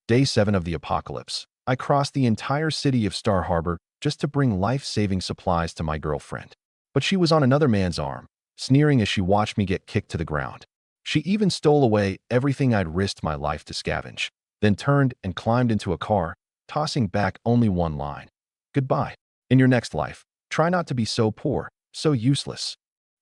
Day 7 of the apocalypse. I crossed the entire city of Star Harbor just to bring life-saving supplies to my girlfriend. But she was on another man's arm, sneering as she watched me get kicked to the ground. She even stole away everything I'd risked my life to scavenge, then turned and climbed into a car, tossing back only one line. Goodbye. In your next life, try not to be so poor, so useless.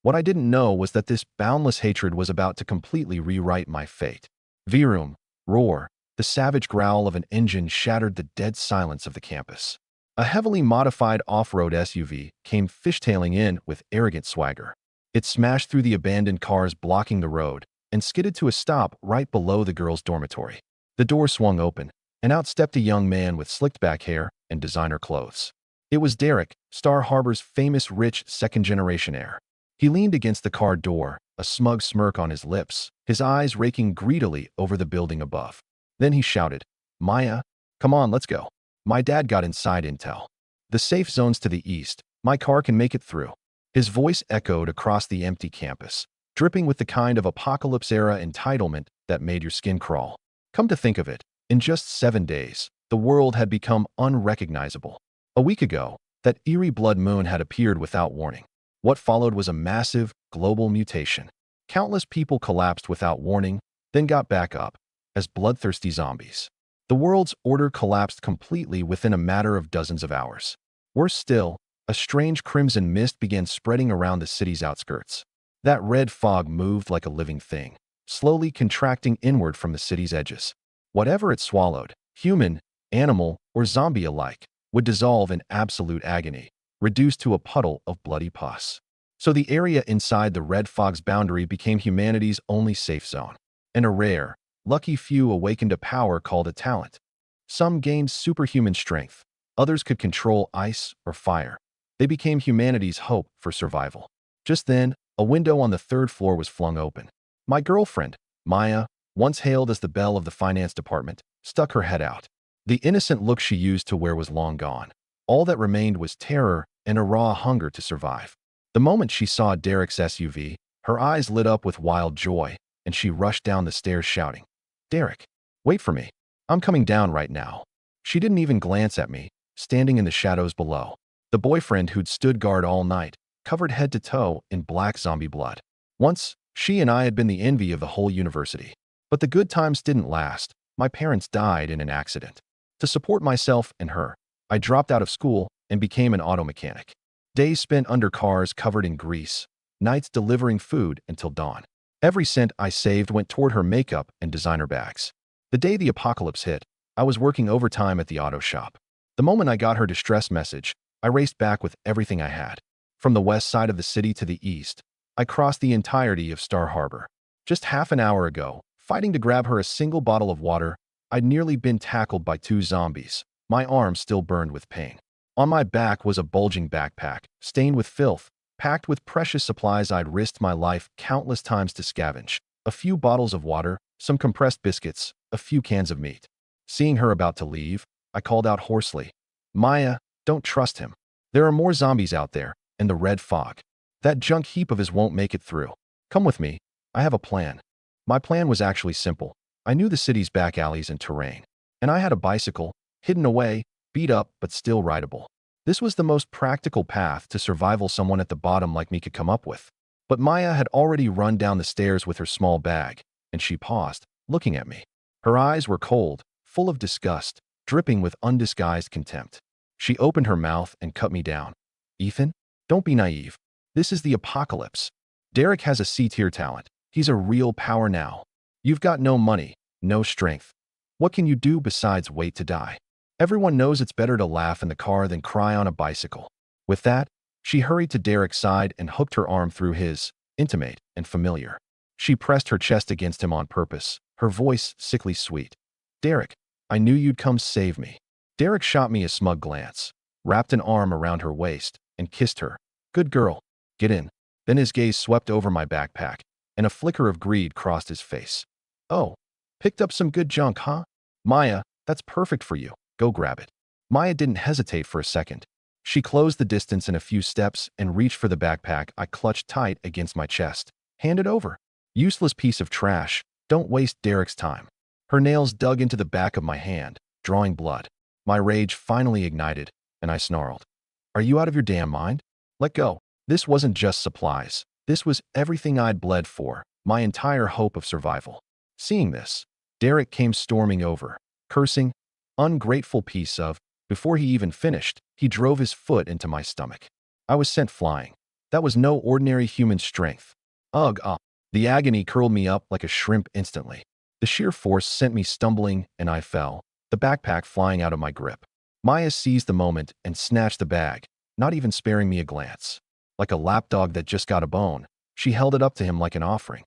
What I didn't know was that this boundless hatred was about to completely rewrite my fate. Vroom, roar, the savage growl of an engine shattered the dead silence of the campus. A heavily modified off-road SUV came fishtailing in with arrogant swagger. It smashed through the abandoned cars blocking the road and skidded to a stop right below the girls' dormitory. The door swung open, and out stepped a young man with slicked-back hair and designer clothes. It was Derek, Star Harbor's famous rich second-generation heir. He leaned against the car door, a smug smirk on his lips, his eyes raking greedily over the building above. Then he shouted, "Maya, come on, let's go. My dad got inside intel. The safe zone's to the east. My car can make it through." His voice echoed across the empty campus, dripping with the kind of apocalypse-era entitlement that made your skin crawl. Come to think of it, in just 7 days, the world had become unrecognizable. A week ago, that eerie blood moon had appeared without warning. What followed was a massive, global mutation. Countless people collapsed without warning, then got back up, as bloodthirsty zombies. The world's order collapsed completely within a matter of dozens of hours. Worse still, a strange crimson mist began spreading around the city's outskirts. That red fog moved like a living thing, slowly contracting inward from the city's edges. Whatever it swallowed, human, animal, or zombie alike, would dissolve in absolute agony, reduced to a puddle of bloody pus. So the area inside the red fog's boundary became humanity's only safe zone, and a rare, lucky few awakened a power called a talent. Some gained superhuman strength, others could control ice or fire. They became humanity's hope for survival. Just then, a window on the 3rd floor was flung open. My girlfriend, Maya, once hailed as the belle of the finance department, stuck her head out. The innocent look she used to wear was long gone. All that remained was terror and a raw hunger to survive. The moment she saw Derek's SUV, her eyes lit up with wild joy, and she rushed down the stairs shouting, "Derek, wait for me. I'm coming down right now." She didn't even glance at me, standing in the shadows below. The boyfriend who'd stood guard all night, covered head to toe in black zombie blood. Once, she and I had been the envy of the whole university. But the good times didn't last. My parents died in an accident. To support myself and her, I dropped out of school and became an auto mechanic. Days spent under cars covered in grease, nights delivering food until dawn. Every cent I saved went toward her makeup and designer bags. The day the apocalypse hit, I was working overtime at the auto shop. The moment I got her distress message, I raced back with everything I had. From the west side of the city to the east, I crossed the entirety of Star Harbor. Just half an hour ago, fighting to grab her a single bottle of water, I'd nearly been tackled by 2 zombies. My arms still burned with pain. On my back was a bulging backpack, stained with filth, packed with precious supplies I'd risked my life countless times to scavenge. A few bottles of water, some compressed biscuits, a few cans of meat. Seeing her about to leave, I called out hoarsely, "Maya, don't trust him. There are more zombies out there, and the red fog. That junk heap of his won't make it through. Come with me. I have a plan." My plan was actually simple. I knew the city's back alleys and terrain, and I had a bicycle, hidden away, beat up but still rideable. This was the most practical path to survival someone at the bottom like me could come up with. But Maya had already run down the stairs with her small bag, and she paused, looking at me. Her eyes were cold, full of disgust, dripping with undisguised contempt. She opened her mouth and cut me down. "Ethan, don't be naive. This is the apocalypse. Derek has a C-tier talent. He's a real power now. You've got no money, no strength. What can you do besides wait to die? Everyone knows it's better to laugh in the car than cry on a bicycle." With that, she hurried to Derek's side and hooked her arm through his, intimate and familiar. She pressed her chest against him on purpose, her voice sickly sweet. "Derek, I knew you'd come save me." Derek shot me a smug glance, wrapped an arm around her waist, and kissed her. "Good girl. Get in." Then his gaze swept over my backpack, and a flicker of greed crossed his face. "Oh, picked up some good junk, huh? Maya, that's perfect for you. Go grab it." Maya didn't hesitate for a second. She closed the distance in a few steps and reached for the backpack I clutched tight against my chest. "Hand it over. Useless piece of trash. Don't waste Derek's time." Her nails dug into the back of my hand, drawing blood. My rage finally ignited, and I snarled. Are you out of your damn mind? Let go. This wasn't just supplies. This was everything I'd bled for, my entire hope of survival. Seeing this, Derek came storming over, cursing, ungrateful piece of. Before he even finished, he drove his foot into my stomach. I was sent flying. That was no ordinary human strength. Ugh, ah. The agony curled me up like a shrimp instantly. The sheer force sent me stumbling, and I fell, the backpack flying out of my grip. Maya seized the moment and snatched the bag, not even sparing me a glance. Like a lapdog that just got a bone, she held it up to him like an offering.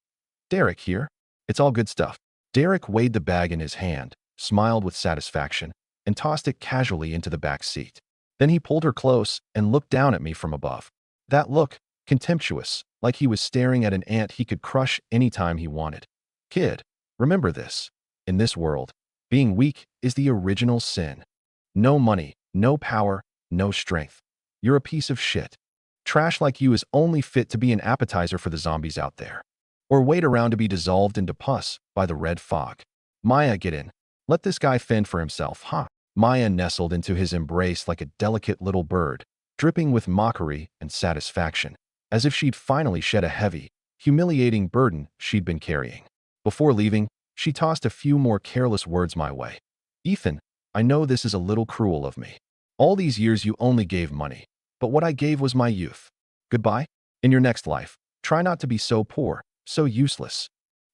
Derek, here? It's all good stuff. Derek weighed the bag in his hand, smiled with satisfaction, and tossed it casually into the back seat. Then he pulled her close and looked down at me from above. That look, contemptuous, like he was staring at an ant he could crush anytime he wanted. Kid, remember this. In this world, being weak is the original sin. No money, no power, no strength. You're a piece of shit. Trash like you is only fit to be an appetizer for the zombies out there. Or wait around to be dissolved into pus by the red fog. Maya, get in. Let this guy fend for himself, huh? Maya nestled into his embrace like a delicate little bird, dripping with mockery and satisfaction, as if she'd finally shed a heavy, humiliating burden she'd been carrying. Before leaving, she tossed a few more careless words my way. Ethan, I know this is a little cruel of me. All these years you only gave money, but what I gave was my youth. Goodbye. In your next life, try not to be so poor, so useless.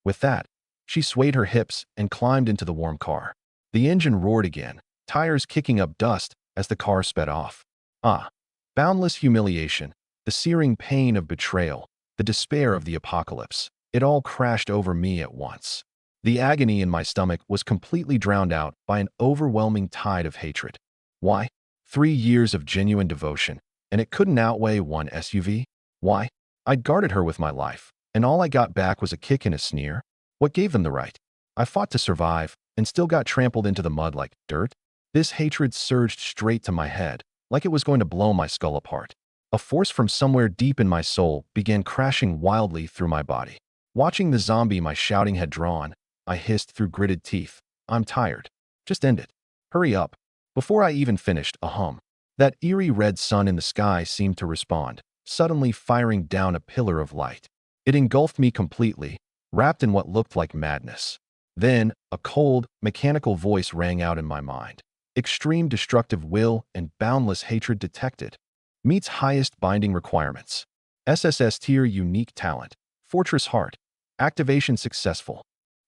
With that, she swayed her hips and climbed into the warm car. The engine roared again, tires kicking up dust as the car sped off. Ah, boundless humiliation, the searing pain of betrayal, the despair of the apocalypse. It all crashed over me at once. The agony in my stomach was completely drowned out by an overwhelming tide of hatred. Why? 3 years of genuine devotion, and it couldn't outweigh one SUV? Why? I'd guarded her with my life, and all I got back was a kick and a sneer. What gave them the right? I fought to survive, and still got trampled into the mud like dirt. This hatred surged straight to my head, like it was going to blow my skull apart. A force from somewhere deep in my soul began crashing wildly through my body. Watching the zombie my shouting had drawn, I hissed through gritted teeth. I'm tired. Just end it. Hurry up. Before I even finished, a hum. That eerie red sun in the sky seemed to respond, suddenly firing down a pillar of light. It engulfed me completely, wrapped in what looked like madness. Then, a cold, mechanical voice rang out in my mind. Extreme destructive will and boundless hatred detected. Meets highest binding requirements. SSS tier unique talent. Fortress heart. Activation successful.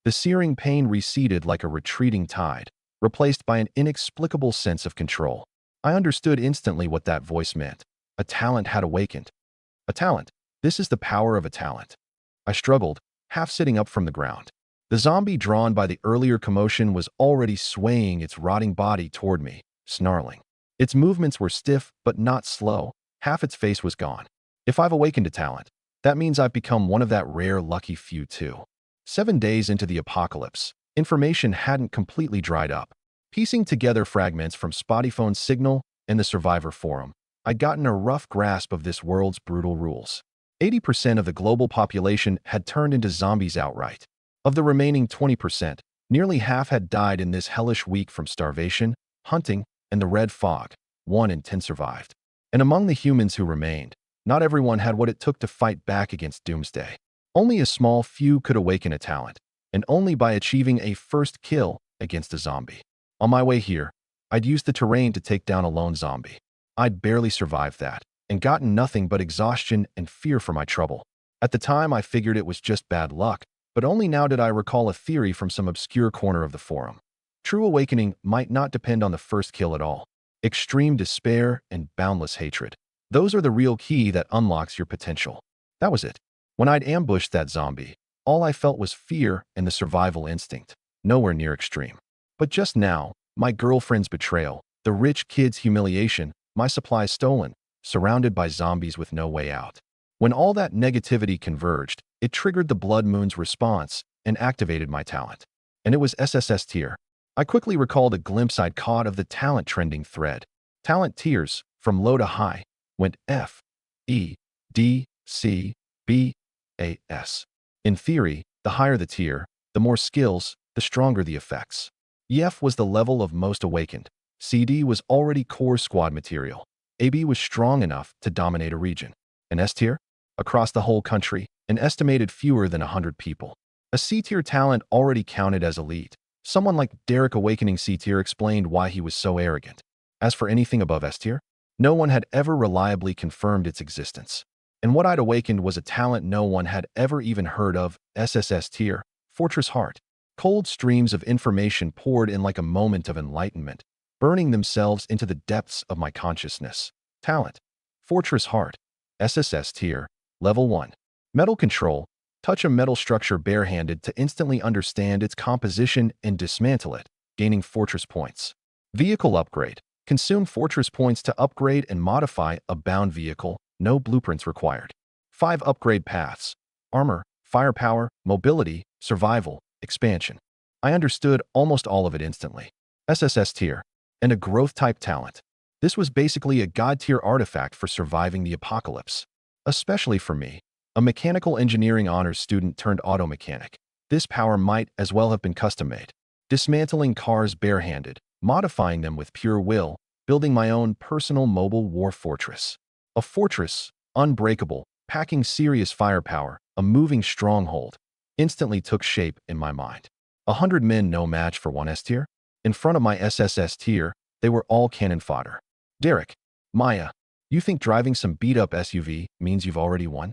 The searing pain receded like a retreating tide, replaced by an inexplicable sense of control. I understood instantly what that voice meant. A talent had awakened. A talent. This is the power of a talent. I struggled, half sitting up from the ground. The zombie drawn by the earlier commotion was already swaying its rotting body toward me, snarling. Its movements were stiff but not slow. Half its face was gone. If I've awakened a talent, that means I've become one of that rare lucky few too. 7 days into the apocalypse, information hadn't completely dried up. Piecing together fragments from Spotify's signal and the Survivor forum, I'd gotten a rough grasp of this world's brutal rules. 80% of the global population had turned into zombies outright. Of the remaining 20%, nearly half had died in this hellish week from starvation, hunting, and the red fog. 1 in 10 survived. And among the humans who remained, not everyone had what it took to fight back against doomsday. Only a small few could awaken a talent, and only by achieving a first kill against a zombie. On my way here, I'd used the terrain to take down a lone zombie. I'd barely survived that, and gotten nothing but exhaustion and fear for my trouble. At the time, I figured it was just bad luck, but only now did I recall a theory from some obscure corner of the forum. True awakening might not depend on the first kill at all. Extreme despair and boundless hatred. Those are the real key that unlocks your potential. That was it. When I'd ambushed that zombie, all I felt was fear and the survival instinct, nowhere near extreme. But just now, my girlfriend's betrayal, the rich kid's humiliation, my supplies stolen, surrounded by zombies with no way out. When all that negativity converged, it triggered the Blood Moon's response and activated my talent. And it was SSS tier. I quickly recalled a glimpse I'd caught of the talent trending thread. Talent tiers, from low to high, went F, E, D, C, B, A, S. In theory, the higher the tier, the more skills, the stronger the effects. EF was the level of most awakened. CD was already core squad material. AB was strong enough to dominate a region. An S tier? Across the whole country, an estimated fewer than 100 people. A C tier talent already counted as elite. Someone like Derek awakening C tier explained why he was so arrogant. As for anything above S tier, no one had ever reliably confirmed its existence. And what I'd awakened was a talent no one had ever even heard of, SSS tier, Fortress Heart. Cold streams of information poured in like a moment of enlightenment, burning themselves into the depths of my consciousness. Talent. Fortress Heart. SSS tier. Level 1. Metal control. Touch a metal structure barehanded to instantly understand its composition and dismantle it, gaining Fortress points. Vehicle upgrade. Consume Fortress points to upgrade and modify a bound vehicle. No blueprints required. 5 upgrade paths. Armor, firepower, mobility, survival, expansion. I understood almost all of it instantly. SSS tier. And a growth-type talent. This was basically a god-tier artifact for surviving the apocalypse. Especially for me, a mechanical engineering honors student turned auto mechanic. This power might as well have been custom-made. Dismantling cars barehanded, modifying them with pure will, building my own personal mobile war fortress. A fortress, unbreakable, packing serious firepower, a moving stronghold, instantly took shape in my mind. 100 men no match for one S tier? In front of my SSS tier, they were all cannon fodder. Derek, Maya, you think driving some beat-up SUV means you've already won?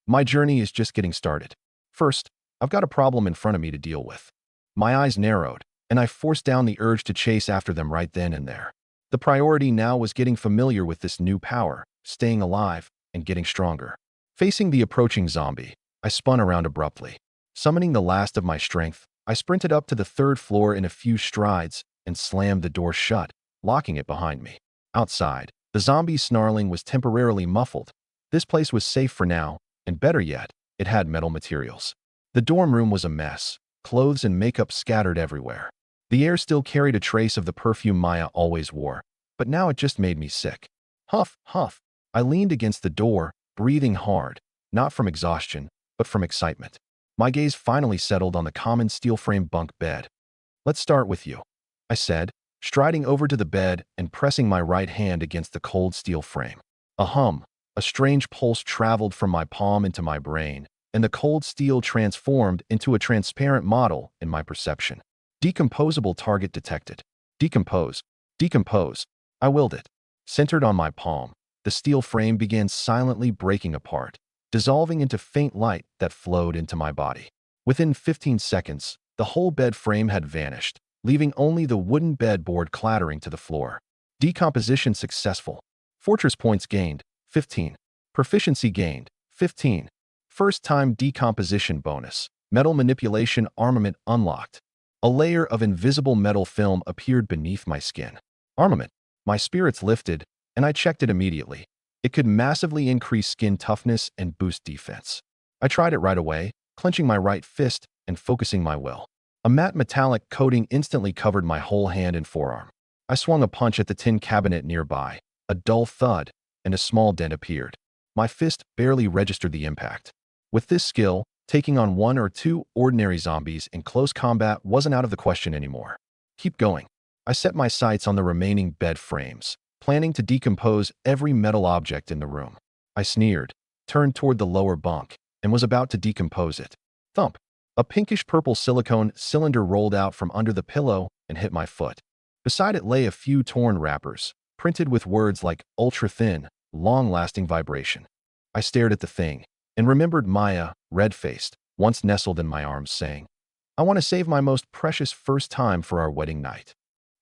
My journey is just getting started. First, I've got a problem in front of me to deal with. My eyes narrowed, and I forced down the urge to chase after them right then and there. The priority now was getting familiar with this new power, staying alive, and getting stronger. Facing the approaching zombie, I spun around abruptly. Summoning the last of my strength, I sprinted up to the 3rd floor in a few strides and slammed the door shut, locking it behind me. Outside, the zombie's snarling was temporarily muffled. This place was safe for now, and better yet, it had metal materials. The dorm room was a mess, clothes and makeup scattered everywhere. The air still carried a trace of the perfume Maya always wore, but now it just made me sick. Huff, huff. I leaned against the door, breathing hard, not from exhaustion, but from excitement. My gaze finally settled on the common steel-frame bunk bed. Let's start with you, I said, striding over to the bed and pressing my right hand against the cold steel frame. A strange pulse traveled from my palm into my brain, and the cold steel transformed into a transparent model in my perception. Decomposable target detected. Decompose. Decompose. I willed it. Centered on my palm, the steel frame began silently breaking apart, dissolving into faint light that flowed into my body. Within 15 seconds, the whole bed frame had vanished, leaving only the wooden bed board clattering to the floor. Decomposition successful. Fortress points gained, 15. Proficiency gained, 15. First-time decomposition bonus. Metal manipulation armament unlocked. A layer of invisible metal film appeared beneath my skin. Armament. My spirits lifted, and I checked it immediately. It could massively increase skin toughness and boost defense. I tried it right away, clenching my right fist and focusing my will. A matte metallic coating instantly covered my whole hand and forearm. I swung a punch at the tin cabinet nearby. A dull thud, and a small dent appeared. My fist barely registered the impact. With this skill, taking on 1 or 2 ordinary zombies in close combat wasn't out of the question anymore. Keep going. I set my sights on the remaining bed frames, planning to decompose every metal object in the room. I sneered, turned toward the lower bunk, and was about to decompose it. Thump! A pinkish-purple silicone cylinder rolled out from under the pillow and hit my foot. Beside it lay a few torn wrappers, printed with words like ultra-thin, long-lasting vibration. I stared at the thing, and remembered Maya, red-faced, once nestled in my arms, saying, "I want to save my most precious first time for our wedding night."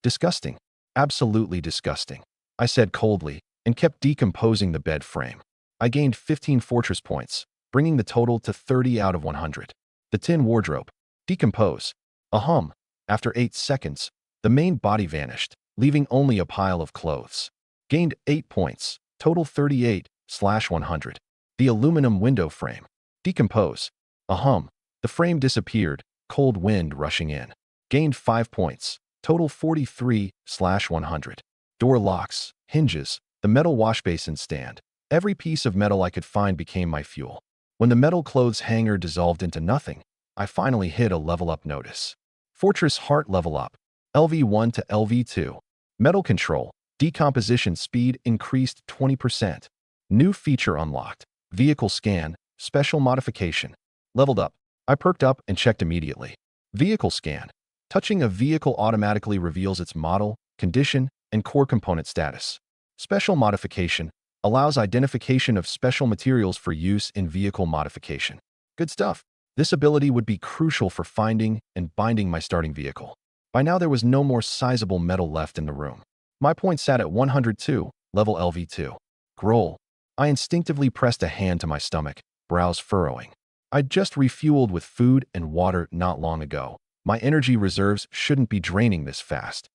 Disgusting. Absolutely disgusting, I said coldly, and kept decomposing the bed frame. I gained 15 fortress points, bringing the total to 30 out of 100. The tin wardrobe. Decompose. After 8 seconds, the main body vanished, leaving only a pile of clothes. Gained 8 points, total 38/100. The aluminum window frame. Decompose. The frame disappeared, cold wind rushing in. Gained 5 points, total 43/100. Door locks, hinges, the metal washbasin stand. Every piece of metal I could find became my fuel. When the metal clothes hanger dissolved into nothing, I finally hit a level up notice. Fortress Heart Level Up, LV1 to LV2. Metal Control, decomposition speed increased 20%. New feature unlocked, Vehicle Scan, Special Modification. Leveled up. I perked up and checked immediately. Vehicle Scan. Touching a vehicle automatically reveals its model, condition, and core component status. Special Modification allows identification of special materials for use in vehicle modification. Good stuff. This ability would be crucial for finding and binding my starting vehicle. By now there was no more sizable metal left in the room. My point sat at 102, level LV2. Groll. I instinctively pressed a hand to my stomach, brows furrowing. I'd just refueled with food and water not long ago. My energy reserves shouldn't be draining this fast.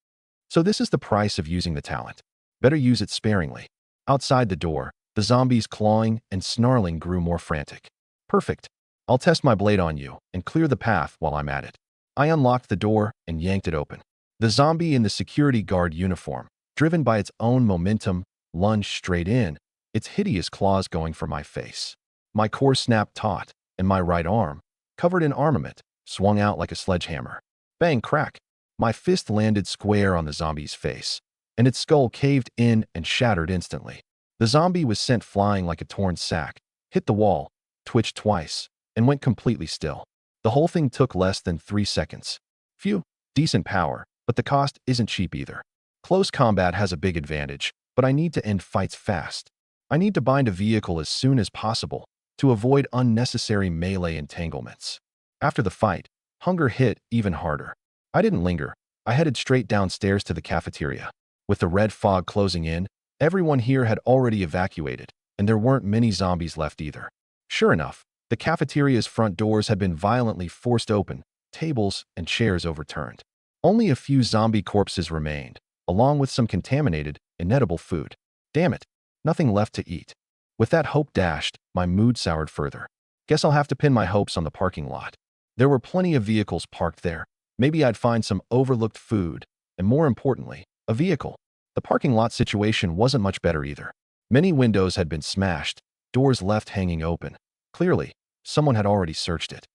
So this is the price of using the talent. Better use it sparingly. Outside the door, the zombies clawing and snarling grew more frantic. Perfect. I'll test my blade on you and clear the path while I'm at it. I unlocked the door and yanked it open. The zombie in the security guard uniform, driven by its own momentum, lunged straight in, its hideous claws going for my face. My core snapped taut, and my right arm, covered in armament, swung out like a sledgehammer. Bang, crack. My fist landed square on the zombie's face, and its skull caved in and shattered instantly. The zombie was sent flying like a torn sack, hit the wall, twitched twice, and went completely still. The whole thing took less than 3 seconds. Phew, decent power, but the cost isn't cheap either. Close combat has a big advantage, but I need to end fights fast. I need to bind a vehicle as soon as possible to avoid unnecessary melee entanglements. After the fight, hunger hit even harder. I didn't linger. I headed straight downstairs to the cafeteria. With the red fog closing in, everyone here had already evacuated, and there weren't many zombies left either. Sure enough, the cafeteria's front doors had been violently forced open, tables and chairs overturned. Only a few zombie corpses remained, along with some contaminated, inedible food. Damn it, nothing left to eat. With that hope dashed, my mood soured further. Guess I'll have to pin my hopes on the parking lot. There were plenty of vehicles parked there. Maybe I'd find some overlooked food, and more importantly, a vehicle. The parking lot situation wasn't much better either. Many windows had been smashed, doors left hanging open. Clearly, someone had already searched it.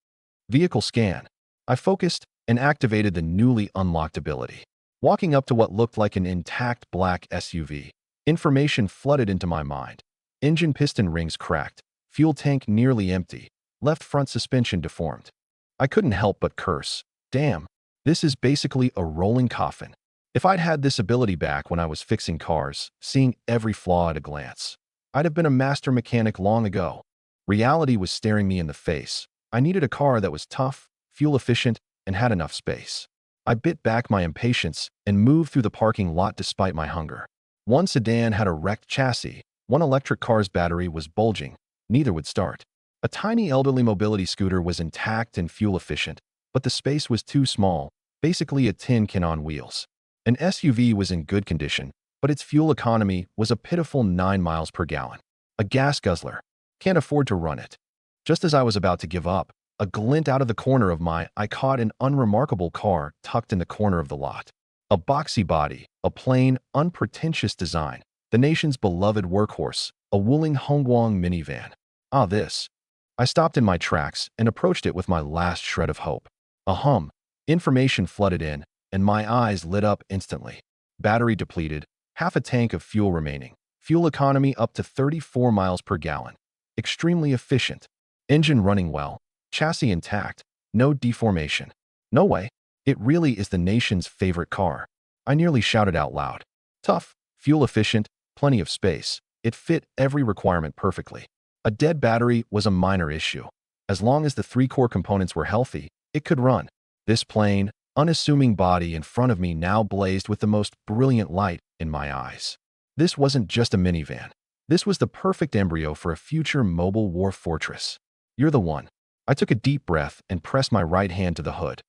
Vehicle Scan. I focused and activated the newly unlocked ability. Walking up to what looked like an intact black SUV, information flooded into my mind. Engine piston rings cracked, fuel tank nearly empty, left front suspension deformed. I couldn't help but curse. Damn, this is basically a rolling coffin. If I'd had this ability back when I was fixing cars, seeing every flaw at a glance, I'd have been a master mechanic long ago. Reality was staring me in the face. I needed a car that was tough, fuel efficient, and had enough space. I bit back my impatience and moved through the parking lot despite my hunger. One sedan had a wrecked chassis. One electric car's battery was bulging. Neither would start. A tiny elderly mobility scooter was intact and fuel efficient, but the space was too small, basically a tin can on wheels. An SUV was in good condition, but its fuel economy was a pitiful 9 miles per gallon. A gas guzzler. Can't afford to run it. Just as I was about to give up, a glint out of the corner of my eye caught an unremarkable car tucked in the corner of the lot. A boxy body, a plain, unpretentious design. The nation's beloved workhorse, a Wuling Hongguang minivan. Ah, this. I stopped in my tracks and approached it with my last shred of hope. A hum. Information flooded in, and my eyes lit up instantly. Battery depleted, half a tank of fuel remaining. Fuel economy up to 34 miles per gallon. Extremely efficient. Engine running well. Chassis intact. No deformation. No way. It really is the nation's favorite car. I nearly shouted out loud. Tough, fuel efficient, plenty of space. It fit every requirement perfectly. A dead battery was a minor issue. As long as the 3 core components were healthy, it could run. This plain, unassuming body in front of me now blazed with the most brilliant light in my eyes. This wasn't just a minivan. This was the perfect embryo for a future mobile war fortress. You're the one. I took a deep breath and pressed my right hand to the hood.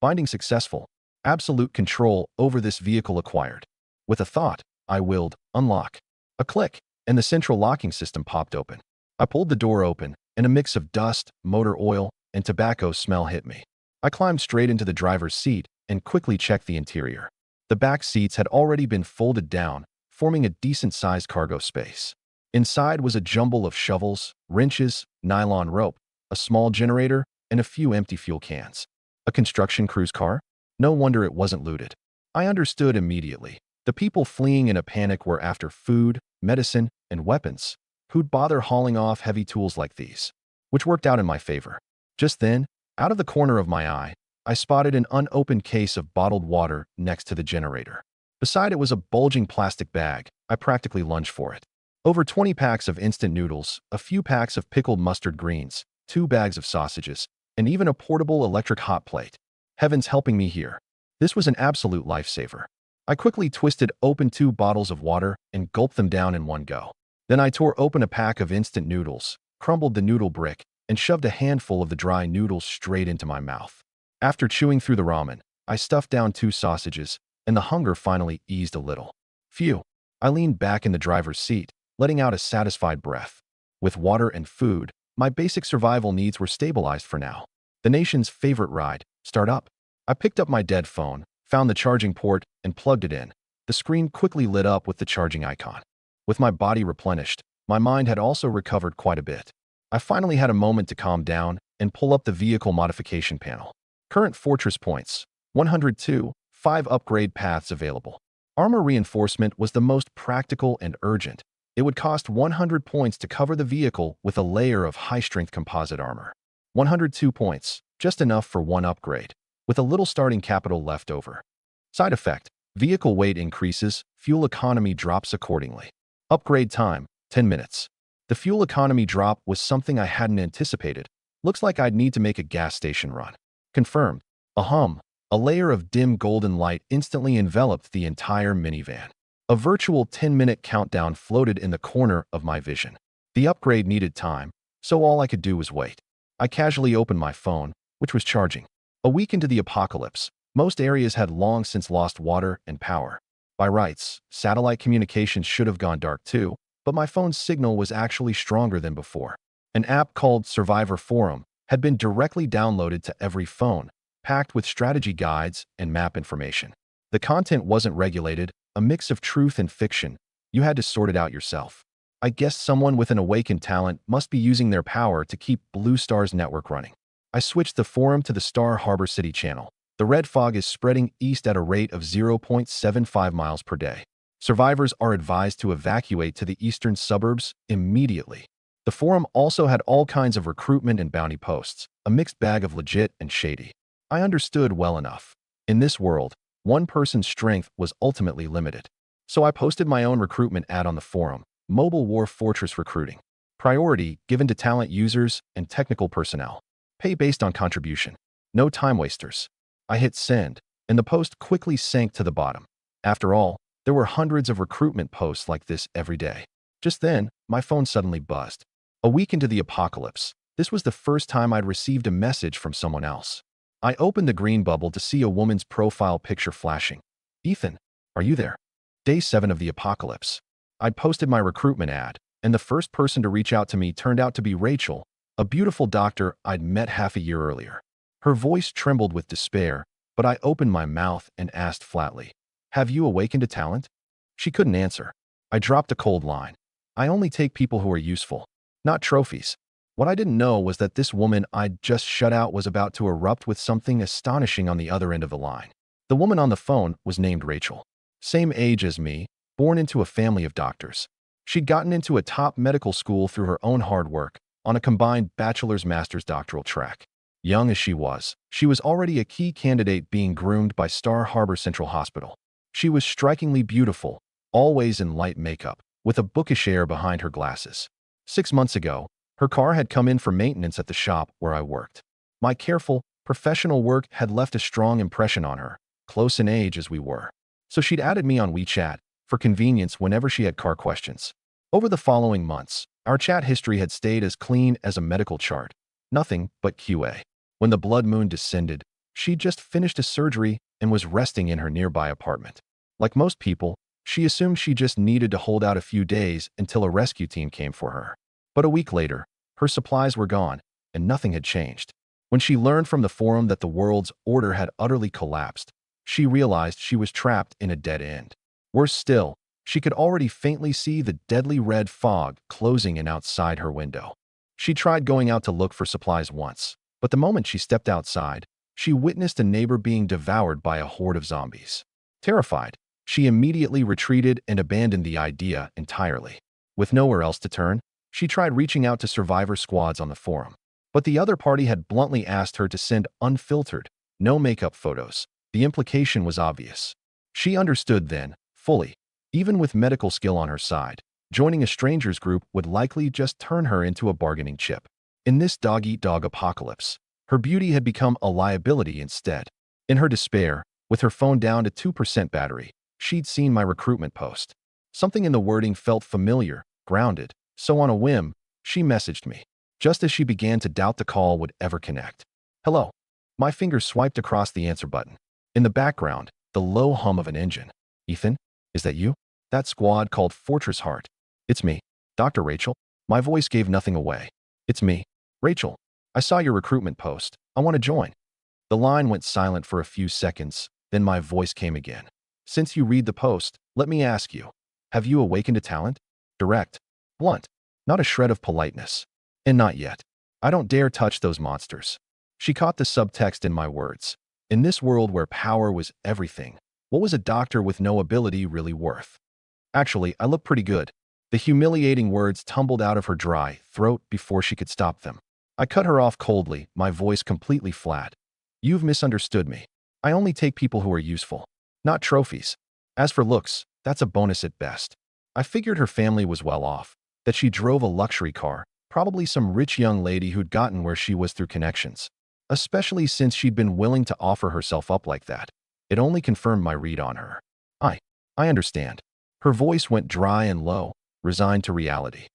Binding successful. Absolute control over this vehicle acquired. With a thought, I willed, unlock. A click, and the central locking system popped open. I pulled the door open, and a mix of dust, motor oil, and tobacco smell hit me. I climbed straight into the driver's seat and quickly checked the interior. The back seats had already been folded down, forming a decent-sized cargo space. Inside was a jumble of shovels, wrenches, nylon rope, a small generator, and a few empty fuel cans. A construction cruise car? No wonder it wasn't looted. I understood immediately. The people fleeing in a panic were after food, medicine, and weapons. Who'd bother hauling off heavy tools like these? Which worked out in my favor. Just then, out of the corner of my eye, I spotted an unopened case of bottled water next to the generator. Beside it was a bulging plastic bag. I practically lunged for it. Over 20 packs of instant noodles, a few packs of pickled mustard greens, 2 bags of sausages, and even a portable electric hot plate. Heavens helping me here. This was an absolute lifesaver. I quickly twisted open 2 bottles of water and gulped them down in one go. Then I tore open a pack of instant noodles, crumbled the noodle brick, and shoved a handful of the dry noodles straight into my mouth. After chewing through the ramen, I stuffed down 2 sausages, and the hunger finally eased a little. Phew. I leaned back in the driver's seat, letting out a satisfied breath. With water and food, my basic survival needs were stabilized for now. The nation's favorite ride, start up. I picked up my dead phone, found the charging port, and plugged it in. The screen quickly lit up with the charging icon. With my body replenished, my mind had also recovered quite a bit. I finally had a moment to calm down and pull up the vehicle modification panel. Current Fortress points, 102, 5 upgrade paths available. Armor reinforcement was the most practical and urgent. It would cost 100 points to cover the vehicle with a layer of high-strength composite armor. 102 points, just enough for 1 upgrade, with a little starting capital left over. Side effect, vehicle weight increases, fuel economy drops accordingly. Upgrade time, 10 minutes. The fuel economy drop was something I hadn't anticipated. Looks like I'd need to make a gas station run. Confirmed. A layer of dim golden light instantly enveloped the entire minivan. A virtual 10-minute countdown floated in the corner of my vision. The upgrade needed time, so all I could do was wait. I casually opened my phone, which was charging. A week into the apocalypse, most areas had long since lost water and power. By rights, satellite communications should have gone dark too, but my phone's signal was actually stronger than before. An app called Survivor Forum had been directly downloaded to every phone, packed with strategy guides and map information. The content wasn't regulated, a mix of truth and fiction. You had to sort it out yourself. I guess someone with an awakened talent must be using their power to keep Blue Star's network running. I switched the forum to the Star Harbor City channel. The red fog is spreading east at a rate of 0.75 miles per day. Survivors are advised to evacuate to the eastern suburbs immediately. The forum also had all kinds of recruitment and bounty posts, a mixed bag of legit and shady. I understood well enough. In this world, one person's strength was ultimately limited. So I posted my own recruitment ad on the forum, Mobile War Fortress Recruiting. Priority given to talent users and technical personnel. Pay based on contribution. No time wasters. I hit send, and the post quickly sank to the bottom. After all, there were hundreds of recruitment posts like this every day. Just then, my phone suddenly buzzed. A week into the apocalypse, this was the first time I'd received a message from someone else. I opened the green bubble to see a woman's profile picture flashing. Ethan, are you there? Day 7 of the apocalypse. I'd posted my recruitment ad, and the first person to reach out to me turned out to be Rachel, a beautiful doctor I'd met half a year earlier. Her voice trembled with despair, but I opened my mouth and asked flatly, "Have you awakened a talent?" She couldn't answer. I dropped a cold line. I only take people who are useful, not trophies. What I didn't know was that this woman I'd just shut out was about to erupt with something astonishing on the other end of the line. The woman on the phone was named Rachel. Same age as me, born into a family of doctors. She'd gotten into a top medical school through her own hard work, on a combined bachelor's-master's doctoral track. Young as she was already a key candidate being groomed by Star Harbor Central Hospital. She was strikingly beautiful, always in light makeup, with a bookish air behind her glasses. 6 months ago, her car had come in for maintenance at the shop where I worked. My careful, professional work had left a strong impression on her, close in age as we were. So she'd added me on WeChat, for convenience whenever she had car questions. Over the following months, our chat history had stayed as clean as a medical chart. Nothing but QA. When the blood moon descended, she'd just finished a surgery and was resting in her nearby apartment. Like most people, she assumed she just needed to hold out a few days until a rescue team came for her. But a week later, her supplies were gone, and nothing had changed. When she learned from the forum that the world's order had utterly collapsed, she realized she was trapped in a dead end. Worse still, she could already faintly see the deadly red fog closing in outside her window. She tried going out to look for supplies once, but the moment she stepped outside, she witnessed a neighbor being devoured by a horde of zombies. Terrified, she immediately retreated and abandoned the idea entirely. With nowhere else to turn, she tried reaching out to survivor squads on the forum. But the other party had bluntly asked her to send unfiltered, no makeup photos. The implication was obvious. She understood then, fully. Even with medical skill on her side, joining a stranger's group would likely just turn her into a bargaining chip. In this dog-eat-dog apocalypse, her beauty had become a liability instead. In her despair, with her phone down to 2% battery, she'd seen my recruitment post. Something in the wording felt familiar, grounded, so on a whim, she messaged me, just as she began to doubt the call would ever connect. Hello. My fingers swiped across the answer button. In the background, the low hum of an engine. Ethan, is that you? That squad called Fortress Heart. It's me, Dr. Rachel. My voice gave nothing away. It's me, Rachel. I saw your recruitment post. I want to join. The line went silent for a few seconds, then my voice came again. Since you read the post, let me ask you, have you awakened a talent? Direct, blunt, not a shred of politeness. And not yet. I don't dare touch those monsters. She caught the subtext in my words. In this world where power was everything, what was a doctor with no ability really worth? Actually, I look pretty good. The humiliating words tumbled out of her dry throat before she could stop them. I cut her off coldly, my voice completely flat. You've misunderstood me. I only take people who are useful, not trophies. As for looks, that's a bonus at best. I figured her family was well off, that she drove a luxury car, probably some rich young lady who'd gotten where she was through connections. Especially since she'd been willing to offer herself up like that. It only confirmed my read on her. I understand. Her voice went dry and low, resigned to reality.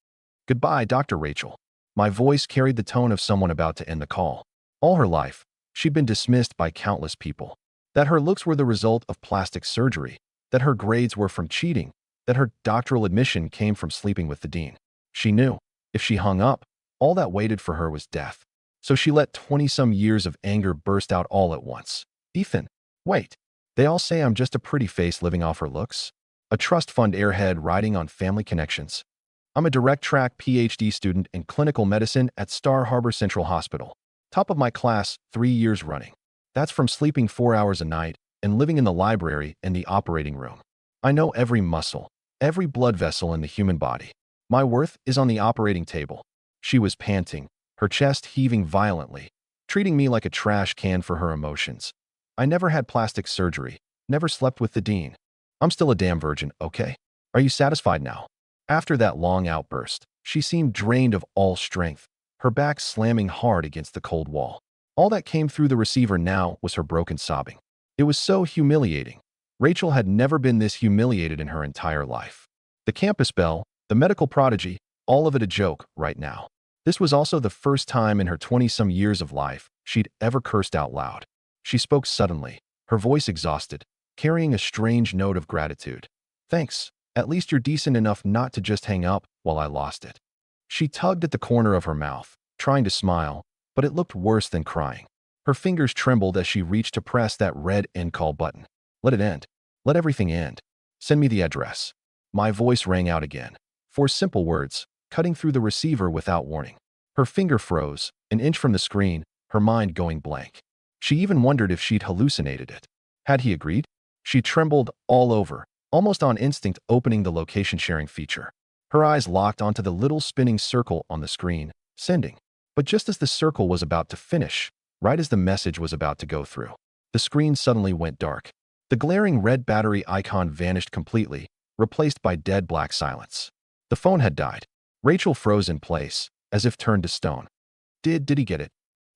Goodbye, Dr. Rachel. My voice carried the tone of someone about to end the call. All her life, she'd been dismissed by countless people. That her looks were the result of plastic surgery, that her grades were from cheating, that her doctoral admission came from sleeping with the dean. She knew, if she hung up, all that waited for her was death. So she let 20-some years of anger burst out all at once. Ethan, wait. They all say I'm just a pretty face living off her looks. A trust fund airhead riding on family connections. I'm a direct track PhD student in clinical medicine at Star Harbor Central Hospital. Top of my class, 3 years running. That's from sleeping 4 hours a night and living in the library and the operating room. I know every muscle, every blood vessel in the human body. My worth is on the operating table. She was panting, her chest heaving violently, treating me like a trash can for her emotions. I never had plastic surgery, never slept with the dean. I'm still a damn virgin, okay? Are you satisfied now? After that long outburst, she seemed drained of all strength, her back slamming hard against the cold wall. All that came through the receiver now was her broken sobbing. It was so humiliating. Rachel had never been this humiliated in her entire life. The campus belle, the medical prodigy, all of it a joke right now. This was also the first time in her 20-some years of life she'd ever cursed out loud. She spoke suddenly, her voice exhausted, carrying a strange note of gratitude. Thanks. At least you're decent enough not to just hang up while I lost it. She tugged at the corner of her mouth, trying to smile, but it looked worse than crying. Her fingers trembled as she reached to press that red end call button. Let it end. Let everything end. Send me the address. My voice rang out again. 4 simple words, cutting through the receiver without warning. Her finger froze, an inch from the screen, her mind going blank. She even wondered if she'd hallucinated it. Had he agreed? She trembled all over, almost on instinct opening the location sharing feature. Her eyes locked onto the little spinning circle on the screen, sending. But just as the circle was about to finish, right as the message was about to go through, the screen suddenly went dark. The glaring red battery icon vanished completely, replaced by dead black silence. The phone had died. Rachel froze in place, as if turned to stone. Did he get it?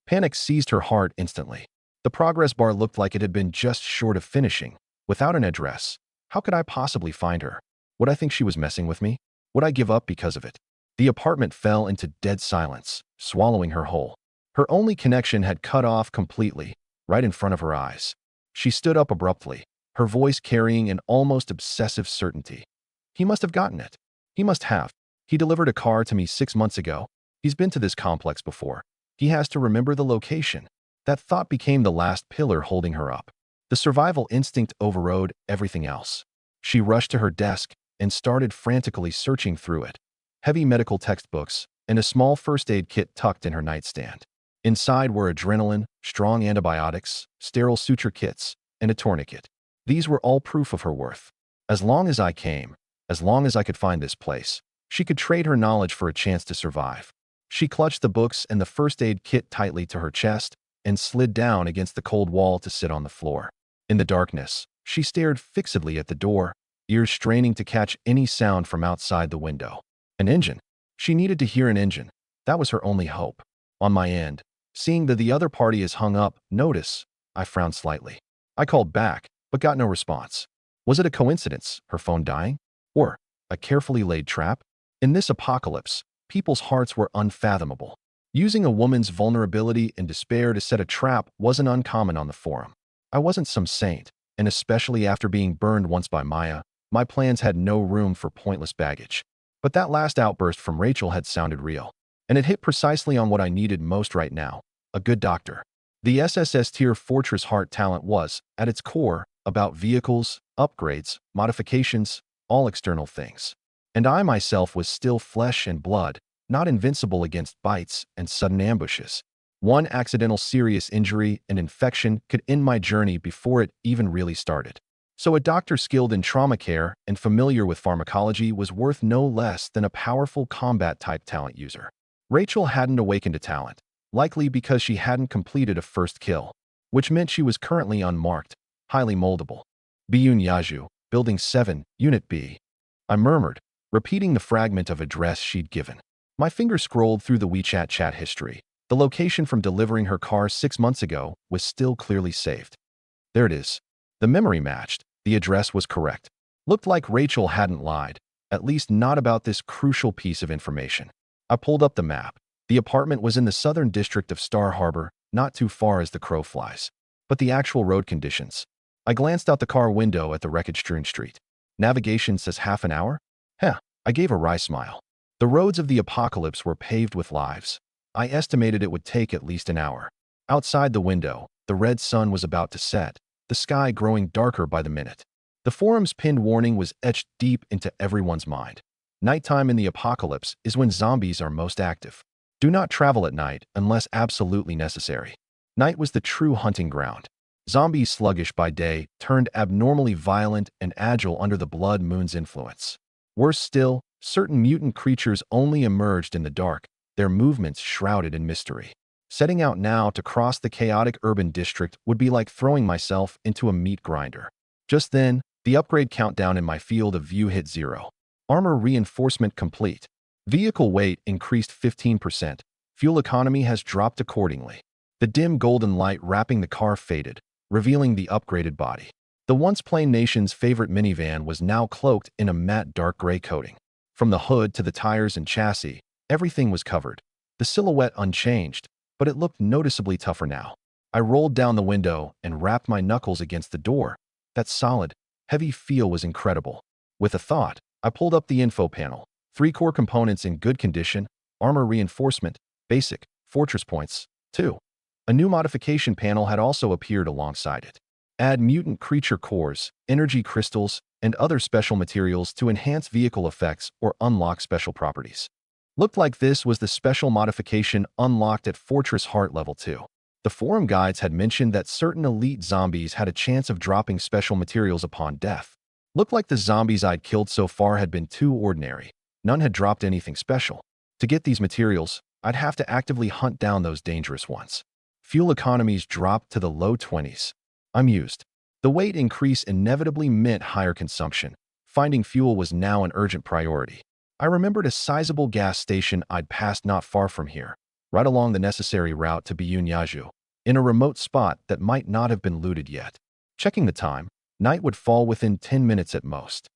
Panic seized her heart instantly. The progress bar looked like it had been just short of finishing. Without an address, how could I possibly find her? Would I think she was messing with me? Would I give up because of it? The apartment fell into dead silence, swallowing her whole. Her only connection had cut off completely, right in front of her eyes. She stood up abruptly, her voice carrying an almost obsessive certainty. He must have gotten it. He must have. He delivered a car to me 6 months ago. He's been to this complex before. He has to remember the location. That thought became the last pillar holding her up. The survival instinct overrode everything else. She rushed to her desk and started frantically searching through it. Heavy medical textbooks and a small first aid kit tucked in her nightstand. Inside were adrenaline, strong antibiotics, sterile suture kits, and a tourniquet. These were all proof of her worth. As long as I came, as long as I could find this place, she could trade her knowledge for a chance to survive. She clutched the books and the first aid kit tightly to her chest and slid down against the cold wall to sit on the floor. In the darkness, she stared fixedly at the door, ears straining to catch any sound from outside the window. An engine. She needed to hear an engine. That was her only hope. On my end, seeing that the other party is hung up, notice, I frowned slightly. I called back, but got no response. Was it a coincidence, her phone dying? Or a carefully laid trap? In this apocalypse, people's hearts were unfathomable. Using a woman's vulnerability and despair to set a trap wasn't uncommon on the forum. I wasn't some saint, and especially after being burned once by Maya, my plans had no room for pointless baggage. But that last outburst from Rachel had sounded real, and it hit precisely on what I needed most right now, a good doctor. The SSS Tier Fortress Heart talent was, at its core, about vehicles, upgrades, modifications, all external things. And I myself was still flesh and blood, not invincible against bites and sudden ambushes. One accidental serious injury and infection could end my journey before it even really started. So a doctor skilled in trauma care and familiar with pharmacology was worth no less than a powerful combat-type talent user. Rachel hadn't awakened a talent, likely because she hadn't completed a first kill, which meant she was currently unmarked, highly moldable. Biyun Yaju, Building 7, Unit B. I murmured, repeating the fragment of address she'd given. My finger scrolled through the WeChat chat history. The location from delivering her car 6 months ago was still clearly saved. There it is. The memory matched. The address was correct. Looked like Rachel hadn't lied, at least not about this crucial piece of information. I pulled up the map. The apartment was in the southern district of Star Harbor, not too far as the crow flies. But the actual road conditions. I glanced out the car window at the wreckage-strewn street. Navigation says half an hour? Heh, I gave a wry smile. The roads of the apocalypse were paved with lives. I estimated it would take at least an hour. Outside the window, the red sun was about to set, the sky growing darker by the minute. The forum's pinned warning was etched deep into everyone's mind. Nighttime in the apocalypse is when zombies are most active. Do not travel at night unless absolutely necessary. Night was the true hunting ground. Zombies sluggish by day turned abnormally violent and agile under the blood moon's influence. Worse still, certain mutant creatures only emerged in the dark, their movements shrouded in mystery. Setting out now to cross the chaotic urban district would be like throwing myself into a meat grinder. Just then, the upgrade countdown in my field of view hit 0. Armor reinforcement complete. Vehicle weight increased 15%. Fuel economy has dropped accordingly. The dim golden light wrapping the car faded, revealing the upgraded body. The once plain nation's favorite minivan was now cloaked in a matte dark gray coating. From the hood to the tires and chassis, everything was covered. The silhouette unchanged, but it looked noticeably tougher now. I rolled down the window and rapped my knuckles against the door. That solid, heavy feel was incredible. With a thought, I pulled up the info panel. 3 core components in good condition, armor reinforcement, basic, fortress points, 2. A new modification panel had also appeared alongside it. Add mutant creature cores, energy crystals, and other special materials to enhance vehicle effects or unlock special properties. Looked like this was the special modification unlocked at Fortress Heart Level 2. The forum guides had mentioned that certain elite zombies had a chance of dropping special materials upon death. Looked like the zombies I'd killed so far had been too ordinary. None had dropped anything special. To get these materials, I'd have to actively hunt down those dangerous ones. Fuel economies dropped to the low 20s. I'm used. The weight increase inevitably meant higher consumption. Finding fuel was now an urgent priority. I remembered a sizable gas station I'd passed not far from here, right along the necessary route to Biyun Yaju, in a remote spot that might not have been looted yet. Checking the time, night would fall within 10 minutes at most.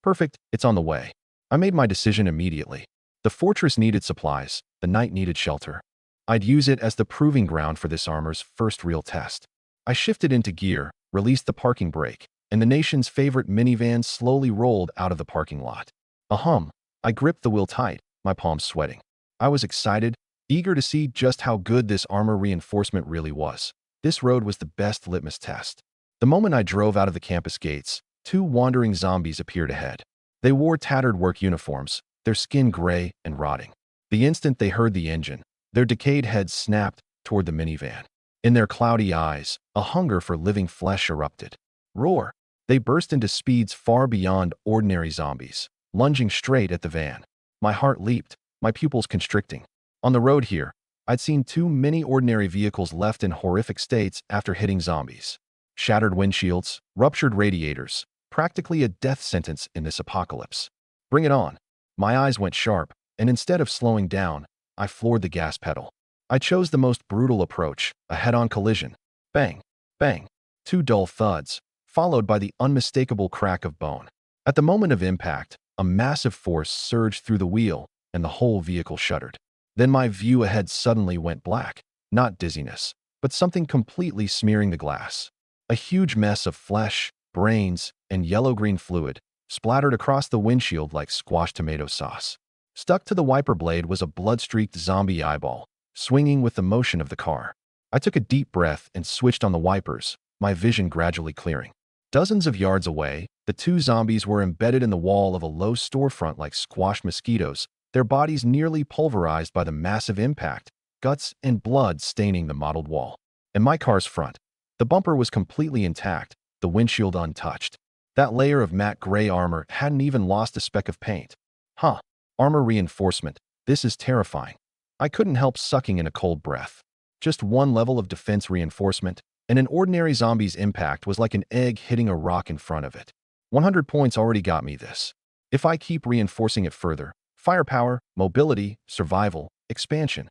Perfect, it's on the way. I made my decision immediately. The fortress needed supplies, the night needed shelter. I'd use it as the proving ground for this armor's first real test. I shifted into gear, released the parking brake, and the nation's favorite minivan slowly rolled out of the parking lot. A hum. I gripped the wheel tight, my palms sweating. I was excited, eager to see just how good this armor reinforcement really was. This road was the best litmus test. The moment I drove out of the campus gates, 2 wandering zombies appeared ahead. They wore tattered work uniforms, their skin gray and rotting. The instant they heard the engine, their decayed heads snapped, toward the minivan. In their cloudy eyes, a hunger for living flesh erupted. Roar! They burst into speeds far beyond ordinary zombies, lunging straight at the van. My heart leaped, my pupils constricting. On the road here, I'd seen too many ordinary vehicles left in horrific states after hitting zombies. Shattered windshields, ruptured radiators, practically a death sentence in this apocalypse. Bring it on. My eyes went sharp, and instead of slowing down, I floored the gas pedal. I chose the most brutal approach, a head-on collision. Bang, bang, two dull thuds, followed by the unmistakable crack of bone. At the moment of impact, a massive force surged through the wheel, and the whole vehicle shuddered. Then my view ahead suddenly went black, not dizziness, but something completely smearing the glass. A huge mess of flesh, brains, and yellow-green fluid splattered across the windshield like squashed tomato sauce. Stuck to the wiper blade was a blood-streaked zombie eyeball, swinging with the motion of the car. I took a deep breath and switched on the wipers, my vision gradually clearing. Dozens of yards away, the two zombies were embedded in the wall of a low storefront like squashed mosquitoes, their bodies nearly pulverized by the massive impact, guts and blood staining the mottled wall. In my car's front, the bumper was completely intact, the windshield untouched. That layer of matte gray armor hadn't even lost a speck of paint. Huh. Armor reinforcement. This is terrifying. I couldn't help sucking in a cold breath. Just one level of defense reinforcement, and an ordinary zombie's impact was like an egg hitting a rock in front of it. 100 points already got me this. If I keep reinforcing it further, firepower, mobility, survival, expansion.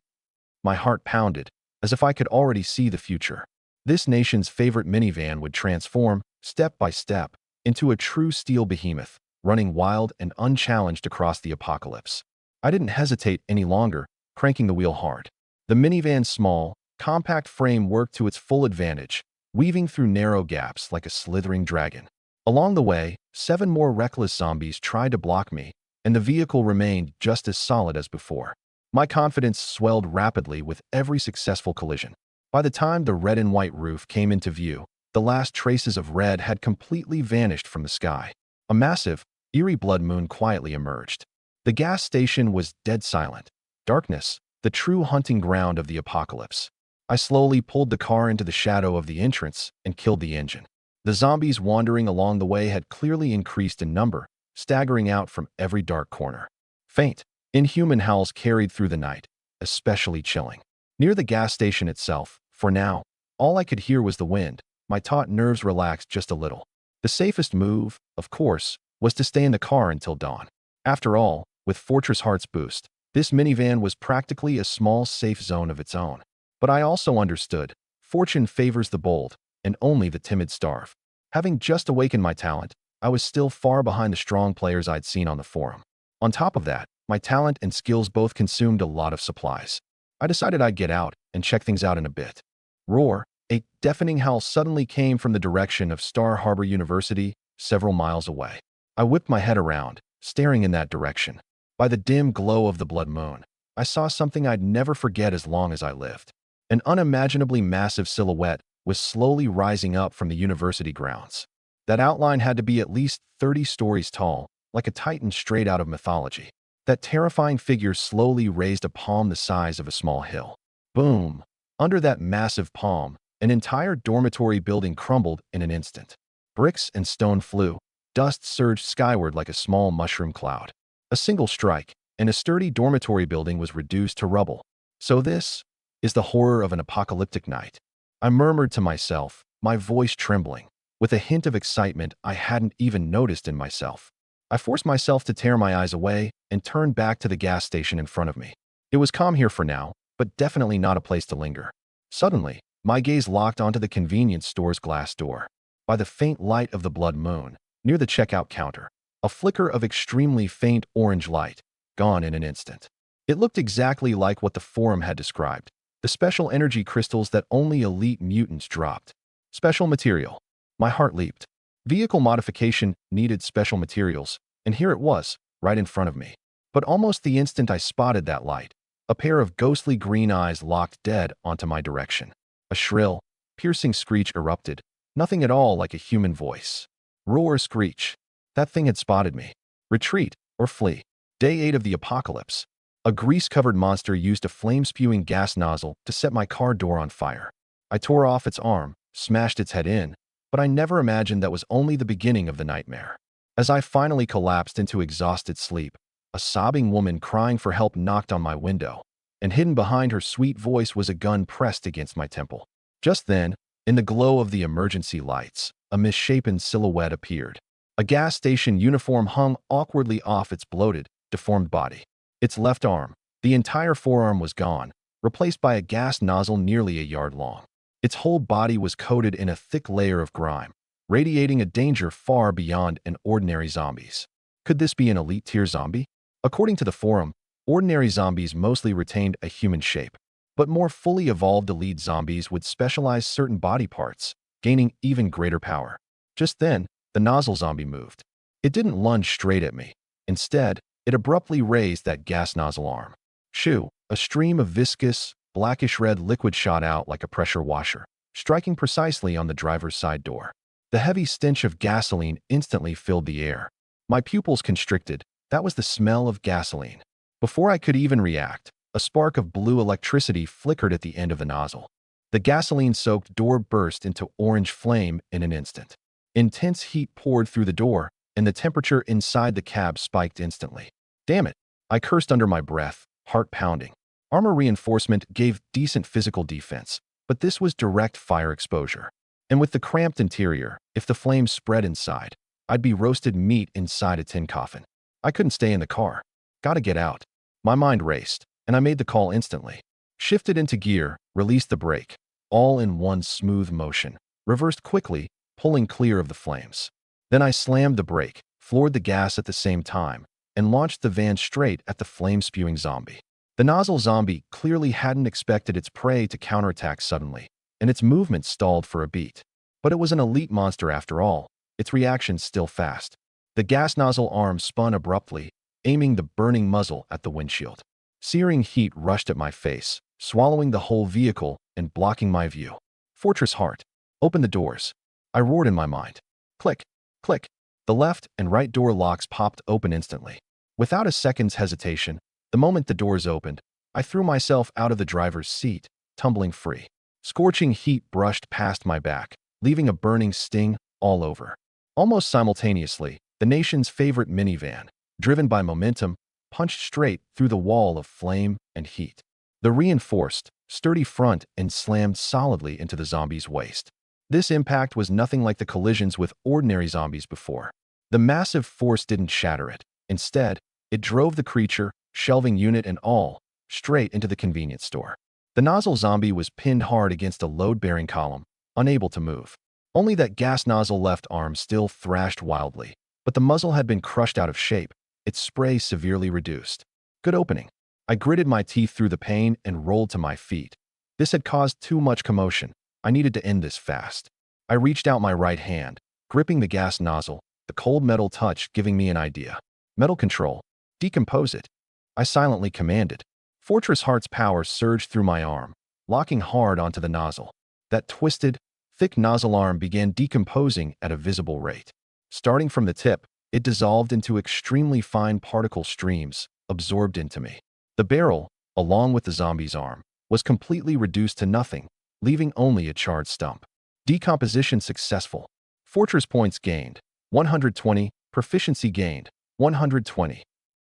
My heart pounded, as if I could already see the future. This nation's favorite minivan would transform, step by step, into a true steel behemoth, running wild and unchallenged across the apocalypse. I didn't hesitate any longer, cranking the wheel hard. The minivan's small, compact frame worked to its full advantage, weaving through narrow gaps like a slithering dragon. Along the way, 7 more reckless zombies tried to block me, and the vehicle remained just as solid as before. My confidence swelled rapidly with every successful collision. By the time the red and white roof came into view, the last traces of red had completely vanished from the sky. A massive, eerie blood moon quietly emerged. The gas station was dead silent. Darkness, the true hunting ground of the apocalypse. I slowly pulled the car into the shadow of the entrance and killed the engine. The zombies wandering along the way had clearly increased in number, staggering out from every dark corner. Faint, inhuman howls carried through the night, especially chilling. Near the gas station itself, for now, all I could hear was the wind. My taut nerves relaxed just a little. The safest move, of course, was to stay in the car until dawn. After all, with Fortress Heart's boost, this minivan was practically a small safe zone of its own. But I also understood, fortune favors the bold, and only the timid starve. Having just awakened my talent, I was still far behind the strong players I'd seen on the forum. On top of that, my talent and skills both consumed a lot of supplies. I decided I'd get out and check things out in a bit. Roar! A deafening howl suddenly came from the direction of Star Harbor University, several miles away. I whipped my head around, staring in that direction. By the dim glow of the blood moon, I saw something I'd never forget as long as I lived. An unimaginably massive silhouette was slowly rising up from the university grounds. That outline had to be at least 30 stories tall, like a titan straight out of mythology. That terrifying figure slowly raised a palm the size of a small hill. Boom! Under that massive palm, an entire dormitory building crumbled in an instant. Bricks and stone flew. Dust surged skyward like a small mushroom cloud. A single strike, and a sturdy dormitory building was reduced to rubble. So this is the horror of an apocalyptic night. I murmured to myself, my voice trembling, with a hint of excitement I hadn't even noticed in myself. I forced myself to tear my eyes away and turned back to the gas station in front of me. It was calm here for now, but definitely not a place to linger. Suddenly, my gaze locked onto the convenience store's glass door. By the faint light of the blood moon, near the checkout counter, a flicker of extremely faint orange light, gone in an instant. It looked exactly like what the forum had described, the special energy crystals that only elite mutants dropped. Special material. My heart leaped. Vehicle modification needed special materials, and here it was, right in front of me. But almost the instant I spotted that light, a pair of ghostly green eyes locked dead onto my direction. A shrill, piercing screech erupted, nothing at all like a human voice. Roar screech. That thing had spotted me. Retreat or flee. Day 8 of the apocalypse. A grease-covered monster used a flame-spewing gas nozzle to set my car door on fire. I tore off its arm, smashed its head in, but I never imagined that was only the beginning of the nightmare. As I finally collapsed into exhausted sleep, a sobbing woman crying for help knocked on my window, and hidden behind her sweet voice was a gun pressed against my temple. Just then, in the glow of the emergency lights, a misshapen silhouette appeared. A gas station uniform hung awkwardly off its bloated, deformed body. Its left arm, the entire forearm, was gone, replaced by a gas nozzle nearly a yard long. Its whole body was coated in a thick layer of grime, radiating a danger far beyond an ordinary zombie's. Could this be an elite-tier zombie? According to the forum, ordinary zombies mostly retained a human shape, but more fully evolved elite zombies would specialize certain body parts, gaining even greater power. Just then, the nozzle zombie moved. It didn't lunge straight at me. Instead, it abruptly raised that gas nozzle arm. Shoo! A stream of viscous, blackish-red liquid shot out like a pressure washer, striking precisely on the driver's side door. The heavy stench of gasoline instantly filled the air. My pupils constricted. That was the smell of gasoline. Before I could even react, a spark of blue electricity flickered at the end of the nozzle. The gasoline-soaked door burst into orange flame in an instant. Intense heat poured through the door, and the temperature inside the cab spiked instantly. Damn it! I cursed under my breath, heart pounding. Armor reinforcement gave decent physical defense, but this was direct fire exposure. And with the cramped interior, if the flames spread inside, I'd be roasted meat inside a tin coffin. I couldn't stay in the car. Gotta get out. My mind raced, and I made the call instantly. Shifted into gear, released the brake, all in one smooth motion. Reversed quickly, pulling clear of the flames. Then I slammed the brake, floored the gas at the same time, and launched the van straight at the flame-spewing zombie. The nozzle zombie clearly hadn't expected its prey to counterattack suddenly, and its movement stalled for a beat. But it was an elite monster after all, its reactions still fast. The gas nozzle arm spun abruptly, aiming the burning muzzle at the windshield. Searing heat rushed at my face, swallowing the whole vehicle and blocking my view. Fortress Heart. Open the doors. I roared in my mind. Click, click. The left and right door locks popped open instantly. Without a second's hesitation, the moment the doors opened, I threw myself out of the driver's seat, tumbling free. Scorching heat brushed past my back, leaving a burning sting all over. Almost simultaneously, the nation's favorite minivan, driven by momentum, punched straight through the wall of flame and heat. The reinforced, sturdy front end slammed solidly into the zombie's waist. This impact was nothing like the collisions with ordinary zombies before. The massive force didn't shatter it. Instead, it drove the creature, shelving unit and all, straight into the convenience store. The nozzle zombie was pinned hard against a load-bearing column, unable to move. Only that gas nozzle left arm still thrashed wildly, but the muzzle had been crushed out of shape, its spray severely reduced. Good opening. I gritted my teeth through the pain and rolled to my feet. This had caused too much commotion. I needed to end this fast. I reached out my right hand, gripping the gas nozzle, the cold metal touch giving me an idea. Metal control. Decompose it. I silently commanded. Fortress Heart's power surged through my arm, locking hard onto the nozzle. That twisted, thick nozzle arm began decomposing at a visible rate. Starting from the tip, it dissolved into extremely fine particle streams, absorbed into me. The barrel, along with the zombie's arm, was completely reduced to nothing, leaving only a charred stump. Decomposition successful. Fortress points gained, 120. Proficiency gained, 120.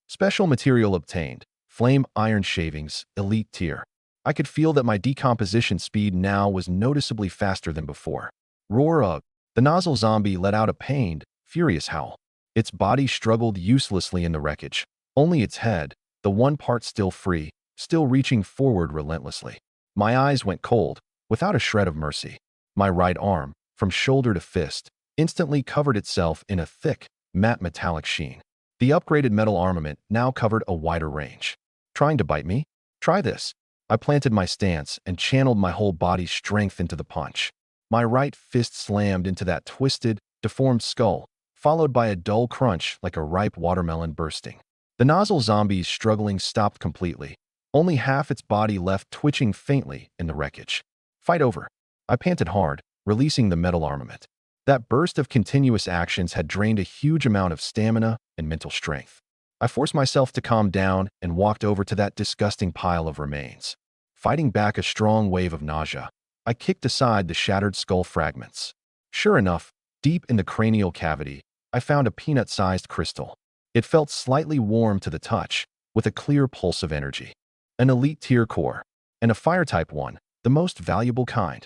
Special material obtained, flame iron shavings, elite tier. I could feel that my decomposition speed now was noticeably faster than before. Roar ugh. The nozzle zombie let out a pained, furious howl. Its body struggled uselessly in the wreckage. Only its head, the one part still free, still reaching forward relentlessly. My eyes went cold, without a shred of mercy. My right arm, from shoulder to fist, instantly covered itself in a thick, matte metallic sheen. The upgraded metal armament now covered a wider range. Trying to bite me? Try this. I planted my stance and channeled my whole body's strength into the punch. My right fist slammed into that twisted, deformed skull, followed by a dull crunch like a ripe watermelon bursting. The nozzle zombie's struggling stopped completely, only half its body left twitching faintly in the wreckage. Fight over. I panted hard, releasing the metal armament. That burst of continuous actions had drained a huge amount of stamina and mental strength. I forced myself to calm down and walked over to that disgusting pile of remains. Fighting back a strong wave of nausea, I kicked aside the shattered skull fragments. Sure enough, deep in the cranial cavity, I found a peanut-sized crystal. It felt slightly warm to the touch, with a clear pulse of energy. An elite tier core, and a fire-type one, the most valuable kind.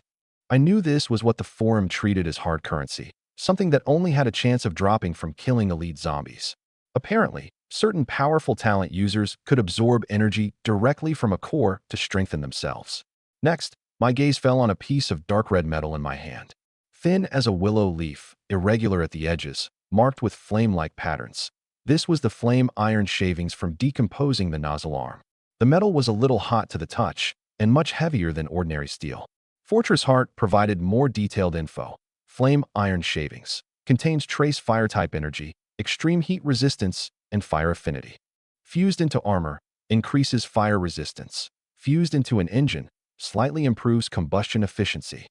I knew this was what the forum treated as hard currency, something that only had a chance of dropping from killing elite zombies. Apparently, certain powerful talent users could absorb energy directly from a core to strengthen themselves. Next, my gaze fell on a piece of dark red metal in my hand. Thin as a willow leaf, irregular at the edges, marked with flame-like patterns. This was the flame iron shavings from decomposing the nozzle arm. The metal was a little hot to the touch, and much heavier than ordinary steel. Fortress Heart provided more detailed info. Flame iron shavings. Contains trace fire-type energy, extreme heat resistance, and fire affinity. Fused into armor, increases fire resistance. Fused into an engine, slightly improves combustion efficiency.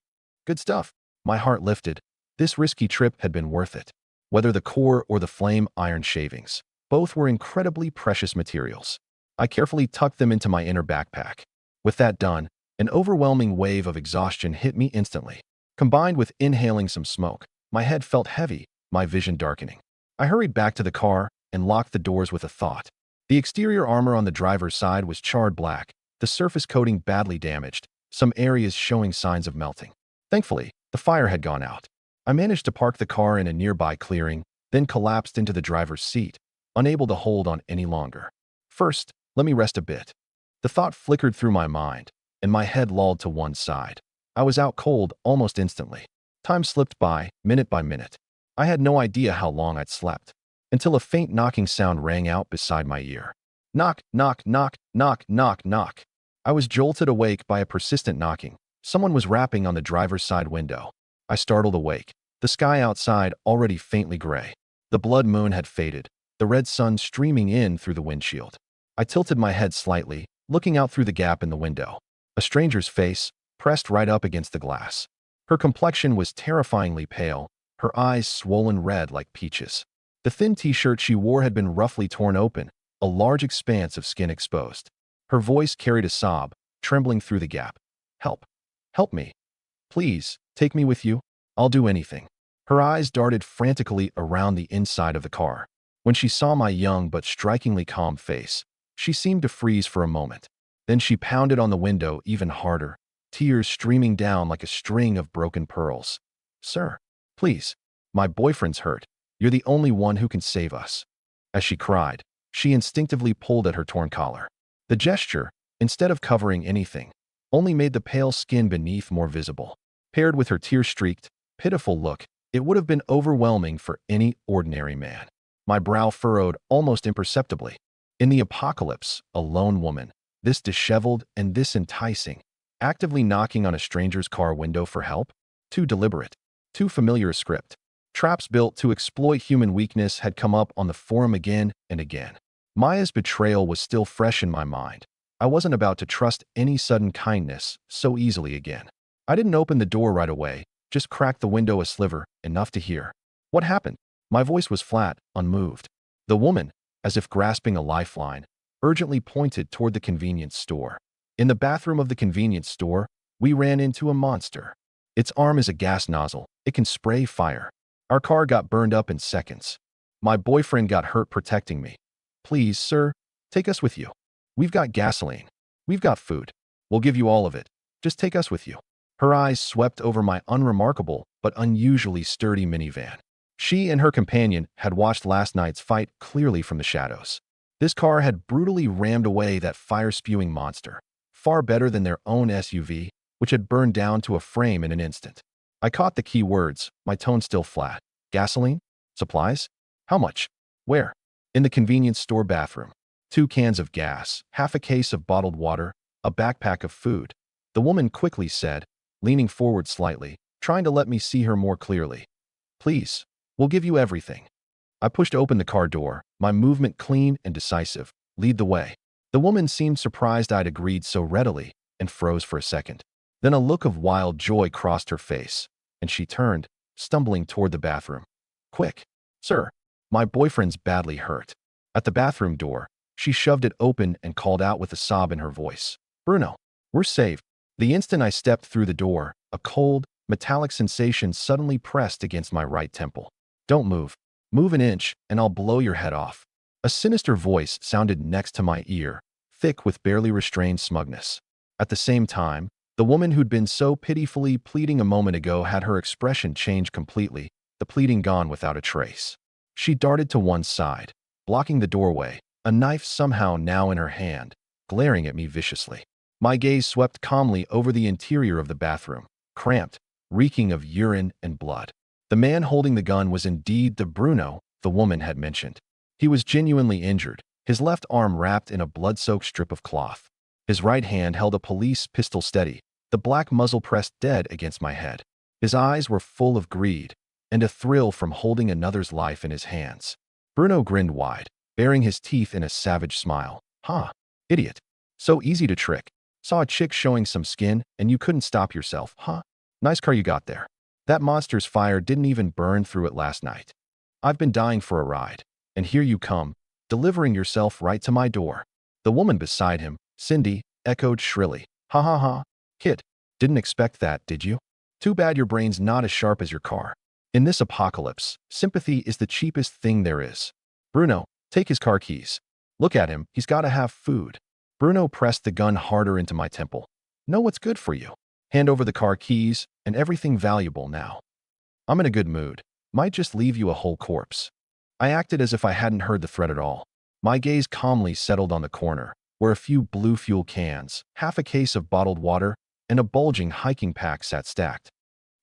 Good stuff. My heart lifted. This risky trip had been worth it. Whether the core or the flame iron shavings, both were incredibly precious materials. I carefully tucked them into my inner backpack. With that done, an overwhelming wave of exhaustion hit me instantly. Combined with inhaling some smoke, my head felt heavy, my vision darkening. I hurried back to the car and locked the doors with a thought. The exterior armor on the driver's side was charred black, the surface coating badly damaged, some areas showing signs of melting. Thankfully, the fire had gone out. I managed to park the car in a nearby clearing, then collapsed into the driver's seat, unable to hold on any longer. First, let me rest a bit. The thought flickered through my mind, and my head lolled to one side. I was out cold almost instantly. Time slipped by, minute by minute. I had no idea how long I'd slept, until a faint knocking sound rang out beside my ear. Knock, knock, knock, knock, knock, knock. I was jolted awake by a persistent knocking. Someone was rapping on the driver's side window. I startled awake. The sky outside already faintly gray. The blood moon had faded, the red sun streaming in through the windshield. I tilted my head slightly, looking out through the gap in the window. A stranger's face, pressed right up against the glass. Her complexion was terrifyingly pale, her eyes swollen red like peaches. The thin t-shirt she wore had been roughly torn open, a large expanse of skin exposed. Her voice carried a sob, trembling through the gap. Help. Help me. Please, take me with you. I'll do anything. Her eyes darted frantically around the inside of the car. When she saw my young but strikingly calm face, she seemed to freeze for a moment. Then she pounded on the window even harder, tears streaming down like a string of broken pearls. Sir, please. My boyfriend's hurt. You're the only one who can save us. As she cried, she instinctively pulled at her torn collar. The gesture, instead of covering anything, only made the pale skin beneath more visible. Paired with her tear-streaked, pitiful look, it would have been overwhelming for any ordinary man. My brow furrowed almost imperceptibly. In the apocalypse, a lone woman, this disheveled and this enticing, actively knocking on a stranger's car window for help? Too deliberate. Too familiar a script. Traps built to exploit human weakness had come up on the forum again and again. Maya's betrayal was still fresh in my mind. I wasn't about to trust any sudden kindness so easily again. I didn't open the door right away, just cracked the window a sliver, enough to hear. What happened? My voice was flat, unmoved. The woman, as if grasping a lifeline, urgently pointed toward the convenience store. In the bathroom of the convenience store, we ran into a monster. Its arm is a gas nozzle. It can spray fire. Our car got burned up in seconds. My boyfriend got hurt protecting me. Please, sir, take us with you. We've got gasoline. We've got food. We'll give you all of it. Just take us with you. Her eyes swept over my unremarkable but unusually sturdy minivan. She and her companion had watched last night's fight clearly from the shadows. This car had brutally rammed away that fire-spewing monster, far better than their own SUV, which had burned down to a frame in an instant. I caught the key words, my tone still flat. Gasoline? Supplies? How much? Where? In the convenience store bathroom. 2 cans of gas, half a case of bottled water, a backpack of food. The woman quickly said, leaning forward slightly, trying to let me see her more clearly. Please, we'll give you everything. I pushed open the car door, my movement clean and decisive. Lead the way. The woman seemed surprised I'd agreed so readily, and froze for a second. Then a look of wild joy crossed her face, and she turned, stumbling toward the bathroom. Quick. Sir, my boyfriend's badly hurt. At the bathroom door, she shoved it open and called out with a sob in her voice. Bruno, we're safe. The instant I stepped through the door, a cold, metallic sensation suddenly pressed against my right temple. Don't move. Move an inch, and I'll blow your head off. A sinister voice sounded next to my ear, thick with barely restrained smugness. At the same time, the woman who'd been so pitifully pleading a moment ago had her expression changed completely, the pleading gone without a trace. She darted to one side, blocking the doorway, a knife somehow now in her hand, glaring at me viciously. My gaze swept calmly over the interior of the bathroom, cramped, reeking of urine and blood. The man holding the gun was indeed the Bruno the woman had mentioned. He was genuinely injured, his left arm wrapped in a blood-soaked strip of cloth. His right hand held a police pistol steady, the black muzzle pressed dead against my head. His eyes were full of greed and a thrill from holding another's life in his hands. Bruno grinned wide, baring his teeth in a savage smile. Huh, idiot. So easy to trick. Saw a chick showing some skin and you couldn't stop yourself, huh? Nice car you got there. That monster's fire didn't even burn through it last night. I've been dying for a ride, and here you come, delivering yourself right to my door. The woman beside him, Cindy, echoed shrilly. Ha ha ha. Kid, didn't expect that, did you? Too bad your brain's not as sharp as your car. In this apocalypse, sympathy is the cheapest thing there is. Bruno, take his car keys. Look at him, he's gotta have food. Bruno pressed the gun harder into my temple. Know what's good for you. Hand over the car keys and everything valuable now. I'm in a good mood. Might just leave you a whole corpse. I acted as if I hadn't heard the threat at all. My gaze calmly settled on the corner, where a few blue fuel cans, half a case of bottled water, and a bulging hiking pack sat stacked.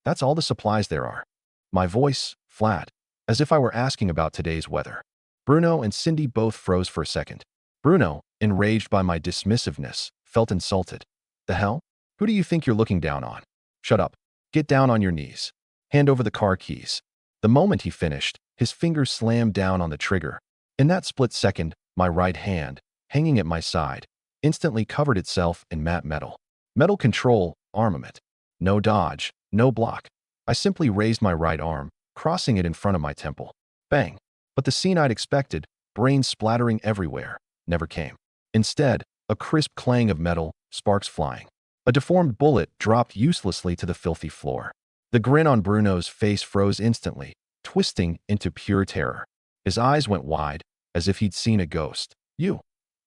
That's all the supplies there are. My voice, flat, as if I were asking about today's weather. Bruno and Cindy both froze for a second. Bruno, enraged by my dismissiveness, felt insulted. The hell? Who do you think you're looking down on? Shut up. Get down on your knees. Hand over the car keys. The moment he finished, his fingers slammed down on the trigger. In that split second, my right hand, hanging at my side, instantly covered itself in matte metal. Metal control, armament. No dodge, no block. I simply raised my right arm, crossing it in front of my temple. Bang. But the scene I'd expected, brains splattering everywhere, never came. Instead, a crisp clang of metal, sparks flying. A deformed bullet dropped uselessly to the filthy floor. The grin on Bruno's face froze instantly, twisting into pure terror. His eyes went wide, as if he'd seen a ghost. You?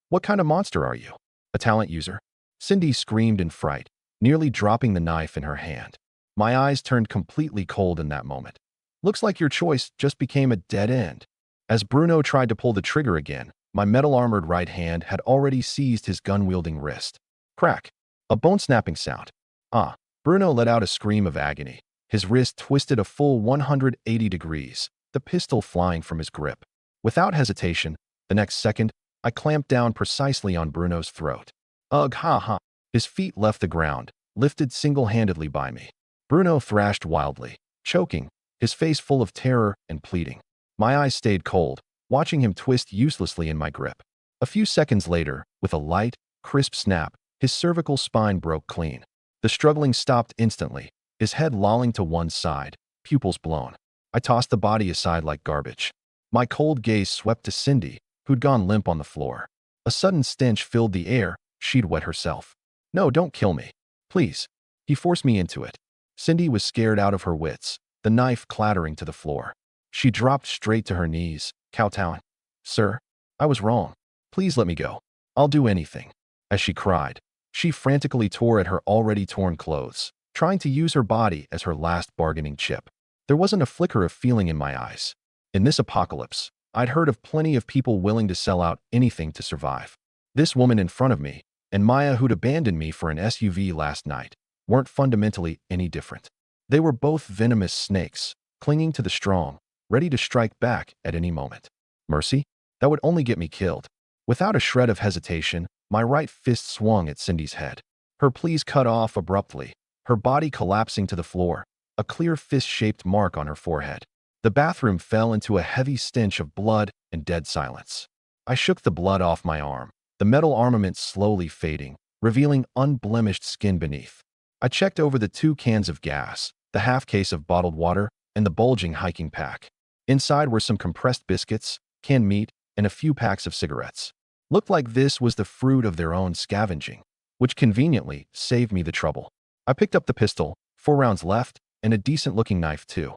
What kind of monster are you? A talent user? Cindy screamed in fright, nearly dropping the knife in her hand. My eyes turned completely cold in that moment. Looks like your choice just became a dead end. As Bruno tried to pull the trigger again, my metal-armored right hand had already seized his gun-wielding wrist. Crack. A bone-snapping sound. Ah. Bruno let out a scream of agony. His wrist twisted a full 180 degrees, the pistol flying from his grip. Without hesitation, the next second, I clamped down precisely on Bruno's throat. Ugh, ha ha. His feet left the ground, lifted single-handedly by me. Bruno thrashed wildly, choking, his face full of terror and pleading. My eyes stayed cold, watching him twist uselessly in my grip. A few seconds later, with a light, crisp snap, his cervical spine broke clean. The struggling stopped instantly, his head lolling to one side, pupils blown. I tossed the body aside like garbage. My cold gaze swept to Cindy, who'd gone limp on the floor. A sudden stench filled the air, she'd wet herself. No, don't kill me. Please. He forced me into it. Cindy was scared out of her wits, the knife clattering to the floor. She dropped straight to her knees, kowtowing. Sir, I was wrong. Please let me go. I'll do anything. As she cried, she frantically tore at her already torn clothes, trying to use her body as her last bargaining chip. There wasn't a flicker of feeling in my eyes. In this apocalypse, I'd heard of plenty of people willing to sell out anything to survive. This woman in front of me, and Maya who'd abandoned me for an SUV last night, weren't fundamentally any different. They were both venomous snakes, clinging to the strong, ready to strike back at any moment. Mercy? That would only get me killed. Without a shred of hesitation, my right fist swung at Cindy's head. Her pleas cut off abruptly, her body collapsing to the floor, a clear fist-shaped mark on her forehead. The bathroom fell into a heavy stench of blood and dead silence. I shook the blood off my arm, the metal armament slowly fading, revealing unblemished skin beneath. I checked over the 2 cans of gas, the half case of bottled water, and the bulging hiking pack. Inside were some compressed biscuits, canned meat, and a few packs of cigarettes. Looked like this was the fruit of their own scavenging, which conveniently saved me the trouble. I picked up the pistol, 4 rounds left, and a decent-looking knife too.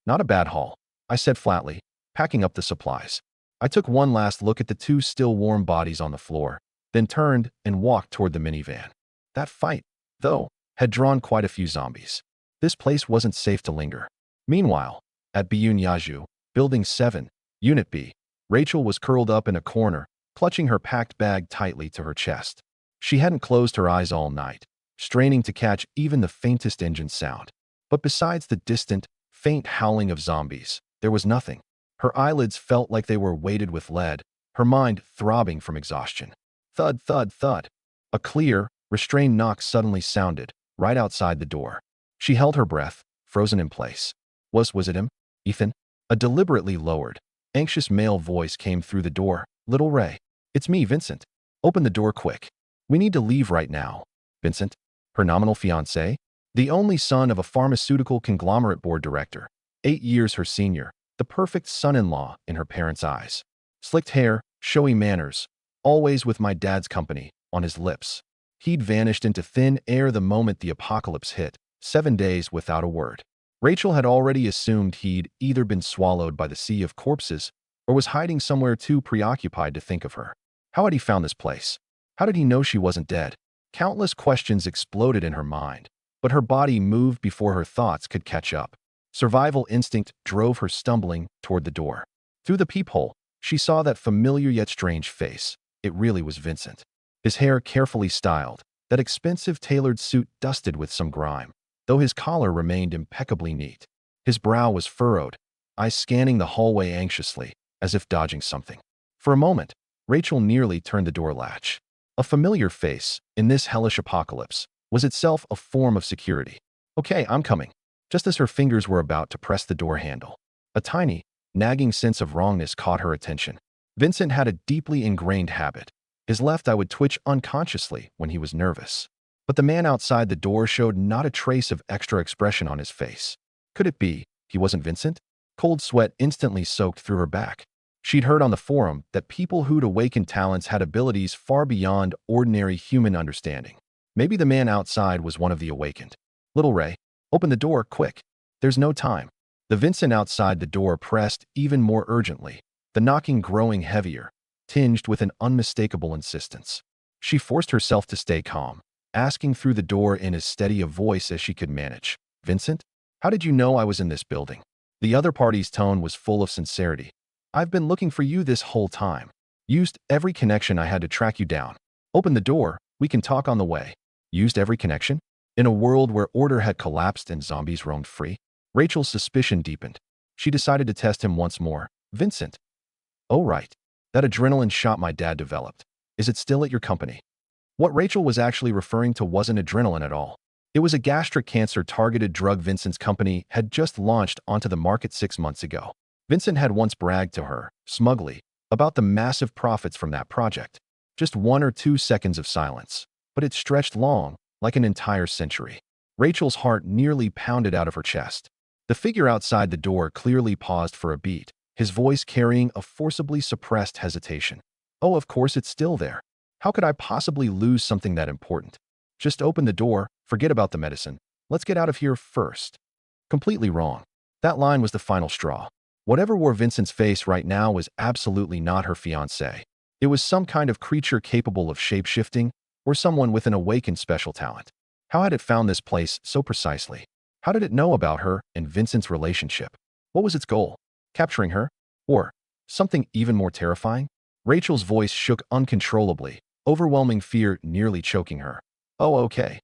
Not a bad haul, I said flatly, packing up the supplies. I took one last look at the 2 still warm bodies on the floor, then turned and walked toward the minivan. That fight, though, had drawn quite a few zombies. This place wasn't safe to linger. Meanwhile, at Buyunyaju, Building 7, Unit B, Rachel was curled up in a corner, clutching her packed bag tightly to her chest. She hadn't closed her eyes all night, straining to catch even the faintest engine sound. But besides the distant, faint howling of zombies, there was nothing. Her eyelids felt like they were weighted with lead, her mind throbbing from exhaustion. Thud, thud, thud. A clear, restrained knock suddenly sounded, right outside the door. She held her breath, frozen in place. Was it him? Ethan? A deliberately lowered, anxious male voice came through the door. Little Ray. It's me, Vincent. Open the door quick. We need to leave right now. Vincent? Her nominal fiancé? The only son of a pharmaceutical conglomerate board director, 8 years her senior, the perfect son-in-law in her parents' eyes. Slicked hair, showy manners, always with my dad's company on his lips. He'd vanished into thin air the moment the apocalypse hit, 7 days without a word. Rachel had already assumed he'd either been swallowed by the sea of corpses or was hiding somewhere too preoccupied to think of her. How had he found this place? How did he know she wasn't dead? Countless questions exploded in her mind, but her body moved before her thoughts could catch up. Survival instinct drove her stumbling toward the door. Through the peephole, she saw that familiar yet strange face. It really was Vincent. His hair carefully styled, that expensive tailored suit dusted with some grime, though his collar remained impeccably neat. His brow was furrowed, eyes scanning the hallway anxiously, as if dodging something. For a moment, Rachel nearly turned the door latch. A familiar face, in this hellish apocalypse, was itself a form of security. Okay, I'm coming. Just as her fingers were about to press the door handle, a tiny, nagging sense of wrongness caught her attention. Vincent had a deeply ingrained habit. His left eye would twitch unconsciously when he was nervous. But the man outside the door showed not a trace of extra expression on his face. Could it be he wasn't Vincent? Cold sweat instantly soaked through her back. She'd heard on the forum that people who'd awakened talents had abilities far beyond ordinary human understanding. Maybe the man outside was one of the awakened. Little Ray, open the door, quick. There's no time. The Vincent outside the door pressed even more urgently, the knocking growing heavier, tinged with an unmistakable insistence. She forced herself to stay calm, asking through the door in as steady a voice as she could manage. Vincent, how did you know I was in this building? The other party's tone was full of sincerity. I've been looking for you this whole time. Used every connection I had to track you down. Open the door, we can talk on the way. Used every connection? In a world where order had collapsed and zombies roamed free, Rachel's suspicion deepened. She decided to test him once more. Vincent. Oh right. That adrenaline shot my dad developed. Is it still at your company? What Rachel was actually referring to wasn't adrenaline at all. It was a gastric cancer-targeted drug Vincent's company had just launched onto the market 6 months ago. Vincent had once bragged to her, smugly, about the massive profits from that project. Just 1 or 2 seconds of silence, but it stretched long, like an entire century. Rachel's heart nearly pounded out of her chest. The figure outside the door clearly paused for a beat, his voice carrying a forcibly suppressed hesitation. Oh, of course it's still there. How could I possibly lose something that important? Just open the door, forget about the medicine. Let's get out of here first. Completely wrong. That line was the final straw. Whatever wore Vincent's face right now was absolutely not her fiancé. It was some kind of creature capable of shape-shifting, or someone with an awakened special talent. How had it found this place so precisely? How did it know about her and Vincent's relationship? What was its goal? Capturing her? Or something even more terrifying? Rachel's voice shook uncontrollably, overwhelming fear nearly choking her. Oh, okay.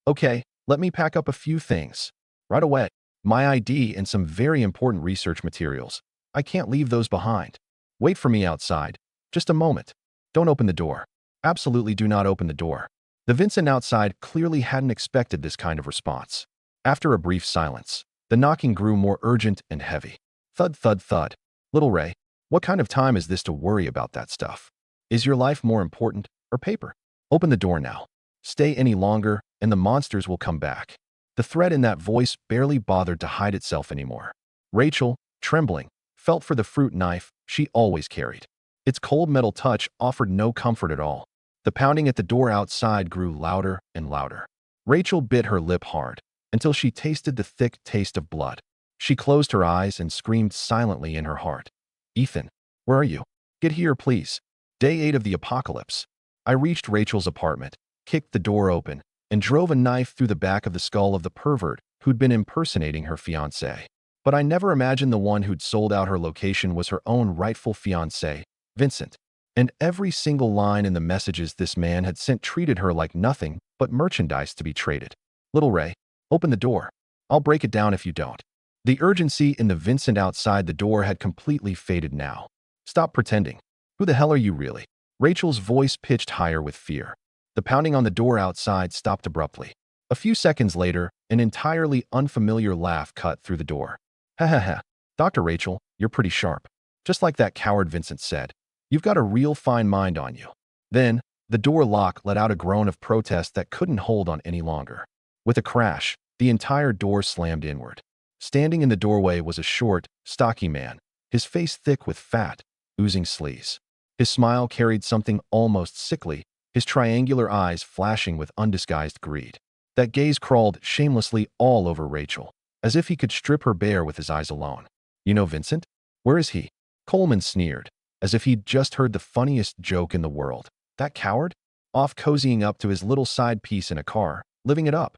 Okay, let me pack up a few things. Right away. My ID and some very important research materials. I can't leave those behind. Wait for me outside. Just a moment. Don't open the door. Absolutely do not open the door. The Vincent outside clearly hadn't expected this kind of response. After a brief silence, the knocking grew more urgent and heavy. Thud, thud, thud. Little Ray, what kind of time is this to worry about that stuff? Is your life more important, or paper? Open the door now. Stay any longer, and the monsters will come back. The threat in that voice barely bothered to hide itself anymore. Rachel, trembling, felt for the fruit knife she always carried. Its cold metal touch offered no comfort at all. The pounding at the door outside grew louder and louder. Rachel bit her lip hard until she tasted the thick taste of blood. She closed her eyes and screamed silently in her heart. Ethan, where are you? Get here, please. Day 8 of the apocalypse. I reached Rachel's apartment, kicked the door open, and drove a knife through the back of the skull of the pervert who'd been impersonating her fiancé. But I never imagined the one who'd sold out her location was her own rightful fiancé, Vincent. And every single line in the messages this man had sent treated her like nothing but merchandise to be traded. Little Ray, open the door. I'll break it down if you don't. The urgency in the Vincent outside the door had completely faded now. Stop pretending. Who the hell are you really? Rachel's voice pitched higher with fear. The pounding on the door outside stopped abruptly. A few seconds later, an entirely unfamiliar laugh cut through the door. Ha ha ha. Dr. Rachel, you're pretty sharp. Just like that coward Vincent said. You've got a real fine mind on you. Then, the door lock let out a groan of protest that couldn't hold on any longer. With a crash, the entire door slammed inward. Standing in the doorway was a short, stocky man, his face thick with fat, oozing sleaze. His smile carried something almost sickly, his triangular eyes flashing with undisguised greed. That gaze crawled shamelessly all over Rachel, as if he could strip her bare with his eyes alone. You know Vincent? Where is he? Coleman sneered, as if he'd just heard the funniest joke in the world. That coward? Off cozying up to his little side piece in a car, living it up.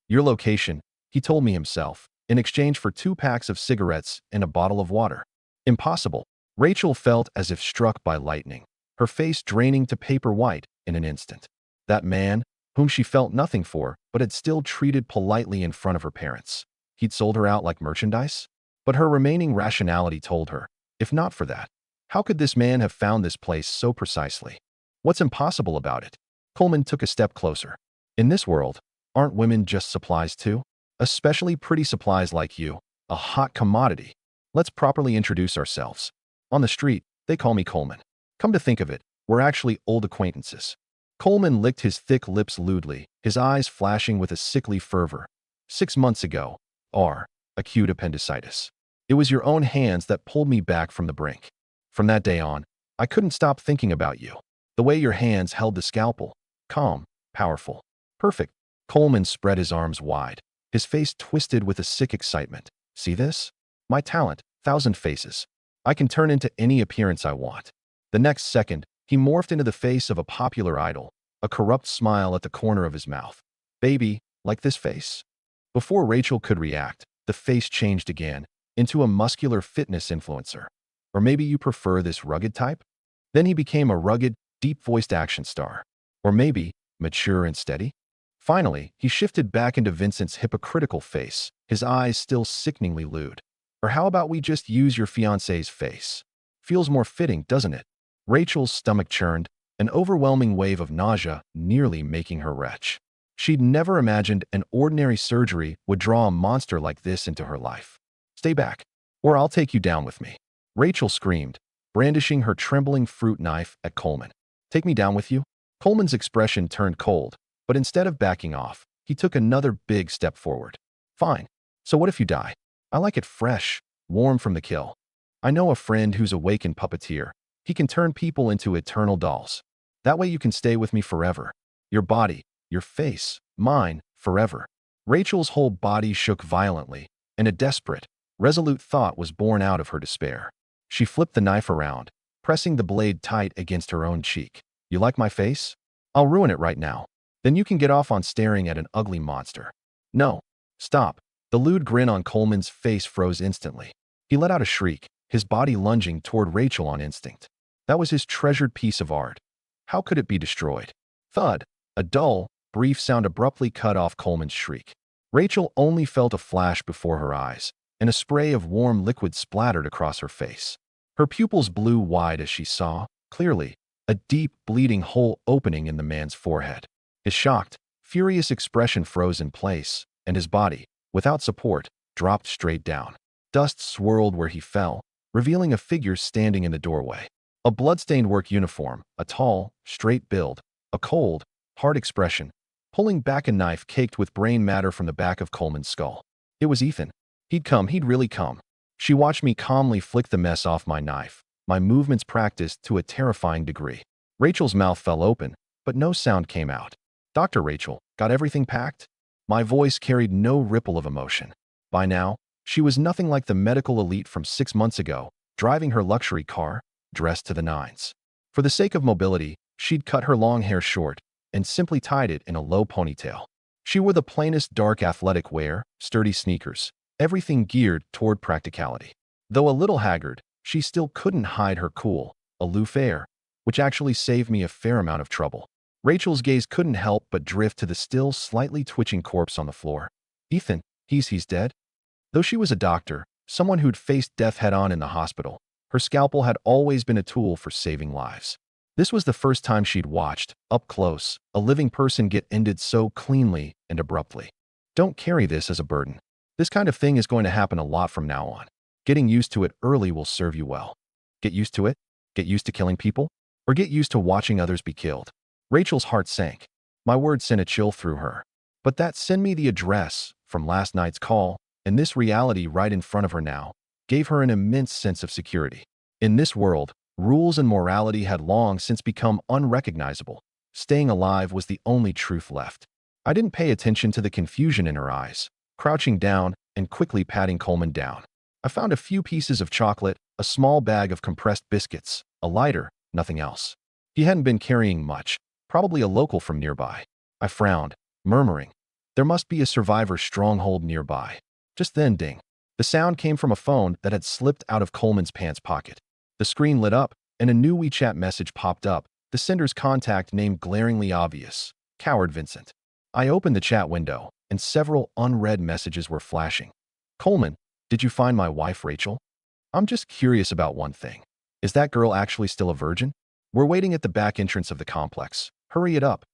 Your location, he told me himself, in exchange for 2 packs of cigarettes and a bottle of water. Impossible. Rachel felt as if struck by lightning, her face draining to paper white in an instant. That man, whom she felt nothing for, but had still treated politely in front of her parents. He'd sold her out like merchandise? But her remaining rationality told her, if not for that, how could this man have found this place so precisely? What's impossible about it? Coleman took a step closer. In this world, aren't women just supplies too? Especially pretty supplies like you, a hot commodity. Let's properly introduce ourselves. On the street, they call me Coleman. Come to think of it, we're actually old acquaintances. Coleman licked his thick lips lewdly, his eyes flashing with a sickly fervor. 6 months ago, acute appendicitis. It was your own hands that pulled me back from the brink. From that day on, I couldn't stop thinking about you. The way your hands held the scalpel. Calm, powerful, perfect. Coleman spread his arms wide, his face twisted with a sick excitement. See this? My talent, 1,000 faces. I can turn into any appearance I want. The next second, he morphed into the face of a popular idol, a corrupt smile at the corner of his mouth. Baby, like this face? Before Rachel could react, the face changed again, into a muscular fitness influencer. Or maybe you prefer this rugged type? Then he became a rugged, deep-voiced action star. Or maybe, mature and steady? Finally, he shifted back into Vincent's hypocritical face, his eyes still sickeningly lewd. Or how about we just use your fiancé's face? Feels more fitting, doesn't it? Rachel's stomach churned, an overwhelming wave of nausea nearly making her retch. She'd never imagined an ordinary surgery would draw a monster like this into her life. Stay back, or I'll take you down with me. Rachel screamed, brandishing her trembling fruit knife at Coleman. Take me down with you? Coleman's expression turned cold, but instead of backing off, he took another big step forward. Fine. So what if you die? I like it fresh, warm from the kill. I know a friend who's a wakened puppeteer. He can turn people into eternal dolls. That way you can stay with me forever. Your body, your face, mine, forever. Rachel's whole body shook violently, and a desperate, resolute thought was born out of her despair. She flipped the knife around, pressing the blade tight against her own cheek. You like my face? I'll ruin it right now. Then you can get off on staring at an ugly monster. No. Stop. The lewd grin on Coleman's face froze instantly. He let out a shriek, his body lunging toward Rachel on instinct. That was his treasured piece of art. How could it be destroyed? Thud. A dull, brief sound abruptly cut off Coleman's shriek. Rachel only felt a flash before her eyes, and a spray of warm liquid splattered across her face. Her pupils blew wide as she saw, clearly, a deep, bleeding hole opening in the man's forehead. His shocked, furious expression froze in place, and his body, without support, dropped straight down. Dust swirled where he fell, revealing a figure standing in the doorway. A bloodstained work uniform, a tall, straight build, a cold, hard expression, pulling back a knife caked with brain matter from the back of Coleman's skull. It was Ethan. He'd really come. She watched me calmly flick the mess off my knife, my movements practiced to a terrifying degree. Rachel's mouth fell open, but no sound came out. Dr. Rachel, got everything packed? My voice carried no ripple of emotion. By now, she was nothing like the medical elite from 6 months ago, driving her luxury car, dressed to the nines. For the sake of mobility, she'd cut her long hair short and simply tied it in a low ponytail. She wore the plainest dark athletic wear, sturdy sneakers, everything geared toward practicality. Though a little haggard, she still couldn't hide her cool, aloof air, which actually saved me a fair amount of trouble. Rachel's gaze couldn't help but drift to the still slightly twitching corpse on the floor. Ethan, he's dead? Though she was a doctor, someone who'd faced death head-on in the hospital, her scalpel had always been a tool for saving lives. This was the first time she'd watched, up close, a living person get ended so cleanly and abruptly. Don't carry this as a burden. This kind of thing is going to happen a lot from now on. Getting used to it early will serve you well. Get used to it? Get used to killing people? Or get used to watching others be killed? Rachel's heart sank. My words sent a chill through her. But that send me the address from last night's call, and this reality right in front of her now, gave her an immense sense of security. In this world, rules and morality had long since become unrecognizable. Staying alive was the only truth left. I didn't pay attention to the confusion in her eyes, crouching down and quickly patting Coleman down. I found a few pieces of chocolate, a small bag of compressed biscuits, a lighter, nothing else. He hadn't been carrying much, probably a local from nearby. I frowned, murmuring, there must be a survivor stronghold nearby. Just then, ding. The sound came from a phone that had slipped out of Coleman's pants pocket. The screen lit up, and a new WeChat message popped up, the sender's contact name glaringly obvious, Coward Vincent. I opened the chat window, and several unread messages were flashing. Coleman, did you find my wife Rachel? I'm just curious about one thing. Is that girl actually still a virgin? We're waiting at the back entrance of the complex. Hurry it up.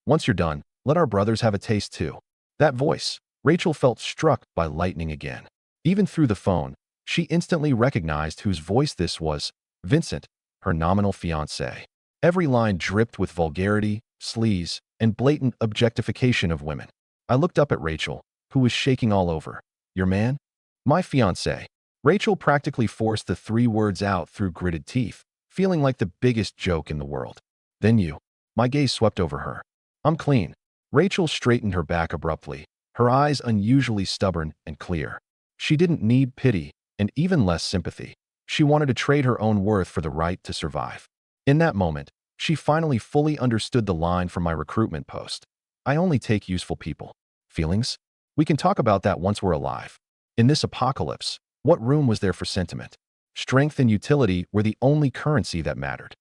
Once you're done, let our brothers have a taste too. That voice. Rachel felt struck by lightning again. Even through the phone, she instantly recognized whose voice this was, Vincent, her nominal fiancé. Every line dripped with vulgarity, sleaze, and blatant objectification of women. I looked up at Rachel, who was shaking all over. Your man? My fiancé. Rachel practically forced the 3 words out through gritted teeth, feeling like the biggest joke in the world. Then you. My gaze swept over her. I'm clean. Rachel straightened her back abruptly, her eyes unusually stubborn and clear. She didn't need pity, and even less sympathy. She wanted to trade her own worth for the right to survive. In that moment, she finally fully understood the line from my recruitment post. I only take useful people. Feelings? We can talk about that once we're alive. In this apocalypse, what room was there for sentiment? Strength and utility were the only currency that mattered.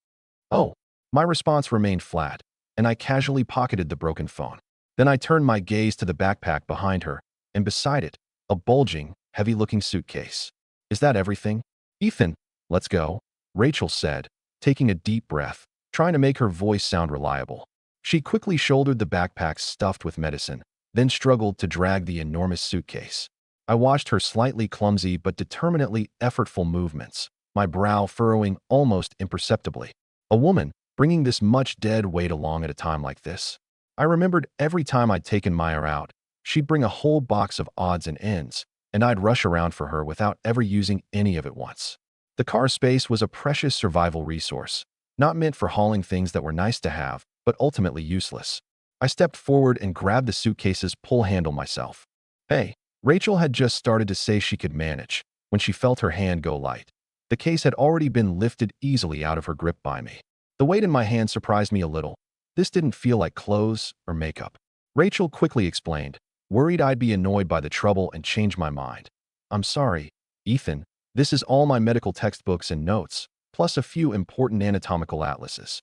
Oh, my response remained flat, and I casually pocketed the broken phone. Then I turned my gaze to the backpack behind her, and beside it, a bulging, heavy-looking suitcase. Is that everything? Ethan, let's go, Rachel said, taking a deep breath, trying to make her voice sound reliable. She quickly shouldered the backpack stuffed with medicine, then struggled to drag the enormous suitcase. I watched her slightly clumsy but determinately effortful movements, my brow furrowing almost imperceptibly. A woman, bringing this much dead weight along at a time like this. I remembered every time I'd taken Maya out, she'd bring a whole box of odds and ends, and I'd rush around for her without ever using any of it once. The car space was a precious survival resource, not meant for hauling things that were nice to have, but ultimately useless. I stepped forward and grabbed the suitcase's pull handle myself. Hey, Rachel had just started to say she could manage, when she felt her hand go light. The case had already been lifted easily out of her grip by me. The weight in my hand surprised me a little. This didn't feel like clothes or makeup. Rachel quickly explained, worried I'd be annoyed by the trouble and change my mind. I'm sorry, Ethan. This is all my medical textbooks and notes, plus a few important anatomical atlases.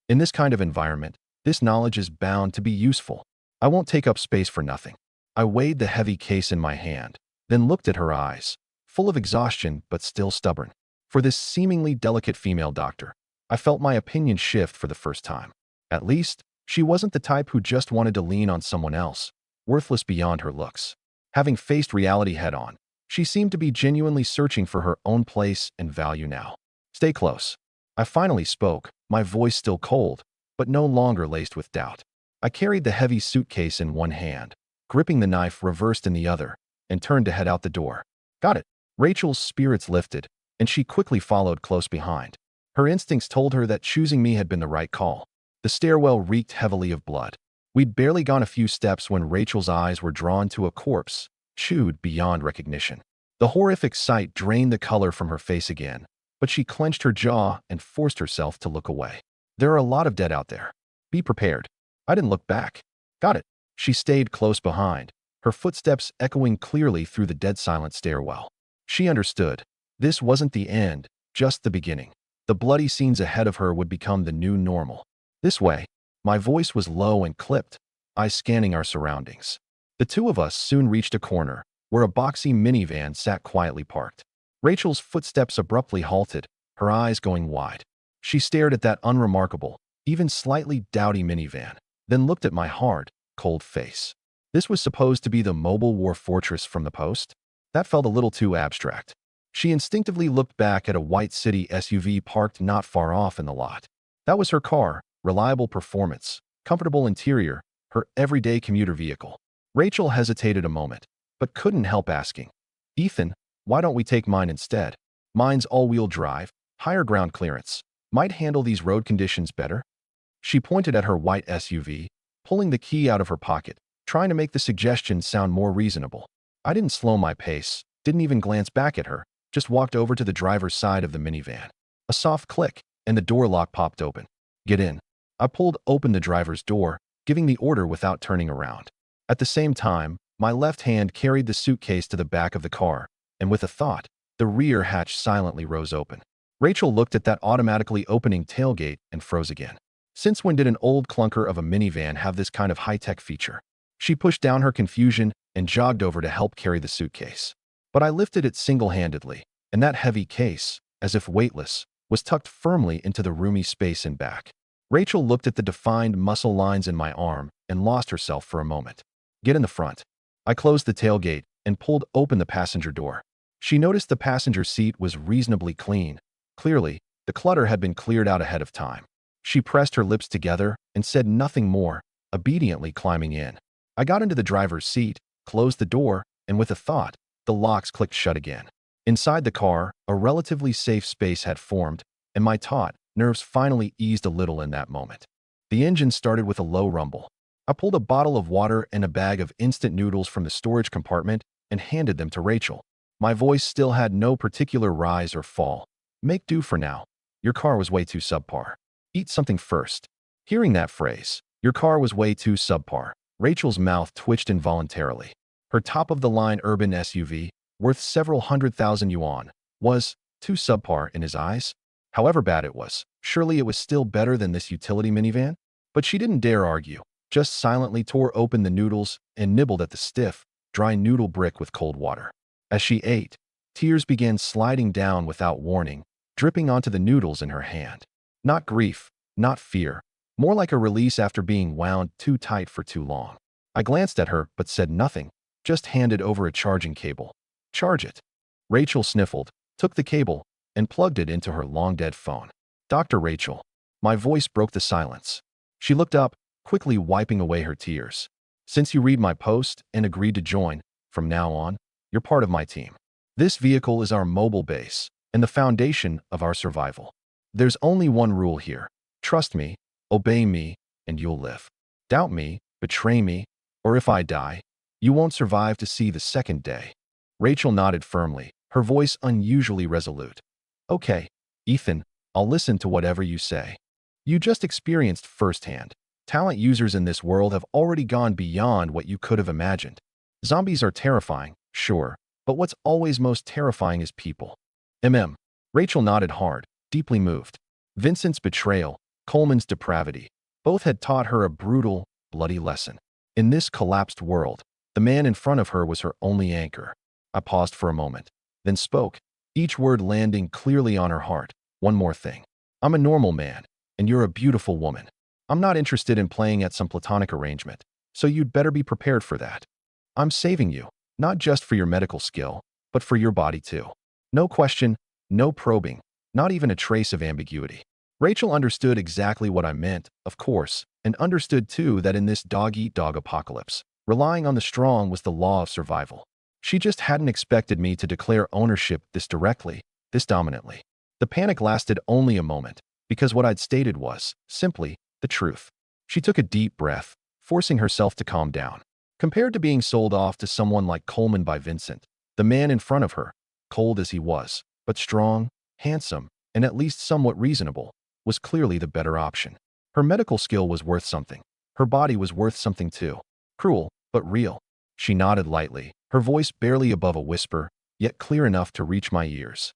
In this kind of environment, this knowledge is bound to be useful. I won't take up space for nothing. I weighed the heavy case in my hand, then looked at her eyes, full of exhaustion but still stubborn. For this seemingly delicate female doctor, I felt my opinion shift for the first time. At least, she wasn't the type who just wanted to lean on someone else, worthless beyond her looks. Having faced reality head-on, she seemed to be genuinely searching for her own place and value now. Stay close. I finally spoke, my voice still cold, but no longer laced with doubt. I carried the heavy suitcase in one hand, gripping the knife reversed in the other, and turned to head out the door. Got it. Rachel's spirits lifted, and she quickly followed close behind. Her instincts told her that choosing me had been the right call. The stairwell reeked heavily of blood. We'd barely gone a few steps when Rachel's eyes were drawn to a corpse, chewed beyond recognition. The horrific sight drained the color from her face again, but she clenched her jaw and forced herself to look away. There are a lot of dead out there. Be prepared. I didn't look back. Got it. She stayed close behind, her footsteps echoing clearly through the dead-silent stairwell. She understood. This wasn't the end, just the beginning. The bloody scenes ahead of her would become the new normal. This way. My voice was low and clipped, eyes scanning our surroundings. The two of us soon reached a corner, where a boxy minivan sat quietly parked. Rachel's footsteps abruptly halted, her eyes going wide. She stared at that unremarkable, even slightly dowdy minivan, then looked at my hard, cold face. This was supposed to be the mobile war fortress from the Post? That felt a little too abstract. She instinctively looked back at a white city SUV parked not far off in the lot. That was her car, reliable performance, comfortable interior, her everyday commuter vehicle. Rachel hesitated a moment, but couldn't help asking, "Ethan, why don't we take mine instead? Mine's all-wheel drive, higher ground clearance. Might handle these road conditions better." She pointed at her white SUV, pulling the key out of her pocket, trying to make the suggestion sound more reasonable. I didn't slow my pace, didn't even glance back at her, just walked over to the driver's side of the minivan. A soft click, and the door lock popped open. "Get in." I pulled open the driver's door, giving the order without turning around. At the same time, my left hand carried the suitcase to the back of the car, and with a thought, the rear hatch silently rose open. Rachel looked at that automatically opening tailgate and froze again. Since when did an old clunker of a minivan have this kind of high-tech feature? She pushed down her confusion and jogged over to help carry the suitcase. But I lifted it single-handedly, and that heavy case, as if weightless, was tucked firmly into the roomy space in back. Rachel looked at the defined muscle lines in my arm and lost herself for a moment. "Get in the front." I closed the tailgate and pulled open the passenger door. She noticed the passenger seat was reasonably clean. Clearly, the clutter had been cleared out ahead of time. She pressed her lips together and said nothing more, obediently climbing in. I got into the driver's seat, closed the door, and with a thought, the locks clicked shut again. Inside the car, a relatively safe space had formed, and my taut nerves finally eased a little in that moment. The engine started with a low rumble. I pulled a bottle of water and a bag of instant noodles from the storage compartment and handed them to Rachel. My voice still had no particular rise or fall. "Make do for now. Your car was way too subpar. Eat something first." Hearing that phrase, "Your car was way too subpar," Rachel's mouth twitched involuntarily. Her top-of-the-line urban SUV, worth several $100,000, was too subpar in his eyes. However bad it was, surely it was still better than this utility minivan? But she didn't dare argue, just silently tore open the noodles and nibbled at the stiff, dry noodle brick with cold water. As she ate, tears began sliding down without warning, dripping onto the noodles in her hand. Not grief, not fear, more like a release after being wound too tight for too long. I glanced at her but said nothing, just handed over a charging cable. "Charge it." Rachel sniffled, took the cable, and plugged it into her long-dead phone. "Dr. Rachel." My voice broke the silence. She looked up, quickly wiping away her tears. "Since you read my post and agreed to join, from now on, you're part of my team. This vehicle is our mobile base and the foundation of our survival. There's only one rule here. Trust me, obey me, and you'll live. Doubt me, betray me, or if I die, you won't survive to see the second day." Rachel nodded firmly, her voice unusually resolute. "Okay, Ethan, I'll listen to whatever you say. You just experienced firsthand. Talent users in this world have already gone beyond what you could have imagined. Zombies are terrifying, sure, but what's always most terrifying is people." Rachel nodded hard, deeply moved. Vincent's betrayal, Coleman's depravity, both had taught her a brutal, bloody lesson. In this collapsed world, the man in front of her was her only anchor. I paused for a moment, then spoke, each word landing clearly on her heart. "One more thing. I'm a normal man, and you're a beautiful woman. I'm not interested in playing at some platonic arrangement, so you'd better be prepared for that. I'm saving you, not just for your medical skill, but for your body too. No question, no probing, not even a trace of ambiguity." Rachel understood exactly what I meant, of course, and understood too that in this dog-eat-dog apocalypse, relying on the strong was the law of survival. She just hadn't expected me to declare ownership this directly, this dominantly. The panic lasted only a moment, because what I'd stated was, simply, the truth. She took a deep breath, forcing herself to calm down. Compared to being sold off to someone like Coleman by Vincent, the man in front of her, cold as he was, but strong, handsome, and at least somewhat reasonable, was clearly the better option. Her medical skill was worth something. Her body was worth something too. Cruel, but real. She nodded lightly, her voice barely above a whisper, yet clear enough to reach my ears.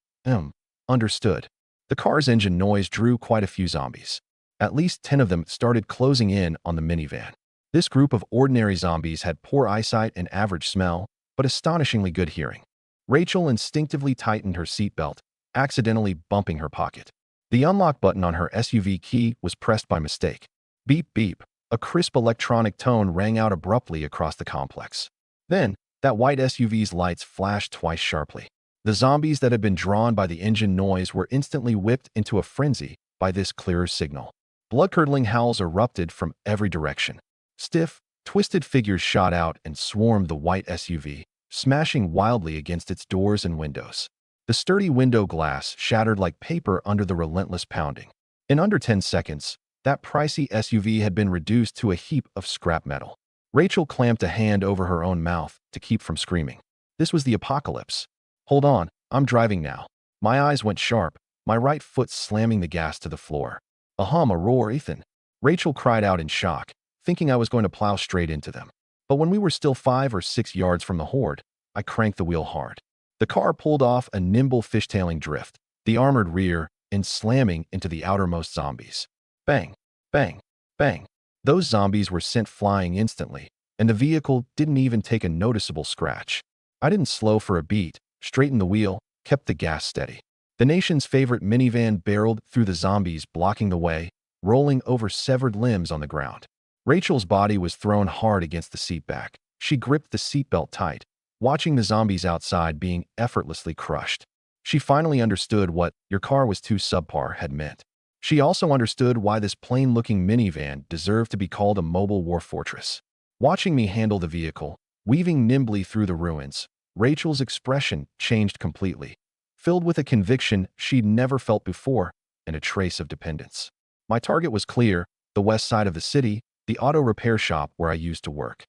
Understood. The car's engine noise drew quite a few zombies. At least 10 of them started closing in on the minivan. This group of ordinary zombies had poor eyesight and average smell, but astonishingly good hearing. Rachel instinctively tightened her seatbelt, accidentally bumping her pocket. The unlock button on her SUV key was pressed by mistake. Beep beep. A crisp electronic tone rang out abruptly across the complex. Then, that white SUV's lights flashed twice sharply. The zombies that had been drawn by the engine noise were instantly whipped into a frenzy by this clearer signal. Blood-curdling howls erupted from every direction. Stiff, twisted figures shot out and swarmed the white SUV, smashing wildly against its doors and windows. The sturdy window glass shattered like paper under the relentless pounding. In under 10 seconds, that pricey SUV had been reduced to a heap of scrap metal. Rachel clamped a hand over her own mouth to keep from screaming. This was the apocalypse. Hold on, I'm driving now. My eyes went sharp, my right foot slamming the gas to the floor. A roar, Ethan. Rachel cried out in shock, thinking I was going to plow straight into them. But when we were still 5 or 6 yards from the horde, I cranked the wheel hard. The car pulled off a nimble fishtailing drift, the armored rear, and slamming into the outermost zombies. Bang, bang, bang. Those zombies were sent flying instantly, and the vehicle didn't even take a noticeable scratch. I didn't slow for a beat, straightened the wheel, kept the gas steady. The nation's favorite minivan barreled through the zombies, blocking the way, rolling over severed limbs on the ground. Rachel's body was thrown hard against the seatback. She gripped the seatbelt tight, watching the zombies outside being effortlessly crushed. She finally understood what "your car was too subpar" had meant. She also understood why this plain-looking minivan deserved to be called a mobile war fortress. Watching me handle the vehicle, weaving nimbly through the ruins, Rachel's expression changed completely, filled with a conviction she'd never felt before and a trace of dependence. My target was clear: the west side of the city, the auto repair shop where I used to work.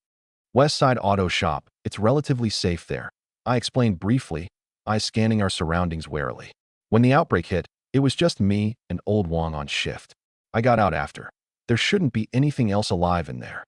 West Side Auto Shop, it's relatively safe there, I explained briefly, eyes scanning our surroundings warily. When the outbreak hit, it was just me and Old Wong on shift. I got out after. There shouldn't be anything else alive in there.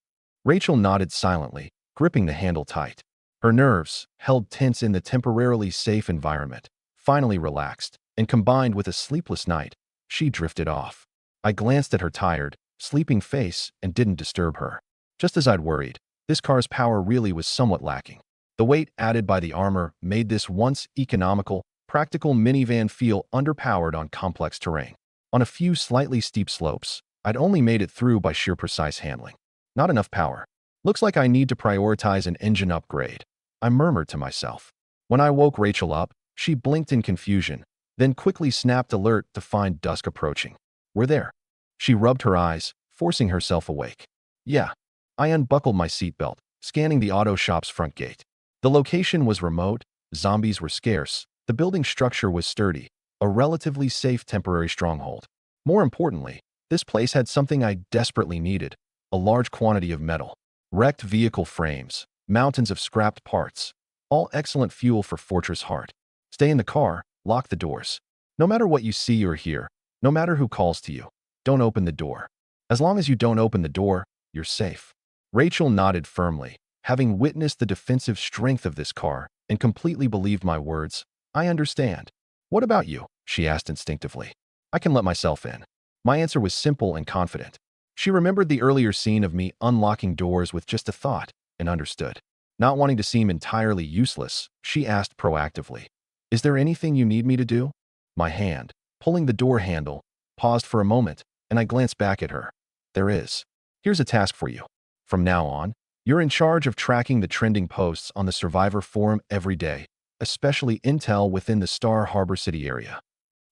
Rachel nodded silently, gripping the handle tight. Her nerves, held tense in the temporarily safe environment, finally relaxed, and combined with a sleepless night, she drifted off. I glanced at her tired, sleeping face and didn't disturb her. Just as I'd worried, this car's power really was somewhat lacking. The weight added by the armor made this once economical, practical minivan feel underpowered on complex terrain. On a few slightly steep slopes, I'd only made it through by sheer precise handling. Not enough power. Looks like I need to prioritize an engine upgrade, I murmured to myself. When I woke Rachel up, she blinked in confusion, then quickly snapped alert to find dusk approaching. We're there. She rubbed her eyes, forcing herself awake. Yeah. I unbuckled my seatbelt, scanning the auto shop's front gate. The location was remote, zombies were scarce, the building structure was sturdy, a relatively safe temporary stronghold. More importantly, this place had something I desperately needed: a large quantity of metal. Wrecked vehicle frames, mountains of scrapped parts, all excellent fuel for Fortress Heart. Stay in the car, lock the doors. No matter what you see or hear, no matter who calls to you, don't open the door. As long as you don't open the door, you're safe. Rachel nodded firmly, having witnessed the defensive strength of this car, and completely believed my words. I understand. What about you? She asked instinctively. I can let myself in. My answer was simple and confident. She remembered the earlier scene of me unlocking doors with just a thought, and understood. Not wanting to seem entirely useless, she asked proactively, "Is there anything you need me to do?" My hand, pulling the door handle, paused for a moment, and I glanced back at her. There is. Here's a task for you. From now on, you're in charge of tracking the trending posts on the Survivor Forum every day, especially intel within the Star Harbor City area.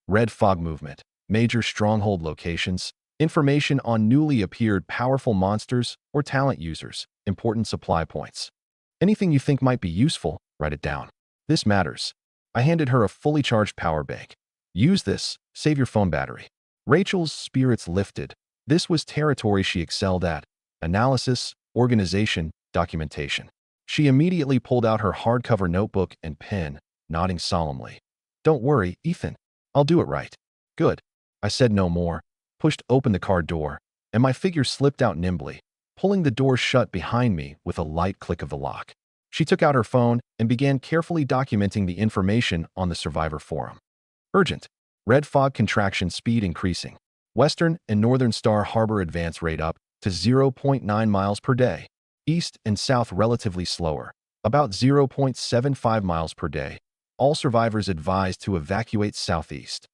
Red fog movement, major stronghold locations, information on newly appeared powerful monsters or talent users, important supply points. Anything you think might be useful, write it down. This matters. I handed her a fully charged power bank. Use this, Save your phone battery. Rachel's spirits lifted. This was territory she excelled at: analysis, organization, documentation. She immediately pulled out her hardcover notebook and pen, nodding solemnly. "Don't worry, Ethan. I'll do it right." "Good." I said no more, pushed open the car door, and my figure slipped out nimbly, pulling the door shut behind me with a light click of the lock. She took out her phone and began carefully documenting the information on the Survivor forum. Urgent. Red fog contraction speed increasing. Western and Northern Star Harbor advance rate up to 0.9 miles per day. East and south relatively slower, about 0.75 miles per day. All survivors advised to evacuate southeast.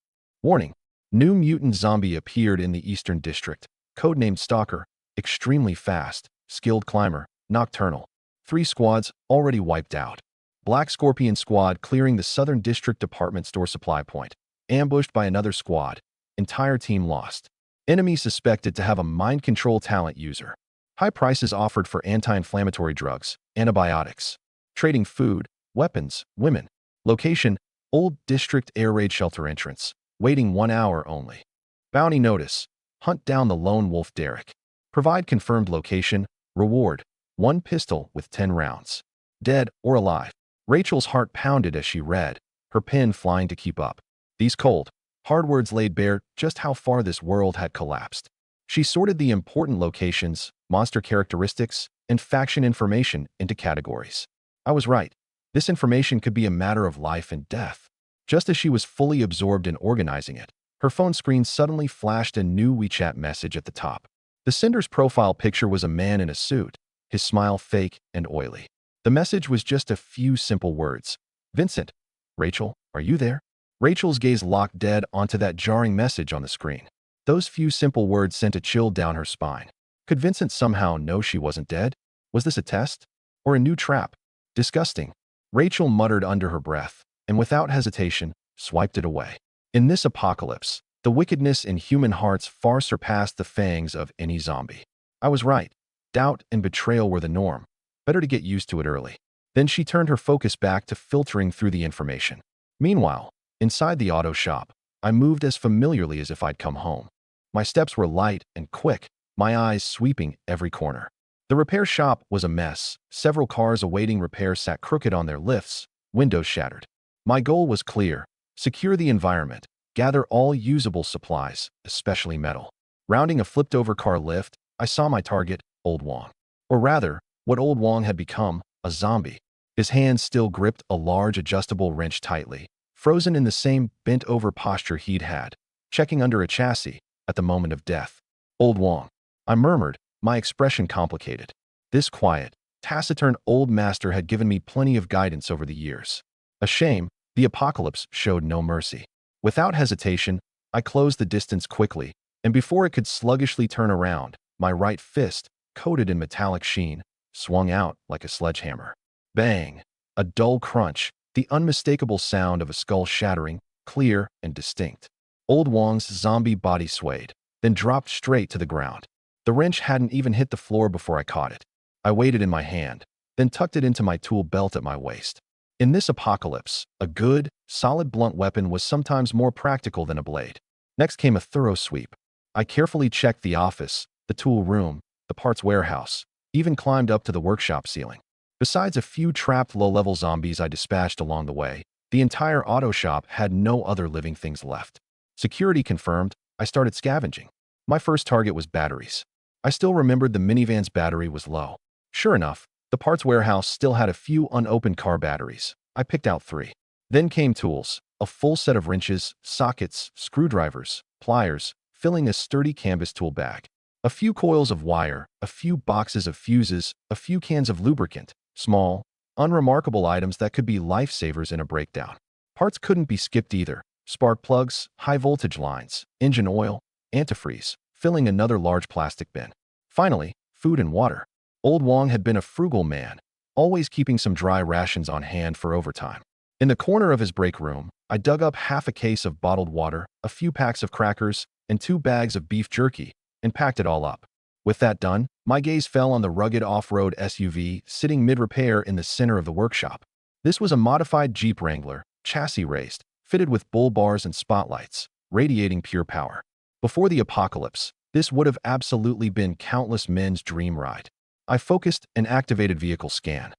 Warning. New mutant zombie appeared in the Eastern District, codenamed Stalker, extremely fast, skilled climber, nocturnal. 3 squads already wiped out. Black Scorpion squad clearing the Southern District Department Store supply point. Ambushed by another squad. Entire team lost. Enemy suspected to have a mind control talent user. High prices offered for anti-inflammatory drugs, antibiotics. Trading food, weapons, women. Location: Old District Air Raid Shelter entrance. Waiting 1 hour only. Bounty notice: hunt down the lone wolf Derek. Provide confirmed location. Reward: 1 pistol with 10 rounds. Dead or alive. Rachel's heart pounded as she read, her pen flying to keep up. These cold, hard words laid bare just how far this world had collapsed. She sorted the important locations, monster characteristics, and faction information into categories. I was right. This information could be a matter of life and death. Just as she was fully absorbed in organizing it, her phone screen suddenly flashed a new WeChat message at the top. The sender's profile picture was a man in a suit, his smile fake and oily. The message was just a few simple words. "Vincent. Rachel, are you there?" Rachel's gaze locked dead onto that jarring message on the screen. Those few simple words sent a chill down her spine. Could Vincent somehow know she wasn't dead? Was this a test? Or a new trap? Disgusting. Rachel muttered under her breath, and without hesitation, swiped it away. In this apocalypse, the wickedness in human hearts far surpassed the fangs of any zombie. I was right. Doubt and betrayal were the norm. Better to get used to it early. Then she turned her focus back to filtering through the information. Meanwhile, inside the auto shop, I moved as familiarly as if I'd come home. My steps were light and quick, my eyes sweeping every corner. The repair shop was a mess. Several cars awaiting repair sat crooked on their lifts, windows shattered. My goal was clear: secure the environment, gather all usable supplies, especially metal. Rounding a flipped-over car lift, I saw my target, Old Wong. Or rather, what Old Wong had become, a zombie. His hands still gripped a large adjustable wrench tightly, frozen in the same bent-over posture he'd had, checking under a chassis, at the moment of death. "Old Wong," I murmured, my expression complicated. This quiet, taciturn old master had given me plenty of guidance over the years. A shame, the apocalypse showed no mercy. Without hesitation, I closed the distance quickly, and before it could sluggishly turn around, my right fist, coated in metallic sheen, swung out like a sledgehammer. Bang! A dull crunch, the unmistakable sound of a skull shattering, clear and distinct. Old Wong's zombie body swayed, then dropped straight to the ground. The wrench hadn't even hit the floor before I caught it. I weighed it in my hand, then tucked it into my tool belt at my waist. In this apocalypse, a good, solid blunt weapon was sometimes more practical than a blade. Next came a thorough sweep. I carefully checked the office, the tool room, the parts warehouse, even climbed up to the workshop ceiling. Besides a few trapped low-level zombies I dispatched along the way, the entire auto shop had no other living things left. Security confirmed, I started scavenging. My first target was batteries. I still remembered the minivan's battery was low. Sure enough, the parts warehouse still had a few unopened car batteries. I picked out 3. Then came tools, a full set of wrenches, sockets, screwdrivers, pliers, filling a sturdy canvas tool bag. A few coils of wire, a few boxes of fuses, a few cans of lubricant. Small, unremarkable items that could be lifesavers in a breakdown. Parts couldn't be skipped either. Spark plugs, high-voltage lines, engine oil, antifreeze, filling another large plastic bin. Finally, food and water. Old Wong had been a frugal man, always keeping some dry rations on hand for overtime. In the corner of his break room, I dug up half a case of bottled water, a few packs of crackers, and 2 bags of beef jerky, and packed it all up. With that done, my gaze fell on the rugged off-road SUV sitting mid-repair in the center of the workshop. This was a modified Jeep Wrangler, chassis raised, fitted with bull bars and spotlights. radiating pure power. Before the apocalypse, this would have absolutely been countless men's dream ride. I focused and activated vehicle scan.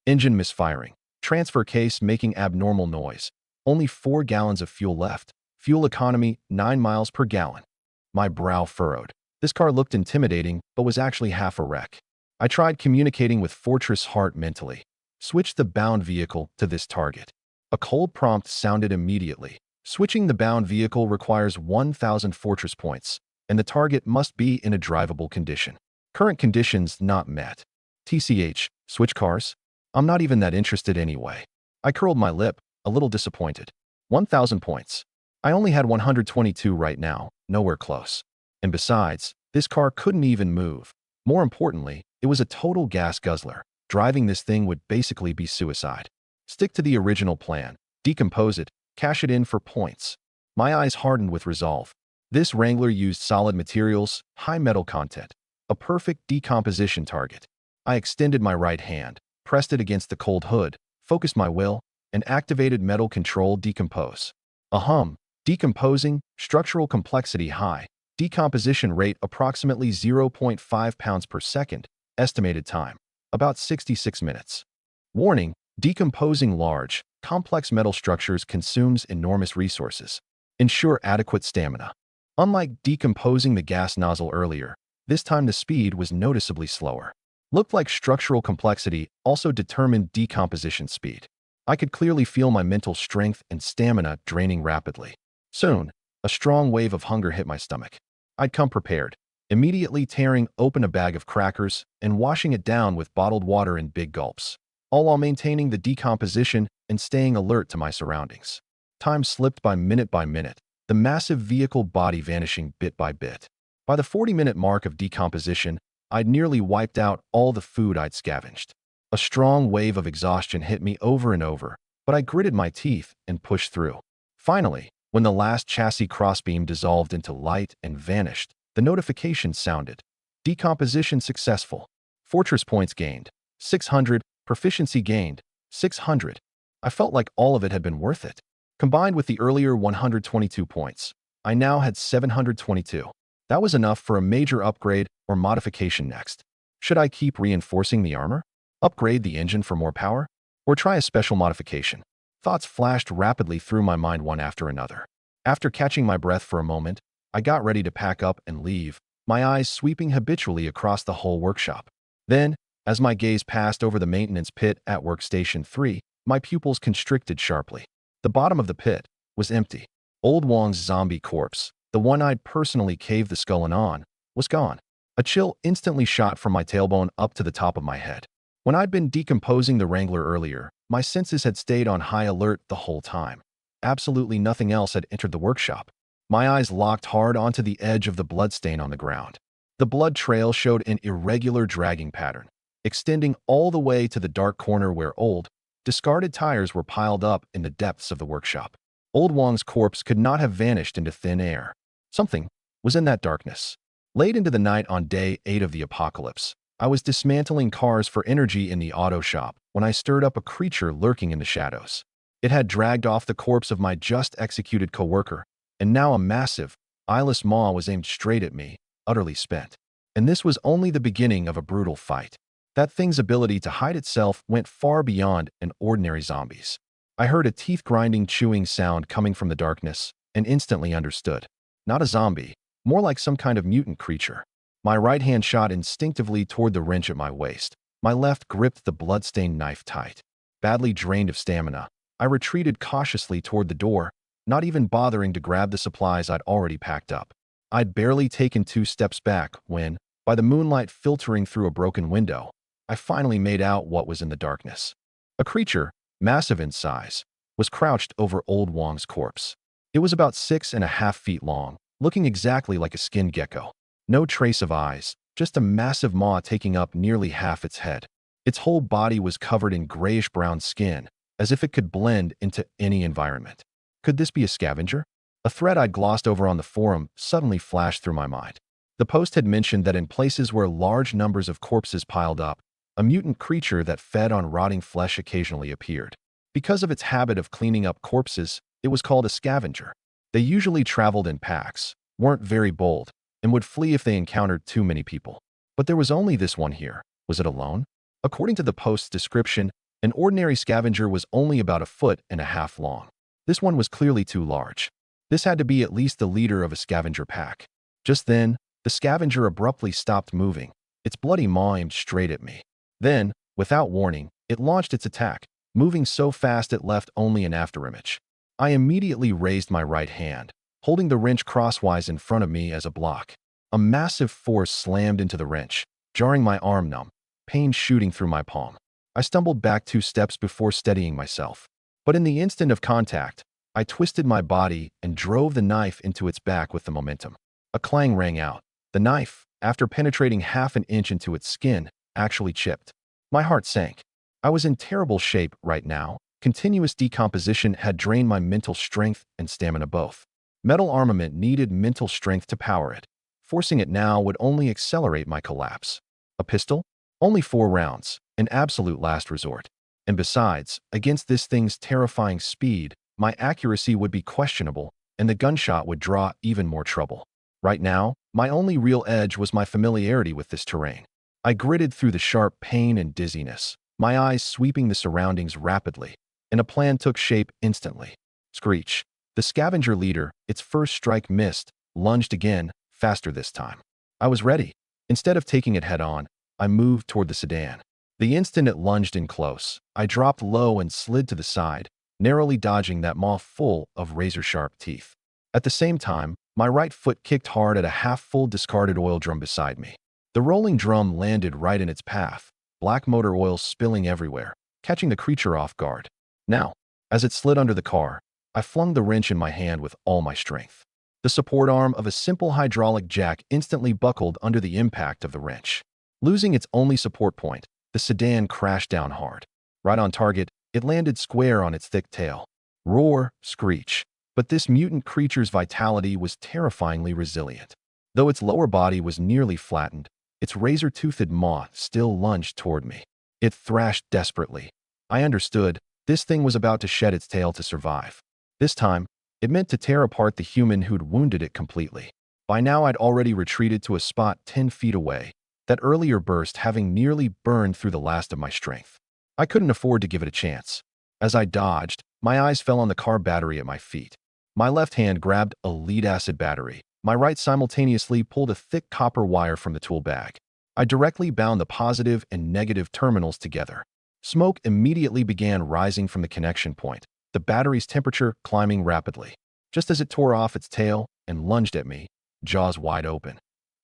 Engine misfiring. Transfer case making abnormal noise. Only 4 gallons of fuel left. Fuel economy 9 miles per gallon. My brow furrowed. This car looked intimidating, but was actually half a wreck. I tried communicating with Fortress Heart mentally. Switch the bound vehicle to this target. A cold prompt sounded immediately. Switching the bound vehicle requires 1,000 Fortress points, and the target must be in a drivable condition. Current conditions not met. TCH, switch cars? I'm not even that interested anyway. I curled my lip, a little disappointed. 1,000 points. I only had 122 right now, nowhere close. And besides, this car couldn't even move. More importantly, it was a total gas guzzler. Driving this thing would basically be suicide. Stick to the original plan. Decompose it, cash it in for points. My eyes hardened with resolve. This Wrangler used solid materials, high metal content. A perfect decomposition target. I extended my right hand, pressed it against the cold hood, focused my will, and activated metal control decompose. Decomposing, structural complexity high, decomposition rate approximately 0.5 pounds per second, estimated time, about 66 minutes. Warning, decomposing large, complex metal structures consumes enormous resources. Ensure adequate stamina. Unlike decomposing the gas nozzle earlier, this time the speed was noticeably slower. Looked like structural complexity also determined decomposition speed. I could clearly feel my mental strength and stamina draining rapidly. Soon, a strong wave of hunger hit my stomach. I'd come prepared, immediately tearing open a bag of crackers and washing it down with bottled water in big gulps, all while maintaining the decomposition and staying alert to my surroundings. Time slipped by minute, the massive vehicle body vanishing bit by bit. By the 40-minute mark of decomposition, I'd nearly wiped out all the food I'd scavenged. A strong wave of exhaustion hit me over and over, but I gritted my teeth and pushed through. Finally, when the last chassis crossbeam dissolved into light and vanished, the notification sounded. Decomposition successful. Fortress points gained. 600. Proficiency gained. 600. I felt like all of it had been worth it. Combined with the earlier 122 points, I now had 722. That was enough for a major upgrade or modification next. Should I keep reinforcing the armor? Upgrade the engine for more power? Or try a special modification? Thoughts flashed rapidly through my mind one after another. After catching my breath for a moment, I got ready to pack up and leave, my eyes sweeping habitually across the whole workshop. Then, as my gaze passed over the maintenance pit at Workstation 3, my pupils constricted sharply. The bottom of the pit was empty. Old Wong's zombie corpse, the one I'd personally caved the skull in on, was gone. A chill instantly shot from my tailbone up to the top of my head. When I'd been decomposing the Wrangler earlier, my senses had stayed on high alert the whole time. Absolutely nothing else had entered the workshop. My eyes locked hard onto the edge of the bloodstain on the ground. The blood trail showed an irregular dragging pattern, extending all the way to the dark corner where old, discarded tires were piled up in the depths of the workshop. Old Wong's corpse could not have vanished into thin air. Something was in that darkness. Late into the night on day 8 of the apocalypse, I was dismantling cars for energy in the auto shop when I stirred up a creature lurking in the shadows. It had dragged off the corpse of my just-executed coworker, and now a massive, eyeless maw was aimed straight at me, utterly spent. And this was only the beginning of a brutal fight. That thing's ability to hide itself went far beyond an ordinary zombie's. I heard a teeth-grinding chewing sound coming from the darkness, and instantly understood. Not a zombie, more like some kind of mutant creature. My right hand shot instinctively toward the wrench at my waist. My left gripped the blood-stained knife tight. Badly drained of stamina, I retreated cautiously toward the door, not even bothering to grab the supplies I'd already packed up. I'd barely taken 2 steps back when, by the moonlight filtering through a broken window, I finally made out what was in the darkness. A creature, massive in size, was crouched over Old Wong's corpse. It was about 6.5 feet long, looking exactly like a skinned gecko. No trace of eyes, just a massive maw taking up nearly half its head. Its whole body was covered in grayish-brown skin, as if it could blend into any environment. Could this be a scavenger? A thread I'd glossed over on the forum suddenly flashed through my mind. The post had mentioned that in places where large numbers of corpses piled up, a mutant creature that fed on rotting flesh occasionally appeared. Because of its habit of cleaning up corpses, it was called a scavenger. They usually traveled in packs, weren't very bold, and would flee if they encountered too many people. But there was only this one here. Was it alone? According to the post's description, an ordinary scavenger was only about 1.5 feet long. This one was clearly too large. This had to be at least the leader of a scavenger pack. Just then, the scavenger abruptly stopped moving, its bloody maw aimed straight at me. Then, without warning, it launched its attack, moving so fast it left only an afterimage. I immediately raised my right hand, holding the wrench crosswise in front of me as a block. A massive force slammed into the wrench, jarring my arm numb, pain shooting through my palm. I stumbled back 2 steps before steadying myself. But in the instant of contact, I twisted my body and drove the knife into its back with the momentum. A clang rang out. The knife, after penetrating half an inch into its skin, actually chipped. My heart sank. I was in terrible shape right now. Continuous decomposition had drained my mental strength and stamina both. Metal armament needed mental strength to power it. Forcing it now would only accelerate my collapse. A pistol? Only 4 rounds, an absolute last resort. And besides, against this thing's terrifying speed, my accuracy would be questionable, and the gunshot would draw even more trouble. Right now, my only real edge was my familiarity with this terrain. I gritted through the sharp pain and dizziness, my eyes sweeping the surroundings rapidly, and a plan took shape instantly. Screech. The scavenger leader, its first strike missed, lunged again, faster this time. I was ready. Instead of taking it head-on, I moved toward the sedan. The instant it lunged in close, I dropped low and slid to the side, narrowly dodging that maw full of razor-sharp teeth. At the same time, my right foot kicked hard at a half-full discarded oil drum beside me. The rolling drum landed right in its path, black motor oil spilling everywhere, catching the creature off guard. Now, as it slid under the car, I flung the wrench in my hand with all my strength. The support arm of a simple hydraulic jack instantly buckled under the impact of the wrench. Losing its only support point, the sedan crashed down hard. Right on target, it landed square on its thick tail. Roar, screech. But this mutant creature's vitality was terrifyingly resilient. Though its lower body was nearly flattened, its razor-toothed maw still lunged toward me. It thrashed desperately. I understood, this thing was about to shed its tail to survive. This time, it meant to tear apart the human who'd wounded it completely. By now I'd already retreated to a spot 10 feet away, that earlier burst having nearly burned through the last of my strength. I couldn't afford to give it a chance. As I dodged, my eyes fell on the car battery at my feet. My left hand grabbed a lead-acid battery. My right simultaneously pulled a thick copper wire from the tool bag. I directly bound the positive and negative terminals together. Smoke immediately began rising from the connection point, the battery's temperature climbing rapidly. Just as it tore off its tail and lunged at me, jaws wide open.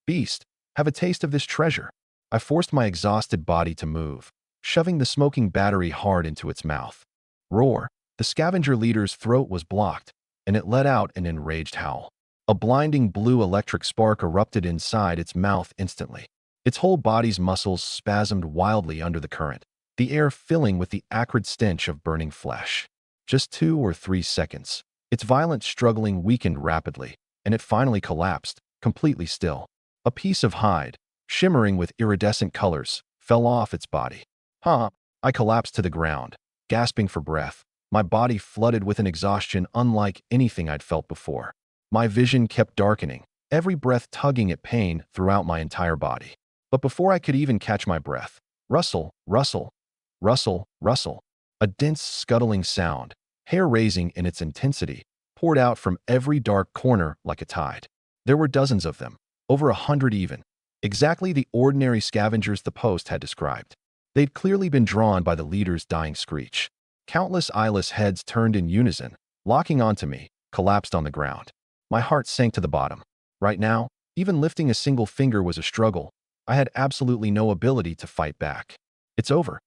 Beast, have a taste of this treasure. I forced my exhausted body to move, shoving the smoking battery hard into its mouth. Roar. The scavenger leader's throat was blocked, and it let out an enraged howl. A blinding blue electric spark erupted inside its mouth instantly. Its whole body's muscles spasmed wildly under the current, the air filling with the acrid stench of burning flesh. Just 2 or 3 seconds. Its violent struggling weakened rapidly, and it finally collapsed, completely still. A piece of hide, shimmering with iridescent colors, fell off its body. I collapsed to the ground, gasping for breath, my body flooded with an exhaustion unlike anything I'd felt before. My vision kept darkening, every breath tugging at pain throughout my entire body. But before I could even catch my breath, rustle, rustle, rustle, rustle. A dense scuttling sound, hair-raising in its intensity, poured out from every dark corner like a tide. There were dozens of them, over 100 even, exactly the ordinary scavengers the post had described. They'd clearly been drawn by the leader's dying screech. Countless eyeless heads turned in unison, locking onto me, collapsed on the ground. My heart sank to the bottom. Right now, even lifting a single finger was a struggle. I had absolutely no ability to fight back. It's over.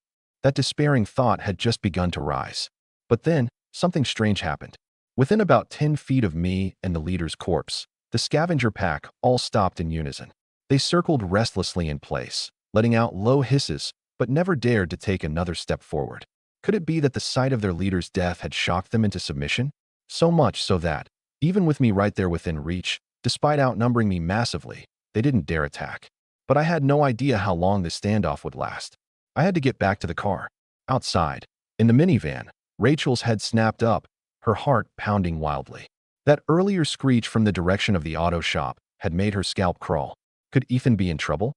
That despairing thought had just begun to rise. But then, something strange happened. Within about 10 feet of me and the leader's corpse, the scavenger pack all stopped in unison. They circled restlessly in place, letting out low hisses, but never dared to take another step forward. Could it be that the sight of their leader's death had shocked them into submission? So much so that, even with me right there within reach, despite outnumbering me massively, they didn't dare attack. But I had no idea how long this standoff would last. I had to get back to the car. Outside, in the minivan, Rachel's head snapped up, her heart pounding wildly. That earlier screech from the direction of the auto shop had made her scalp crawl. Could Ethan be in trouble?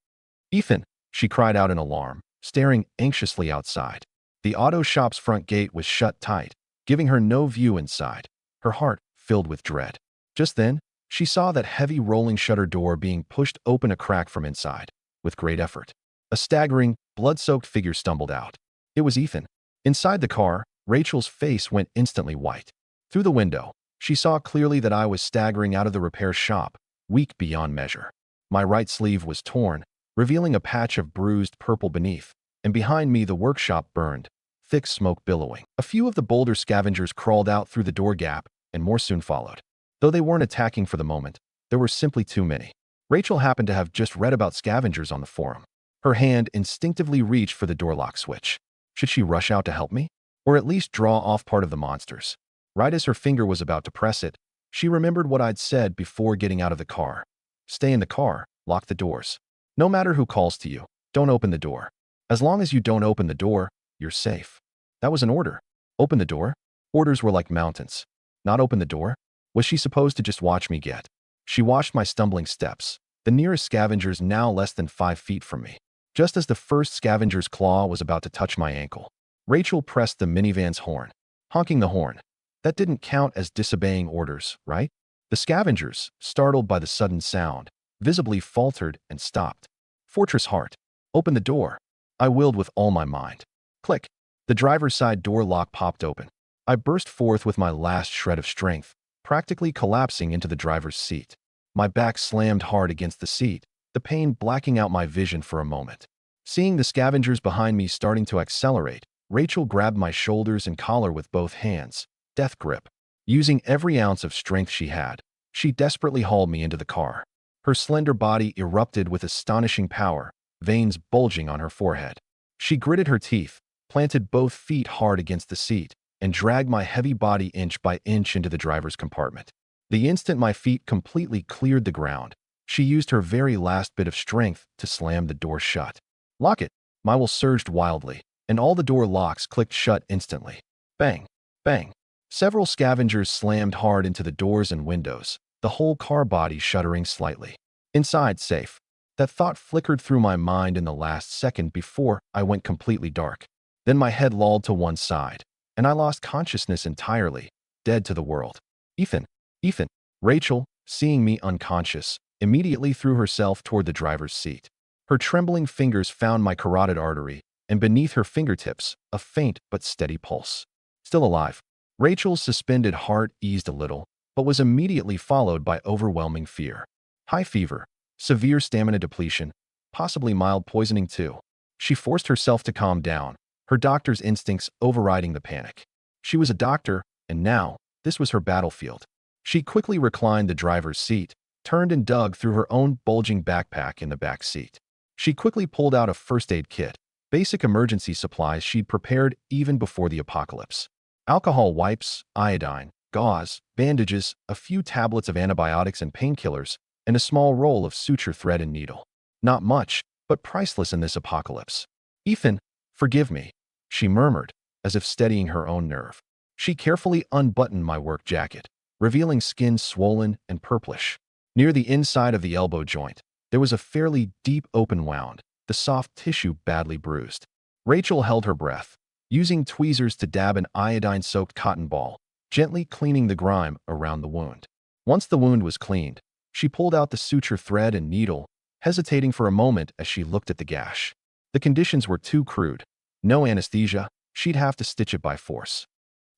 Ethan, she cried out in alarm, staring anxiously outside. The auto shop's front gate was shut tight, giving her no view inside. Her heart filled with dread. Just then, she saw that heavy rolling shutter door being pushed open a crack from inside. With great effort, a staggering, blood-soaked figure stumbled out. It was Ethan. Inside the car, Rachel's face went instantly white. Through the window, she saw clearly that I was staggering out of the repair shop, weak beyond measure. My right sleeve was torn, revealing a patch of bruised purple beneath, and behind me the workshop burned, thick smoke billowing. A few of the Boulder scavengers crawled out through the door gap, and more soon followed. Though they weren't attacking for the moment, there were simply too many. Rachel happened to have just read about scavengers on the forum. Her hand instinctively reached for the door lock switch. Should she rush out to help me? Or at least draw off part of the monsters? Right as her finger was about to press it, she remembered what I'd said before getting out of the car. Stay in the car, lock the doors. No matter who calls to you, don't open the door. As long as you don't open the door, you're safe. That was an order. Open the door? Orders were like mountains. Not open the door? Was she supposed to just watch me get? She watched my stumbling steps, the nearest scavengers now less than 5 feet from me. Just as the first scavenger's claw was about to touch my ankle, Rachel pressed the minivan's horn, honking the horn. That didn't count as disobeying orders, right? The scavengers, startled by the sudden sound, visibly faltered and stopped. Fortress Heart, open the door. I willed with all my mind. Click. The driver's side door lock popped open. I burst forth with my last shred of strength, practically collapsing into the driver's seat. My back slammed hard against the seat, the pain blacking out my vision for a moment. Seeing the scavengers behind me starting to accelerate, Rachel grabbed my shoulders and collar with both hands, death grip. Using every ounce of strength she had, she desperately hauled me into the car. Her slender body erupted with astonishing power, veins bulging on her forehead. She gritted her teeth, planted both feet hard against the seat, and dragged my heavy body inch by inch into the driver's compartment. The instant my feet completely cleared the ground, she used her very last bit of strength to slam the door shut. Lock it! My will surged wildly, and all the door locks clicked shut instantly. Bang! Bang! Several scavengers slammed hard into the doors and windows, the whole car body shuddering slightly. Inside, safe. That thought flickered through my mind in the last second before I went completely dark. Then my head lolled to one side, and I lost consciousness entirely, dead to the world. Ethan! Ethan! Rachel, seeing me unconscious, immediately threw herself toward the driver's seat. Her trembling fingers found my carotid artery, and beneath her fingertips, a faint but steady pulse. Still alive. Rachel's suspended heart eased a little, but was immediately followed by overwhelming fear. High fever, severe stamina depletion, possibly mild poisoning too. She forced herself to calm down, her doctor's instincts overriding the panic. She was a doctor, and now, this was her battlefield. She quickly reclined the driver's seat, turned and dug through her own bulging backpack in the back seat. She quickly pulled out a first aid kit, basic emergency supplies she'd prepared even before the apocalypse. Alcohol wipes, iodine, gauze, bandages, a few tablets of antibiotics and painkillers, and a small roll of suture thread and needle. Not much, but priceless in this apocalypse. Ethan, forgive me, she murmured, as if steadying her own nerve. She carefully unbuttoned my work jacket, revealing skin swollen and purplish. Near the inside of the elbow joint, there was a fairly deep open wound, the soft tissue badly bruised. Rachel held her breath, using tweezers to dab an iodine-soaked cotton ball, gently cleaning the grime around the wound. Once the wound was cleaned, she pulled out the suture thread and needle, hesitating for a moment as she looked at the gash. The conditions were too crude. No anesthesia, she'd have to stitch it by force.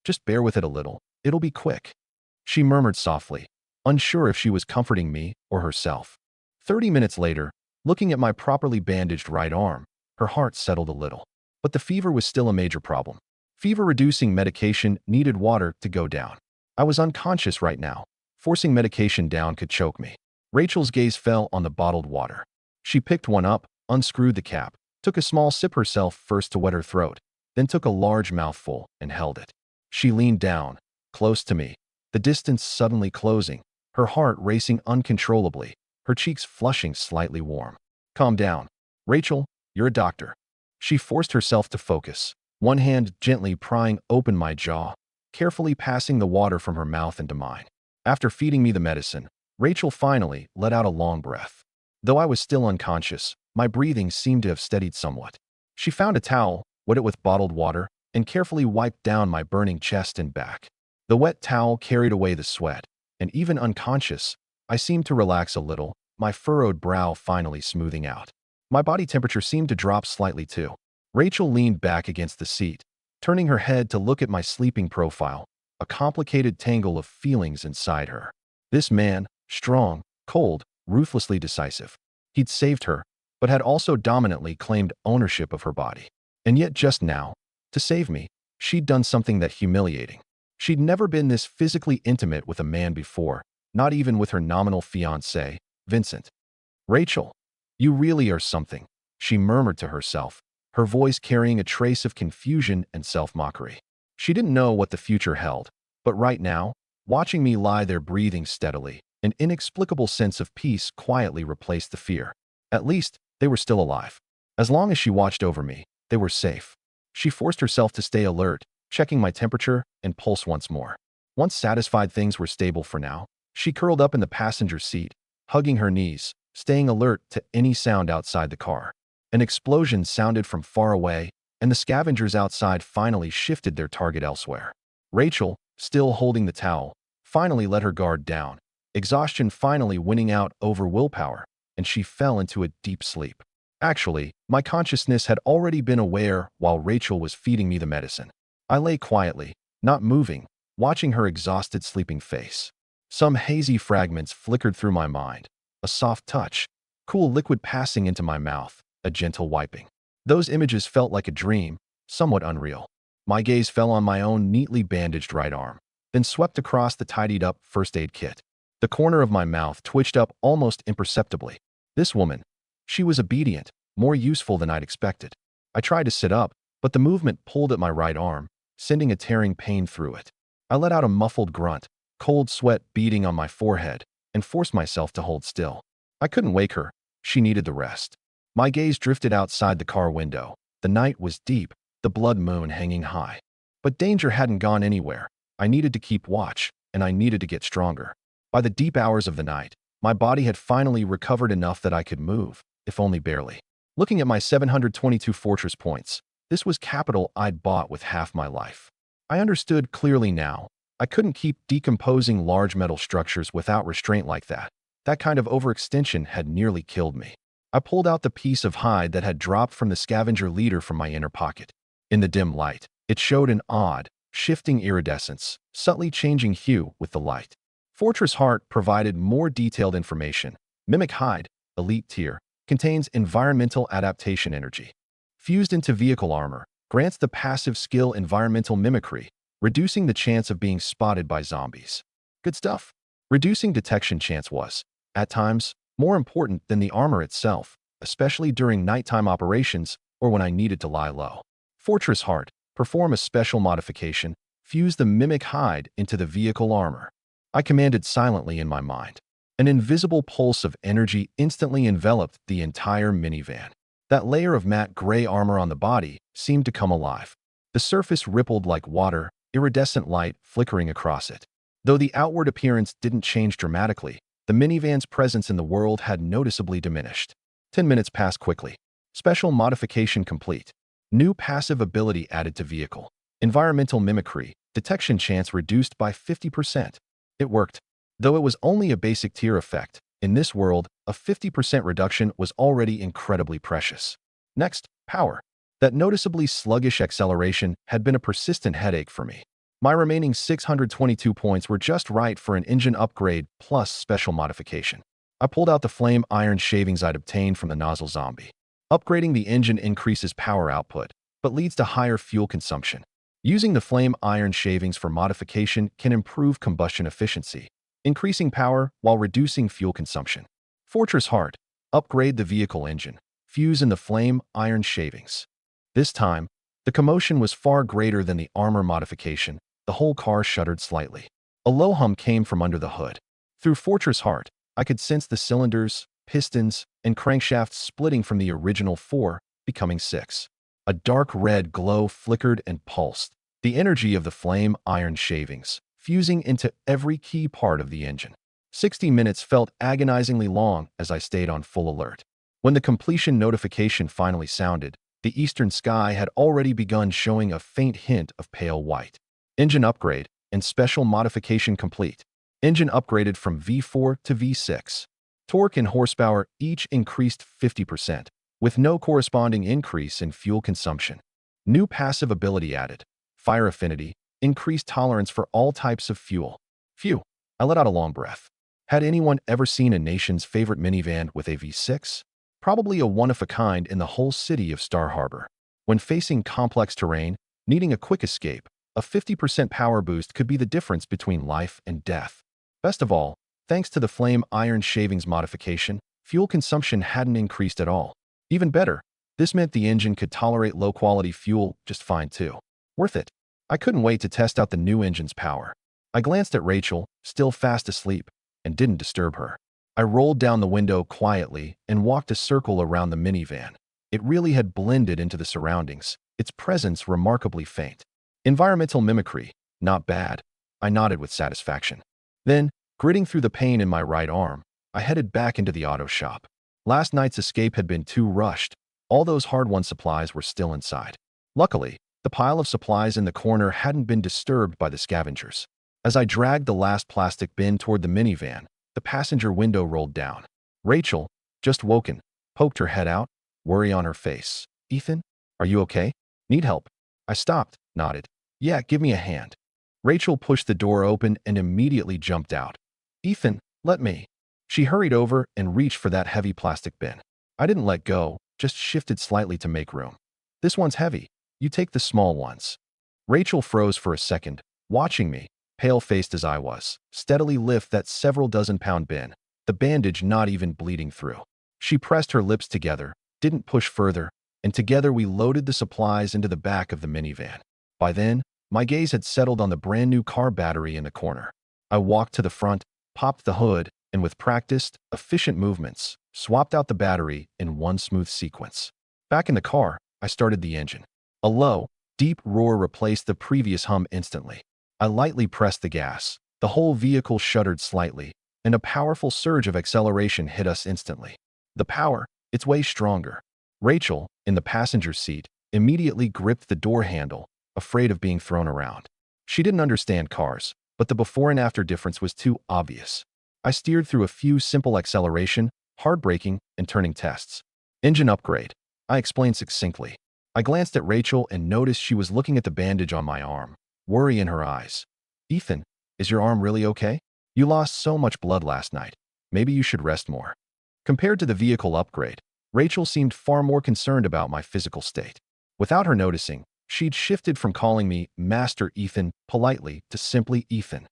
Just bear with it a little, it'll be quick, she murmured softly, unsure if she was comforting me or herself. 30 minutes later, looking at my properly bandaged right arm, her heart settled a little. But the fever was still a major problem. Fever-reducing medication needed water to go down. I was unconscious right now. Forcing medication down could choke me. Rachel's gaze fell on the bottled water. She picked one up, unscrewed the cap, took a small sip herself first to wet her throat, then took a large mouthful and held it. She leaned down, close to me, the distance suddenly closing, her heart racing uncontrollably, her cheeks flushing slightly warm. Calm down. Rachel, you're a doctor. She forced herself to focus, one hand gently prying open my jaw, carefully passing the water from her mouth into mine. After feeding me the medicine, Rachel finally let out a long breath. Though I was still unconscious, my breathing seemed to have steadied somewhat. She found a towel, wet it with bottled water, and carefully wiped down my burning chest and back. The wet towel carried away the sweat, and even unconscious, I seemed to relax a little, my furrowed brow finally smoothing out. My body temperature seemed to drop slightly too. Rachel leaned back against the seat, turning her head to look at my sleeping profile, a complicated tangle of feelings inside her. This man, strong, cold, ruthlessly decisive. He'd saved her, but had also dominantly claimed ownership of her body. And yet just now, to save me, she'd done something that humiliating. She'd never been this physically intimate with a man before, not even with her nominal fiancé, Vincent. Rachel, you really are something, she murmured to herself, her voice carrying a trace of confusion and self-mockery. She didn't know what the future held, but right now, watching me lie there breathing steadily, an inexplicable sense of peace quietly replaced the fear. At least, they were still alive. As long as she watched over me, they were safe. She forced herself to stay alert, checking my temperature and pulse once more. Once satisfied things were stable for now, she curled up in the passenger seat, hugging her knees, staying alert to any sound outside the car. An explosion sounded from far away, and the scavengers outside finally shifted their target elsewhere. Rachel, still holding the towel, finally let her guard down, exhaustion finally winning out over willpower, and she fell into a deep sleep. Actually, my consciousness had already been aware while Rachel was feeding me the medicine. I lay quietly, not moving, watching her exhausted sleeping face. Some hazy fragments flickered through my mind. A soft touch, cool liquid passing into my mouth, a gentle wiping. Those images felt like a dream, somewhat unreal. My gaze fell on my own neatly bandaged right arm, then swept across the tidied-up first aid kit. The corner of my mouth twitched up almost imperceptibly. This woman, she was obedient, more useful than I'd expected. I tried to sit up, but the movement pulled at my right arm, sending a tearing pain through it. I let out a muffled grunt, cold sweat beading on my forehead, and forced myself to hold still. I couldn't wake her. She needed the rest. My gaze drifted outside the car window. The night was deep, the blood moon hanging high. But danger hadn't gone anywhere. I needed to keep watch, and I needed to get stronger. By the deep hours of the night, my body had finally recovered enough that I could move, if only barely. Looking at my 722 fortress points, this was capital I'd bought with half my life. I understood clearly now. I couldn't keep decomposing large metal structures without restraint like that. That kind of overextension had nearly killed me. I pulled out the piece of hide that had dropped from the scavenger leader from my inner pocket. In the dim light, it showed an odd, shifting iridescence, subtly changing hue with the light. Fortress Heart provided more detailed information. Mimic Hide, Elite Tier, contains environmental adaptation energy. Fused into vehicle armor, grants the passive skill Environmental Mimicry, reducing the chance of being spotted by zombies. Good stuff. Reducing detection chance was, at times, more important than the armor itself, especially during nighttime operations or when I needed to lie low. Fortress Heart, perform a special modification, fuse the Mimic Hide into the vehicle armor. I commanded silently in my mind. An invisible pulse of energy instantly enveloped the entire minivan. That layer of matte gray armor on the body seemed to come alive. The surface rippled like water, iridescent light flickering across it. Though the outward appearance didn't change dramatically, the minivan's presence in the world had noticeably diminished. 10 minutes passed quickly. Special modification complete. New passive ability added to vehicle. Environmental Mimicry, detection chance reduced by 50%. It worked. Though it was only a basic tier effect, in this world, a 50% reduction was already incredibly precious. Next, power. That noticeably sluggish acceleration had been a persistent headache for me. My remaining 622 points were just right for an engine upgrade plus special modification. I pulled out the flame iron shavings I'd obtained from the nozzle zombie. Upgrading the engine increases power output, but leads to higher fuel consumption. Using the flame iron shavings for modification can improve combustion efficiency, increasing power while reducing fuel consumption. Fortress Heart, upgrade the vehicle engine, fuse in the flame iron shavings. This time, the commotion was far greater than the armor modification. The whole car shuddered slightly. A low hum came from under the hood. Through Fortress Heart, I could sense the cylinders, pistons, and crankshafts splitting from the original 4, becoming 6. A dark red glow flickered and pulsed. The energy of the flame iron shavings, fusing into every key part of the engine. 60 minutes felt agonizingly long as I stayed on full alert. When the completion notification finally sounded, the eastern sky had already begun showing a faint hint of pale white. Engine upgrade and special modification complete. Engine upgraded from V4 to V6. Torque and horsepower each increased 50%, with no corresponding increase in fuel consumption. New passive ability added. Fire affinity, increased tolerance for all types of fuel. Phew, I let out a long breath. Had anyone ever seen a nation's favorite minivan with a V6? Probably a one-of-a-kind in the whole city of Star Harbor. When facing complex terrain, needing a quick escape, a 50% power boost could be the difference between life and death. Best of all, thanks to the flame iron shavings modification, fuel consumption hadn't increased at all. Even better, this meant the engine could tolerate low-quality fuel just fine too. Worth it. I couldn't wait to test out the new engine's power. I glanced at Rachel, still fast asleep, and didn't disturb her. I rolled down the window quietly and walked a circle around the minivan. It really had blended into the surroundings, its presence remarkably faint. Environmental mimicry, not bad. I nodded with satisfaction. Then, gritting through the pain in my right arm, I headed back into the auto shop. Last night's escape had been too rushed. All those hard-won supplies were still inside. Luckily, the pile of supplies in the corner hadn't been disturbed by the scavengers. As I dragged the last plastic bin toward the minivan, the passenger window rolled down. Rachel, just woken, poked her head out, worry on her face. "Ethan, are you okay? Need help?" I stopped, nodded. "Yeah, give me a hand." Rachel pushed the door open and immediately jumped out. "Ethan, let me." She hurried over and reached for that heavy plastic bin. I didn't let go, just shifted slightly to make room. "This one's heavy. You take the small ones." Rachel froze for a second, watching me, pale-faced as I was, steadily lift that several dozen-pound bin, the bandage not even bleeding through. She pressed her lips together, didn't push further, and together we loaded the supplies into the back of the minivan. By then, my gaze had settled on the brand-new car battery in the corner. I walked to the front, popped the hood, and with practiced, efficient movements, swapped out the battery in one smooth sequence. Back in the car, I started the engine. A low, deep roar replaced the previous hum instantly. I lightly pressed the gas. The whole vehicle shuddered slightly, and a powerful surge of acceleration hit us instantly. The power, it's way stronger. Rachel, in the passenger seat, immediately gripped the door handle, afraid of being thrown around. She didn't understand cars, but the before and after difference was too obvious. I steered through a few simple acceleration, hard braking, and turning tests. Engine upgrade, I explained succinctly. I glanced at Rachel and noticed she was looking at the bandage on my arm, worry in her eyes. "Ethan, is your arm really okay? You lost so much blood last night. Maybe you should rest more." Compared to the vehicle upgrade, Rachel seemed far more concerned about my physical state. Without her noticing, she'd shifted from calling me Master Ethan politely to simply Ethan.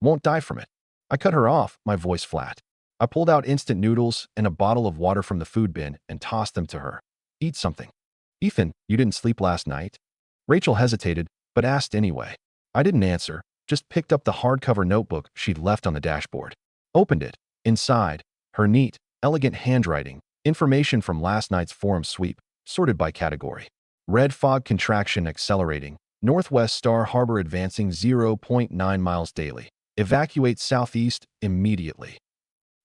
"Won't die from it." I cut her off, my voice flat. I pulled out instant noodles and a bottle of water from the food bin and tossed them to her. "Eat something." "Ethan, you didn't sleep last night?" Rachel hesitated, but asked anyway. I didn't answer, just picked up the hardcover notebook she'd left on the dashboard. Opened it. Inside, her neat, elegant handwriting, information from last night's forum sweep, sorted by category. Red fog contraction accelerating, northwest Star Harbor advancing 0.9 miles daily. Evacuate southeast immediately.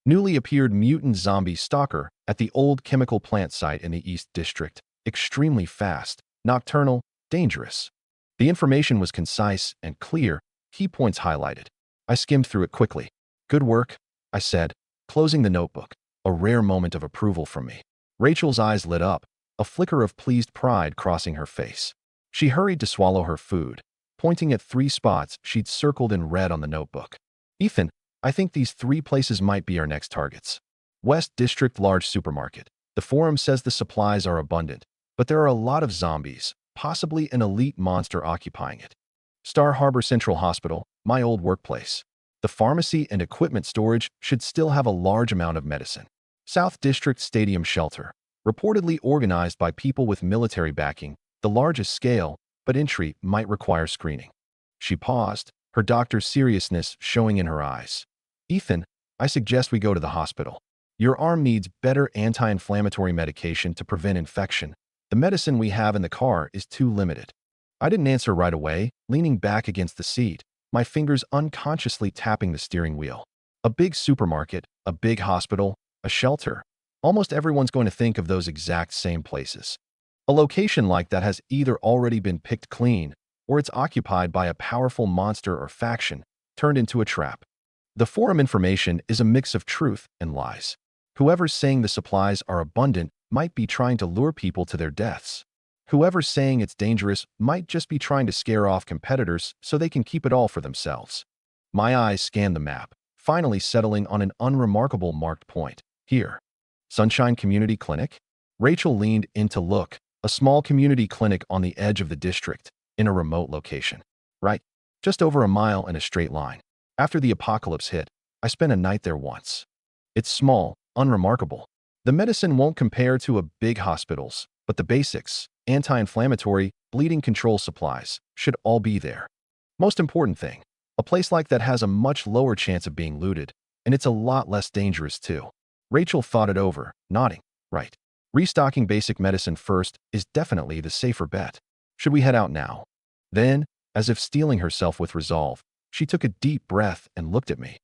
Newly appeared mutant zombie stalker at the old chemical plant site in the East District. Extremely fast, nocturnal, dangerous. The information was concise and clear, key points highlighted. I skimmed through it quickly. "Good work," I said, closing the notebook, a rare moment of approval from me. Rachel's eyes lit up, a flicker of pleased pride crossing her face. She hurried to swallow her food, pointing at 3 spots she'd circled in red on the notebook. "Ethan, I think these 3 places might be our next targets. West District Large Supermarket. The forum says the supplies are abundant, but there are a lot of zombies, possibly an elite monster occupying it. Star Harbor Central Hospital, my old workplace. The pharmacy and equipment storage should still have a large amount of medicine. South District Stadium Shelter, reportedly organized by people with military backing, the largest scale, but entry might require screening." She paused, her doctor's seriousness showing in her eyes. "Ethan, I suggest we go to the hospital. Your arm needs better anti-inflammatory medication to prevent infection. The medicine we have in the car is too limited." I didn't answer right away, leaning back against the seat, my fingers unconsciously tapping the steering wheel. A big supermarket, a big hospital, a shelter. Almost everyone's going to think of those exact same places. A location like that has either already been picked clean, or it's occupied by a powerful monster or faction, turned into a trap. The forum information is a mix of truth and lies. Whoever's saying the supplies are abundant might be trying to lure people to their deaths. Whoever's saying it's dangerous might just be trying to scare off competitors so they can keep it all for themselves. My eyes scanned the map, finally settling on an unremarkable marked point. Here. Sunshine Community Clinic? Rachel leaned in to look. A small community clinic on the edge of the district, in a remote location. Right. Just over a mile in a straight line. After the apocalypse hit, I spent a night there once. It's small, unremarkable. The medicine won't compare to a big hospitals, but the basics, anti-inflammatory, bleeding control supplies, should all be there. Most important thing, a place like that has a much lower chance of being looted, and it's a lot less dangerous too. Rachel thought it over, nodding. Right. Restocking basic medicine first is definitely the safer bet. Should we head out now? Then, as if steeling herself with resolve, she took a deep breath and looked at me.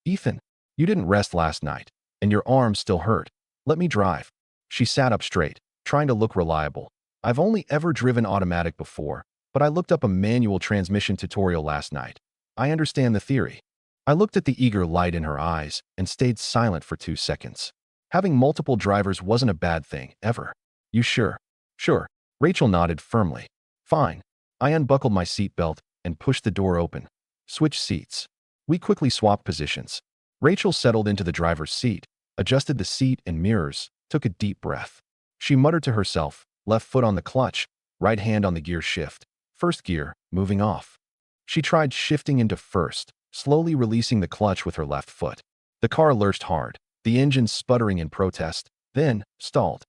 Ethan, you didn't rest last night, and your arms still hurt. Let me drive. She sat up straight, trying to look reliable. I've only ever driven automatic before, but I looked up a manual transmission tutorial last night. I understand the theory. I looked at the eager light in her eyes and stayed silent for 2 seconds. Having multiple drivers wasn't a bad thing, ever. You sure? Sure. Rachel nodded firmly. Fine. I unbuckled my seatbelt and pushed the door open. Switch seats. We quickly swapped positions. Rachel settled into the driver's seat, adjusted the seat and mirrors, took a deep breath. She muttered to herself, left foot on the clutch, right hand on the gear shift. First gear, moving off. She tried shifting into first, slowly releasing the clutch with her left foot. The car lurched hard, the engine sputtering in protest, then stalled.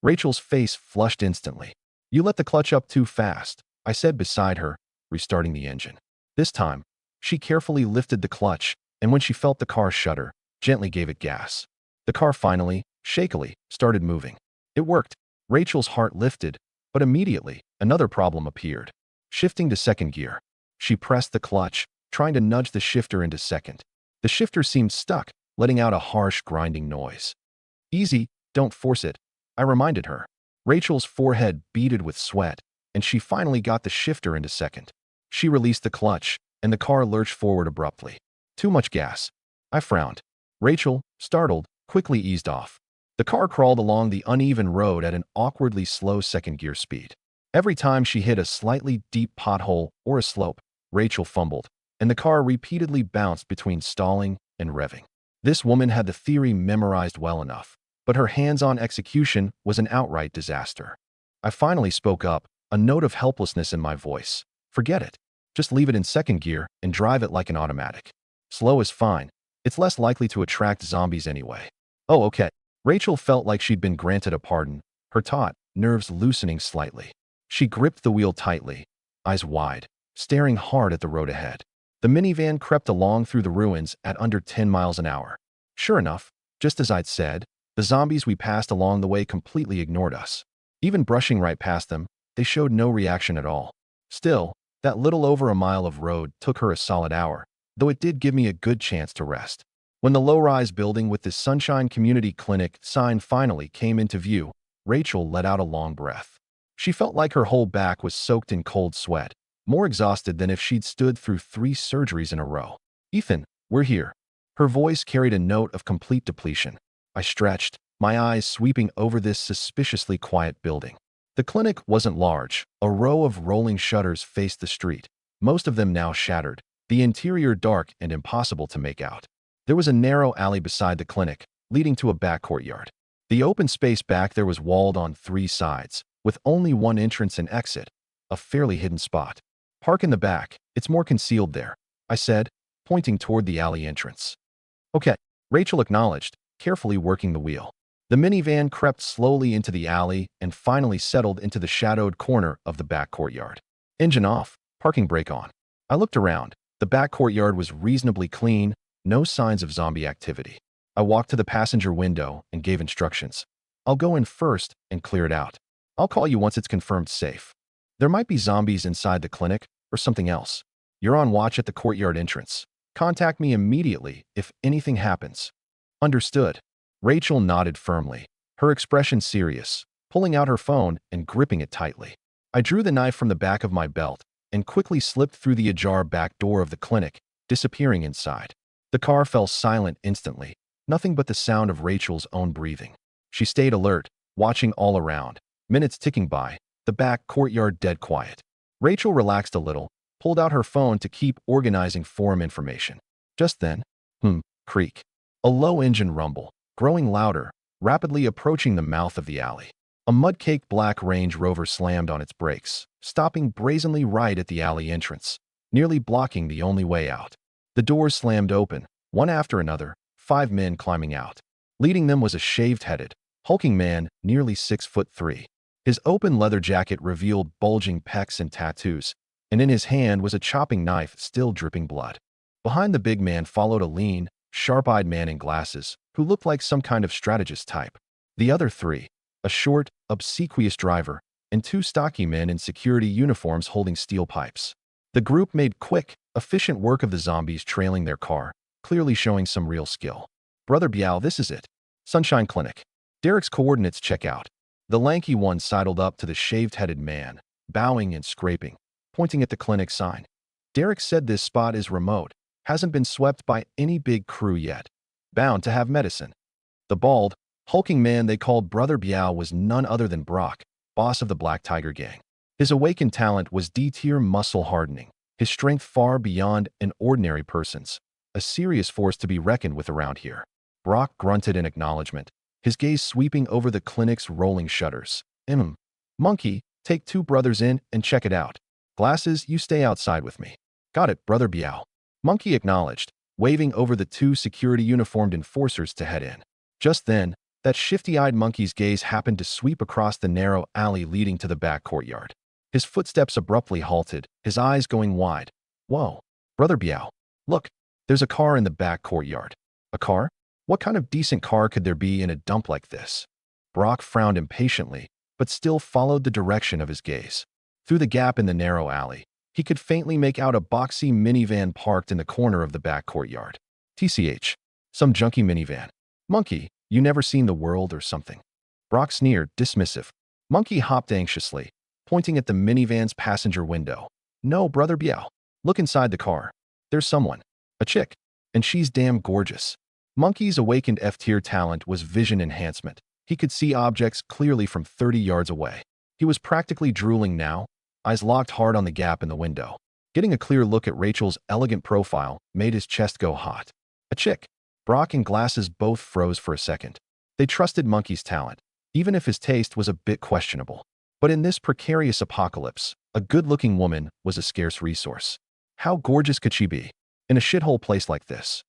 Rachel's face flushed instantly. You let the clutch up too fast, I said beside her, restarting the engine. This time, she carefully lifted the clutch, and when she felt the car shudder, gently gave it gas. The car finally, shakily, started moving. It worked. Rachel's heart lifted, but immediately, another problem appeared. Shifting to second gear. She pressed the clutch, trying to nudge the shifter into second. The shifter seemed stuck, letting out a harsh, grinding noise. Easy, don't force it, I reminded her. Rachel's forehead beaded with sweat, and she finally got the shifter into second. She released the clutch, and the car lurched forward abruptly. Too much gas. I frowned. Rachel, startled, quickly eased off. The car crawled along the uneven road at an awkwardly slow second-gear speed. Every time she hit a slightly deep pothole or a slope, Rachel fumbled, and the car repeatedly bounced between stalling and revving. This woman had the theory memorized well enough, but her hands-on execution was an outright disaster. I finally spoke up, a note of helplessness in my voice. Forget it. Just leave it in second gear and drive it like an automatic. Slow is fine. It's less likely to attract zombies anyway. Oh, okay. Rachel felt like she'd been granted a pardon, her taut nerves loosening slightly. She gripped the wheel tightly, eyes wide, staring hard at the road ahead. The minivan crept along through the ruins at under 10 miles an hour. Sure enough, just as I'd said, the zombies we passed along the way completely ignored us. Even brushing right past them, they showed no reaction at all. Still, that little over a mile of road took her a solid hour, though it did give me a good chance to rest. When the low-rise building with the Sunshine Community Clinic sign finally came into view, Rachel let out a long breath. She felt like her whole back was soaked in cold sweat, more exhausted than if she'd stood through 3 surgeries in a row. Ethan, we're here. Her voice carried a note of complete depletion. I stretched, my eyes sweeping over this suspiciously quiet building. The clinic wasn't large. A row of rolling shutters faced the street, most of them now shattered, the interior dark and impossible to make out. There was a narrow alley beside the clinic, leading to a back courtyard. The open space back there was walled on 3 sides, with only one entrance and exit, a fairly hidden spot. Park in the back, it's more concealed there, I said, pointing toward the alley entrance. Okay, Rachel acknowledged, carefully working the wheel. The minivan crept slowly into the alley and finally settled into the shadowed corner of the back courtyard. Engine off, parking brake on. I looked around. The back courtyard was reasonably clean, no signs of zombie activity. I walked to the passenger window and gave instructions. I'll go in first and clear it out. I'll call you once it's confirmed safe. There might be zombies inside the clinic or something else. You're on watch at the courtyard entrance. Contact me immediately if anything happens. Understood. Rachel nodded firmly, her expression serious, pulling out her phone and gripping it tightly. I drew the knife from the back of my belt and quickly slipped through the ajar back door of the clinic, disappearing inside. The car fell silent instantly, nothing but the sound of Rachel's own breathing. She stayed alert, watching all around, minutes ticking by, the back courtyard dead quiet. Rachel relaxed a little, pulled out her phone to keep organizing forum information. Just then, creak. A low engine rumble, growing louder, rapidly approaching the mouth of the alley. A mud-caked black Range Rover slammed on its brakes, stopping brazenly right at the alley entrance, nearly blocking the only way out. The doors slammed open, one after another, 5 men climbing out. Leading them was a shaved-headed, hulking man nearly 6'3". His open leather jacket revealed bulging pecs and tattoos, and in his hand was a chopping knife still dripping blood. Behind the big man followed a lean, sharp-eyed man in glasses who looked like some kind of strategist type. The other 3, a short, obsequious driver, and 2 stocky men in security uniforms holding steel pipes. The group made quick, efficient work of the zombies trailing their car, clearly showing some real skill. Brother Biao, this is it. Sunshine Clinic. Derek's coordinates check out. The lanky one sidled up to the shaved-headed man, bowing and scraping, pointing at the clinic sign. Derek said this spot is remote, hasn't been swept by any big crew yet. Bound to have medicine. The bald, hulking man they called Brother Biao was none other than Brock, boss of the Black Tiger Gang. His awakened talent was D-tier muscle hardening, his strength far beyond an ordinary person's, a serious force to be reckoned with around here. Brock grunted in acknowledgement, his gaze sweeping over the clinic's rolling shutters. Monkey, take 2 brothers in and check it out. Glasses, you stay outside with me. Got it, Brother Biao. Monkey acknowledged, waving over the 2 security-uniformed enforcers to head in. Just then, that shifty-eyed monkey's gaze happened to sweep across the narrow alley leading to the back courtyard. His footsteps abruptly halted, his eyes going wide. Whoa, Brother Biao, look, there's a car in the back courtyard. A car? What kind of decent car could there be in a dump like this? Brock frowned impatiently, but still followed the direction of his gaze. Through the gap in the narrow alley, he could faintly make out a boxy minivan parked in the corner of the back courtyard. TCH, some junky minivan. Monkey, you never seen the world or something? Brock sneered, dismissive. Monkey hopped anxiously, pointing at the minivan's passenger window. No, Brother Biao. Look inside the car. There's someone. A chick. And she's damn gorgeous. Monkey's awakened F-tier talent was vision enhancement. He could see objects clearly from 30 yards away. He was practically drooling now, eyes locked hard on the gap in the window. Getting a clear look at Rachel's elegant profile made his chest go hot. A chick. Brock and Glasses both froze for a second. They trusted Monkey's talent, even if his taste was a bit questionable. But in this precarious apocalypse, a good-looking woman was a scarce resource. How gorgeous could she be? In a shithole place like this?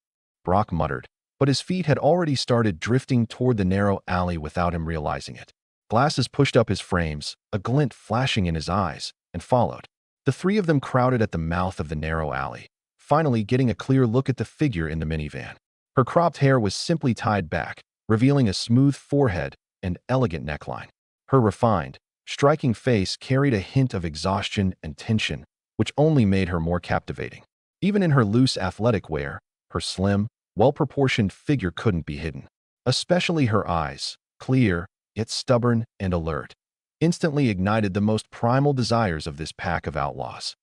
Brock muttered, but his feet had already started drifting toward the narrow alley without him realizing it. Glasses pushed up his frames, a glint flashing in his eyes, and followed. The 3 of them crowded at the mouth of the narrow alley, finally getting a clear look at the figure in the minivan. Her cropped hair was simply tied back, revealing a smooth forehead and elegant neckline. Her refined, striking face carried a hint of exhaustion and tension, which only made her more captivating. Even in her loose athletic wear, her slim, well-proportioned figure couldn't be hidden. Especially her eyes, clear, yet stubborn and alert, instantly ignited the most primal desires of this pack of outlaws.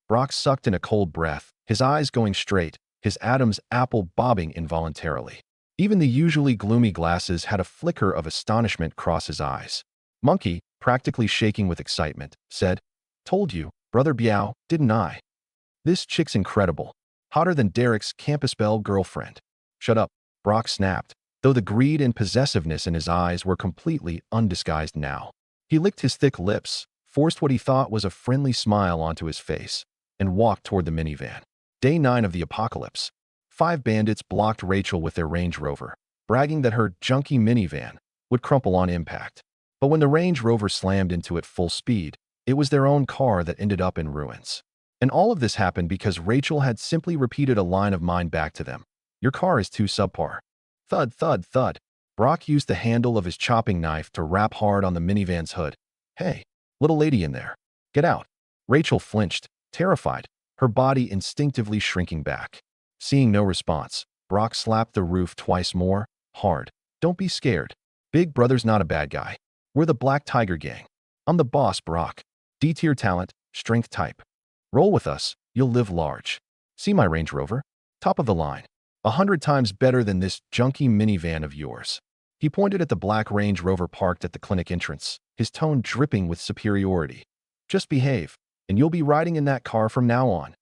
Brock sucked in a cold breath, his eyes going straight, his Adam's apple bobbing involuntarily. Even the usually gloomy Glasses had a flicker of astonishment cross his eyes. Monkey, practically shaking with excitement, said, Told you, Brother Biao, didn't I? This chick's incredible. Hotter than Derek's campus belle girlfriend. Shut up, Brock snapped, though the greed and possessiveness in his eyes were completely undisguised now. He licked his thick lips, forced what he thought was a friendly smile onto his face, and walked toward the minivan. Day 9 of the apocalypse. 5 bandits blocked Rachel with their Range Rover, bragging that her junky minivan would crumple on impact. But when the Range Rover slammed into it full speed, it was their own car that ended up in ruins. And all of this happened because Rachel had simply repeated a line of mine back to them. Your car is too subpar. Thud, thud, thud. Brock used the handle of his chopping knife to rap hard on the minivan's hood. Hey, little lady in there. Get out. Rachel flinched, terrified, her body instinctively shrinking back. Seeing no response, Brock slapped the roof twice more, hard. Don't be scared. Big Brother's not a bad guy. We're the Black Tiger Gang. I'm the boss, Brock. D-tier talent, strength type. Roll with us, you'll live large. See my Range Rover? Top of the line. 100 times better than this junky minivan of yours. He pointed at the black Range Rover parked at the clinic entrance, his tone dripping with superiority. Just behave, and you'll be riding in that car from now on.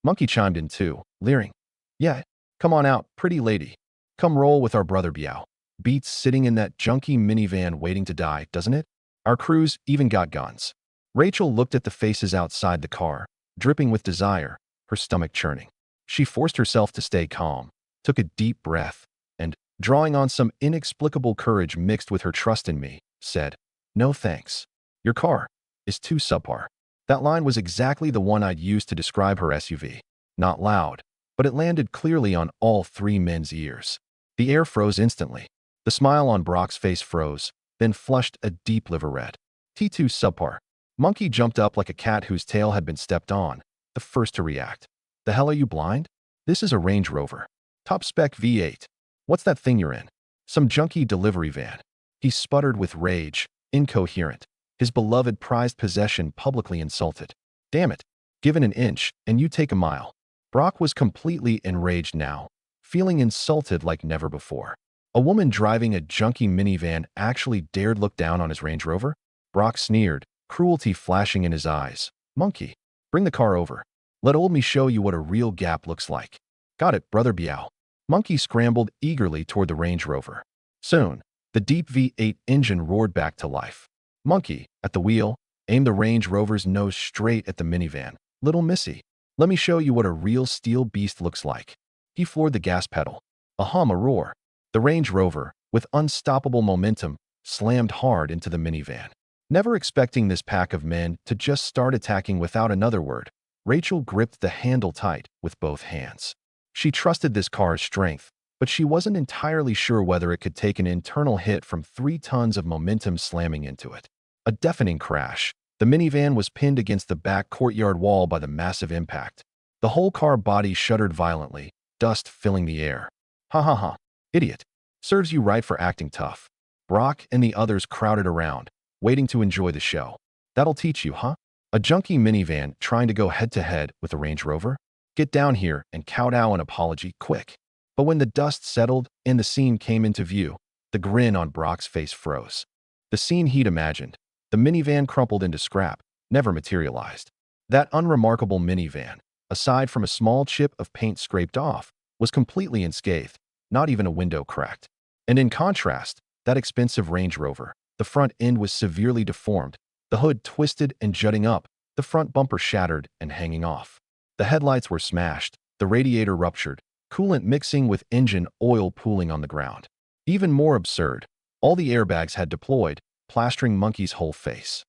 Monkey chimed in too, leering. Yeah, come on out, pretty lady. Come roll with our brother Biao. Beats sitting in that junky minivan waiting to die, doesn't it? Our crews even got guns. Rachel looked at the faces outside the car, dripping with desire, her stomach churning. She forced herself to stay calm, took a deep breath, and, drawing on some inexplicable courage mixed with her trust in me, said, "No thanks. Your car is too subpar." That line was exactly the one I'd used to describe her SUV. Not loud, but it landed clearly on all three men's ears. The air froze instantly. The smile on Brock's face froze, then flushed a deep liver red. T2 subpar. Monkey jumped up like a cat whose tail had been stepped on, the first to react. The hell are you blind? This is a Range Rover. Top spec V8. What's that thing you're in? Some junky delivery van. He sputtered with rage, incoherent. His beloved prized possession publicly insulted. Damn it. Given an inch, and you take a mile. Brock was completely enraged now, feeling insulted like never before. A woman driving a junky minivan actually dared look down on his Range Rover? Brock sneered, cruelty flashing in his eyes. Monkey, bring the car over. Let old me show you what a real gap looks like. Got it, brother Biao. Monkey scrambled eagerly toward the Range Rover. Soon, the deep V8 engine roared back to life. Monkey, at the wheel, aimed the Range Rover's nose straight at the minivan. Little missy, let me show you what a real steel beast looks like. He floored the gas pedal. A hum, a roar. The Range Rover, with unstoppable momentum, slammed hard into the minivan. Never expecting this pack of men to just start attacking without another word, Rachel gripped the handle tight with both hands. She trusted this car's strength, but she wasn't entirely sure whether it could take an internal hit from 3 tons of momentum slamming into it. A deafening crash. The minivan was pinned against the back courtyard wall by the massive impact. The whole car body shuddered violently, dust filling the air. Ha ha ha. Idiot. Serves you right for acting tough. Brock and the others crowded around, waiting to enjoy the show. That'll teach you, huh? A junky minivan trying to go head-to-head with a Range Rover? Get down here and kowtow an apology quick. But when the dust settled and the scene came into view, the grin on Brock's face froze. The scene he'd imagined. The minivan crumpled into scrap, never materialized. That unremarkable minivan, aside from a small chip of paint scraped off, was completely unscathed, not even a window cracked. And in contrast, that expensive Range Rover, the front end was severely deformed, the hood twisted and jutting up, the front bumper shattered and hanging off. The headlights were smashed, the radiator ruptured, coolant mixing with engine oil pooling on the ground. Even more absurd, all the airbags had deployed, plastering Monkey's whole face.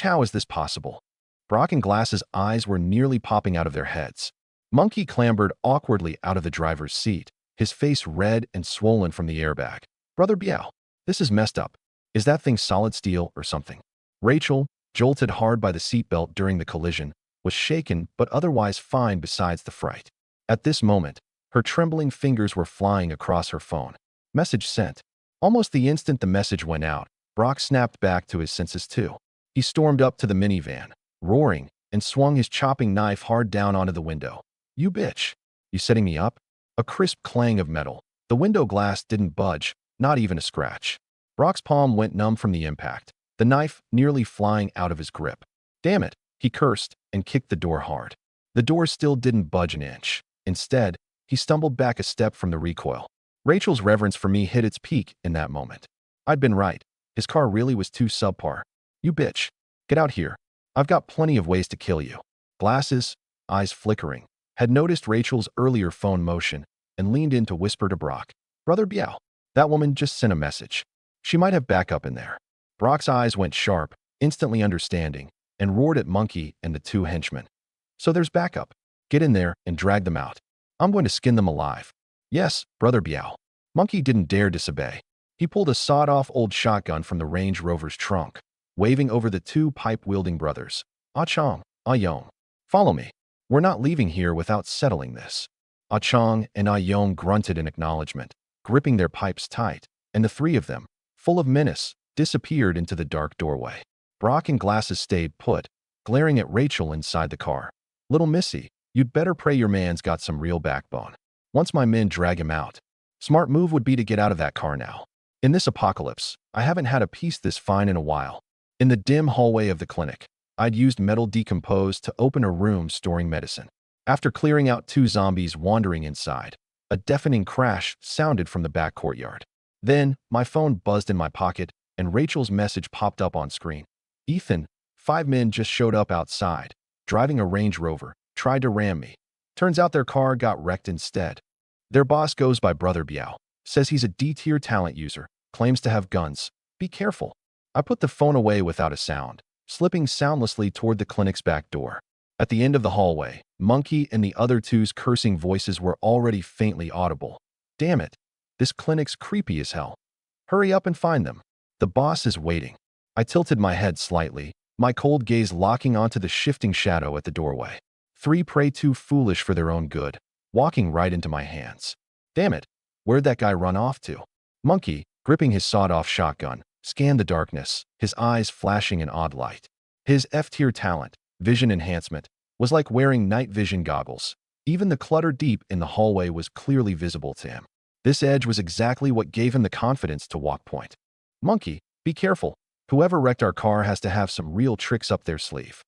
How is this possible? Brock and Glass's eyes were nearly popping out of their heads. Monkey clambered awkwardly out of the driver's seat, his face red and swollen from the airbag. Brother Biao, this is messed up. Is that thing solid steel or something? Rachel, jolted hard by the seatbelt during the collision, was shaken but otherwise fine besides the fright. At this moment, her trembling fingers were flying across her phone. Message sent. Almost the instant the message went out, Brock snapped back to his senses too. He stormed up to the minivan, roaring, and swung his chopping knife hard down onto the window. You bitch. You setting me up? A crisp clang of metal. The window glass didn't budge, not even a scratch. Brock's palm went numb from the impact, the knife nearly flying out of his grip. Damn it, he cursed and kicked the door hard. The door still didn't budge an inch. Instead, he stumbled back a step from the recoil. Rachel's reverence for me hit its peak in that moment. I'd been right. His car really was too subpar. You bitch. Get out here. I've got plenty of ways to kill you. Glasses, eyes flickering, had noticed Rachel's earlier phone motion and leaned in to whisper to Brock. Brother Biao, that woman just sent a message. She might have backup in there. Brock's eyes went sharp, instantly understanding, and roared at Monkey and the 2 henchmen. So there's backup. Get in there and drag them out. I'm going to skin them alive. Yes, Brother Biao. Monkey didn't dare disobey. He pulled a sawed-off old shotgun from the Range Rover's trunk, waving over the 2 pipe-wielding brothers. Ah Chong, Ah Yong. Follow me. We're not leaving here without settling this. Ah Chong and Ah Yong grunted in acknowledgement, gripping their pipes tight, and the three of them, full of menace, disappeared into the dark doorway. Brock and Glasses stayed put, glaring at Rachel inside the car. Little Missy, you'd better pray your man's got some real backbone. Once my men drag him out, smart move would be to get out of that car now. In this apocalypse, I haven't had a piece this fine in a while. In the dim hallway of the clinic, I'd used metal decomposed to open a room storing medicine. After clearing out 2 zombies wandering inside, a deafening crash sounded from the back courtyard. Then, my phone buzzed in my pocket, and Rachel's message popped up on screen. Ethan, 5 men just showed up outside, driving a Range Rover, tried to ram me. Turns out their car got wrecked instead. Their boss goes by Brother Biao, says he's a D-tier talent user, claims to have guns. Be careful. I put the phone away without a sound, slipping soundlessly toward the clinic's back door. At the end of the hallway, Monkey and the other two's cursing voices were already faintly audible. Damn it. This clinic's creepy as hell. Hurry up and find them. The boss is waiting. I tilted my head slightly, my cold gaze locking onto the shifting shadow at the doorway. 3 prey too foolish for their own good, walking right into my hands. Damn it. Where'd that guy run off to? Monkey, gripping his sawed-off shotgun, scanned the darkness, his eyes flashing an odd light. His F-tier talent, vision enhancement, was like wearing night vision goggles. Even the clutter deep in the hallway was clearly visible to him. This edge was exactly what gave him the confidence to walk point. Monkey, be careful. Whoever wrecked our car has to have some real tricks up their sleeve.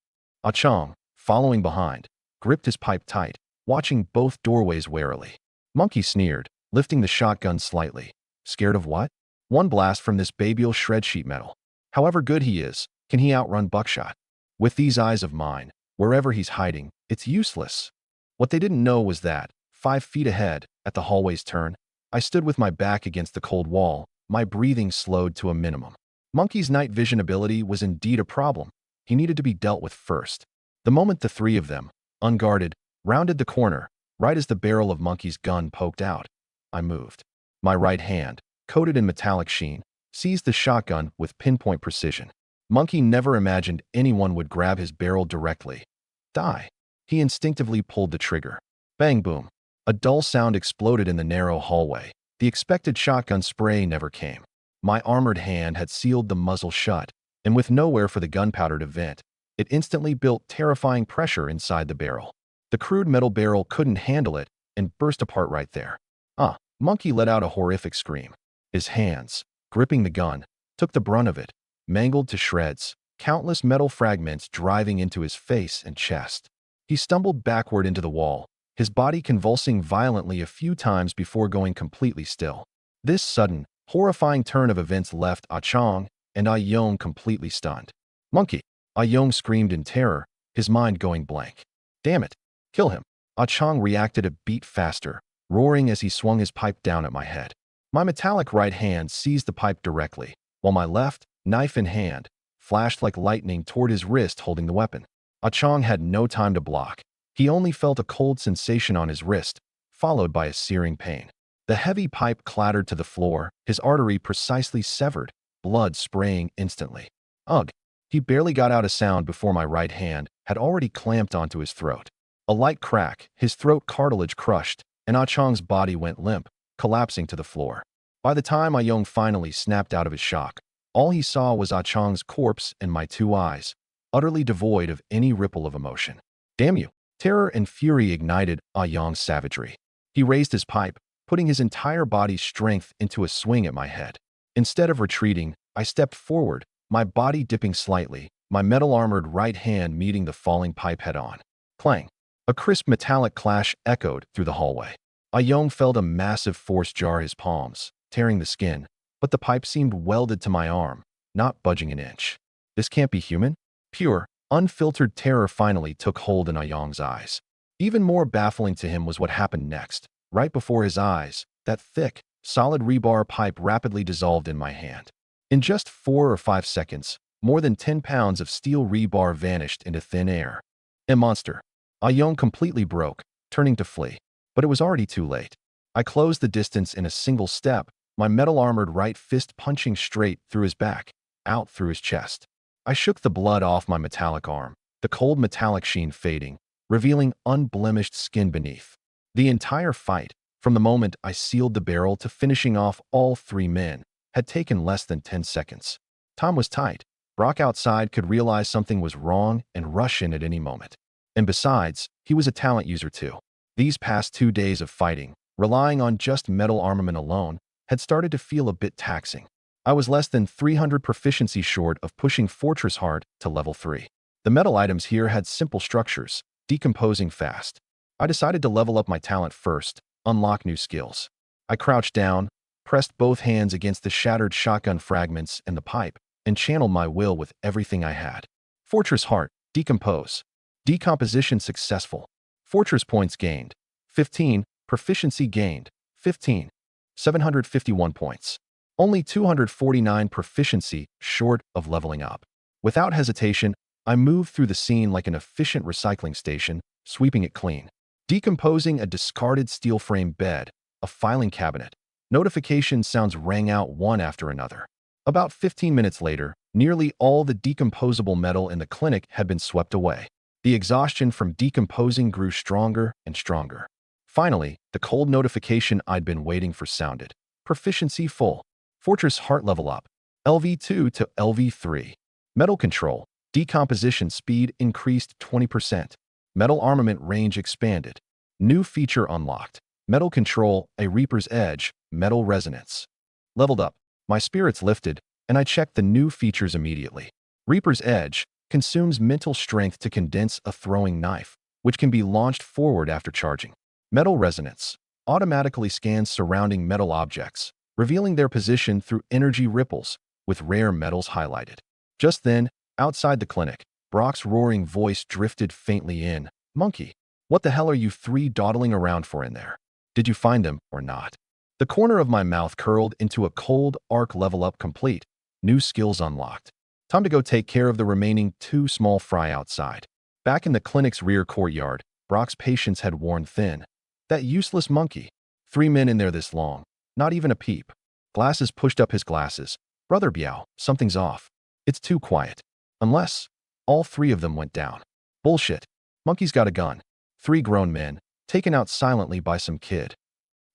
Ah Chong, following behind, gripped his pipe tight, watching both doorways warily. Monkey sneered, lifting the shotgun slightly. Scared of what? One blast from this baby'll shred sheet metal. However good he is, can he outrun Buckshot? With these eyes of mine, wherever he's hiding, it's useless. What they didn't know was that, 5 feet ahead, at the hallway's turn, I stood with my back against the cold wall, my breathing slowed to a minimum. Monkey's night vision ability was indeed a problem. He needed to be dealt with first. The moment the 3 of them, unguarded, rounded the corner, right as the barrel of Monkey's gun poked out, I moved. My right hand, coated in metallic sheen, seized the shotgun with pinpoint precision. Monkey never imagined anyone would grab his barrel directly. Die. He instinctively pulled the trigger. Bang boom. A dull sound exploded in the narrow hallway. The expected shotgun spray never came. My armored hand had sealed the muzzle shut, and with nowhere for the gunpowder to vent, it instantly built terrifying pressure inside the barrel. The crude metal barrel couldn't handle it and burst apart right there. Monkey let out a horrific scream. His hands, gripping the gun, took the brunt of it, mangled to shreds, countless metal fragments driving into his face and chest. He stumbled backward into the wall, his body convulsing violently a few times before going completely still. This sudden, horrifying turn of events left Ah Chong and Ah Yong completely stunned. Monkey! Ah Yong screamed in terror, his mind going blank. Damn it! Kill him! Ah Chong reacted a beat faster, roaring as he swung his pipe down at my head. My metallic right hand seized the pipe directly, while my left, knife in hand, flashed like lightning toward his wrist holding the weapon. Ah Chong had no time to block. He only felt a cold sensation on his wrist, followed by a searing pain. The heavy pipe clattered to the floor, his artery precisely severed, blood spraying instantly. Ugh! He barely got out a sound before my right hand had already clamped onto his throat. A light crack, his throat cartilage crushed, and Ah Chong's body went limp, collapsing to the floor. By the time Ah Yong finally snapped out of his shock, all he saw was Ah Chong's corpse and my 2 eyes, utterly devoid of any ripple of emotion. Damn you! Terror and fury ignited Ah Yong's savagery. He raised his pipe, putting his entire body's strength into a swing at my head. Instead of retreating, I stepped forward, my body dipping slightly, my metal-armored right hand meeting the falling pipe head-on. Clang! A crisp metallic clash echoed through the hallway. Ah Yong felt a massive force jar his palms, tearing the skin, but the pipe seemed welded to my arm, not budging an inch. This can't be human? Pure, unfiltered terror finally took hold in Ah Yong's eyes. Even more baffling to him was what happened next. Right before his eyes, that thick, solid rebar pipe rapidly dissolved in my hand. In just 4 or 5 seconds, more than 10 pounds of steel rebar vanished into thin air. A monster. Ah Yong completely broke, turning to flee. But it was already too late. I closed the distance in a single step, my metal-armored right fist punching straight through his back, out through his chest. I shook the blood off my metallic arm, the cold metallic sheen fading, revealing unblemished skin beneath. The entire fight, from the moment I sealed the barrel to finishing off all 3 men, had taken less than 10 seconds. Time was tight. Brock outside could realize something was wrong and rush in at any moment. And besides, he was a talent user too. These past 2 days of fighting, relying on just metal armament alone, had started to feel a bit taxing. I was less than 300 proficiency short of pushing Fortress Heart to level 3. The metal items here had simple structures, decomposing fast. I decided to level up my talent first, unlock new skills. I crouched down, pressed both hands against the shattered shotgun fragments and the pipe, and channeled my will with everything I had. Fortress Heart, decompose. Decomposition successful. Fortress points gained, 15. Proficiency gained, 15. 751 points. Only 249 proficiency short of leveling up. Without hesitation, I moved through the scene like an efficient recycling station, sweeping it clean. Decomposing a discarded steel frame bed, a filing cabinet. Notification sounds rang out one after another. About 15 minutes later, nearly all the decomposable metal in the clinic had been swept away. The exhaustion from decomposing grew stronger and stronger. Finally, the cold notification I'd been waiting for sounded. Proficiency full. Fortress Heart level up. LV2 to LV3. Metal control. Decomposition speed increased 20%. Metal armament range expanded. New feature unlocked. Metal control, a Reaper's Edge, metal resonance. Leveled up. My spirits lifted, and I checked the new features immediately. Reaper's Edge consumes mental strength to condense a throwing knife, which can be launched forward after charging. Metal resonance automatically scans surrounding metal objects, revealing their position through energy ripples, with rare metals highlighted. Just then, outside the clinic, Brock's roaring voice drifted faintly in. "Monkey, what the hell are you 3 dawdling around for in there? Did you find them or not?" The corner of my mouth curled into a cold arc. Level up complete. New skills unlocked. Time to go take care of the remaining 2 small fry outside. Back in the clinic's rear courtyard, Brock's patience had worn thin. That useless monkey. 3 men in there this long. Not even a peep. Glasses pushed up his glasses. "Brother Biao, something's off. It's too quiet. Unless..." All 3 of them went down. "Bullshit. Monkey's got a gun." 3 grown men, taken out silently by some kid.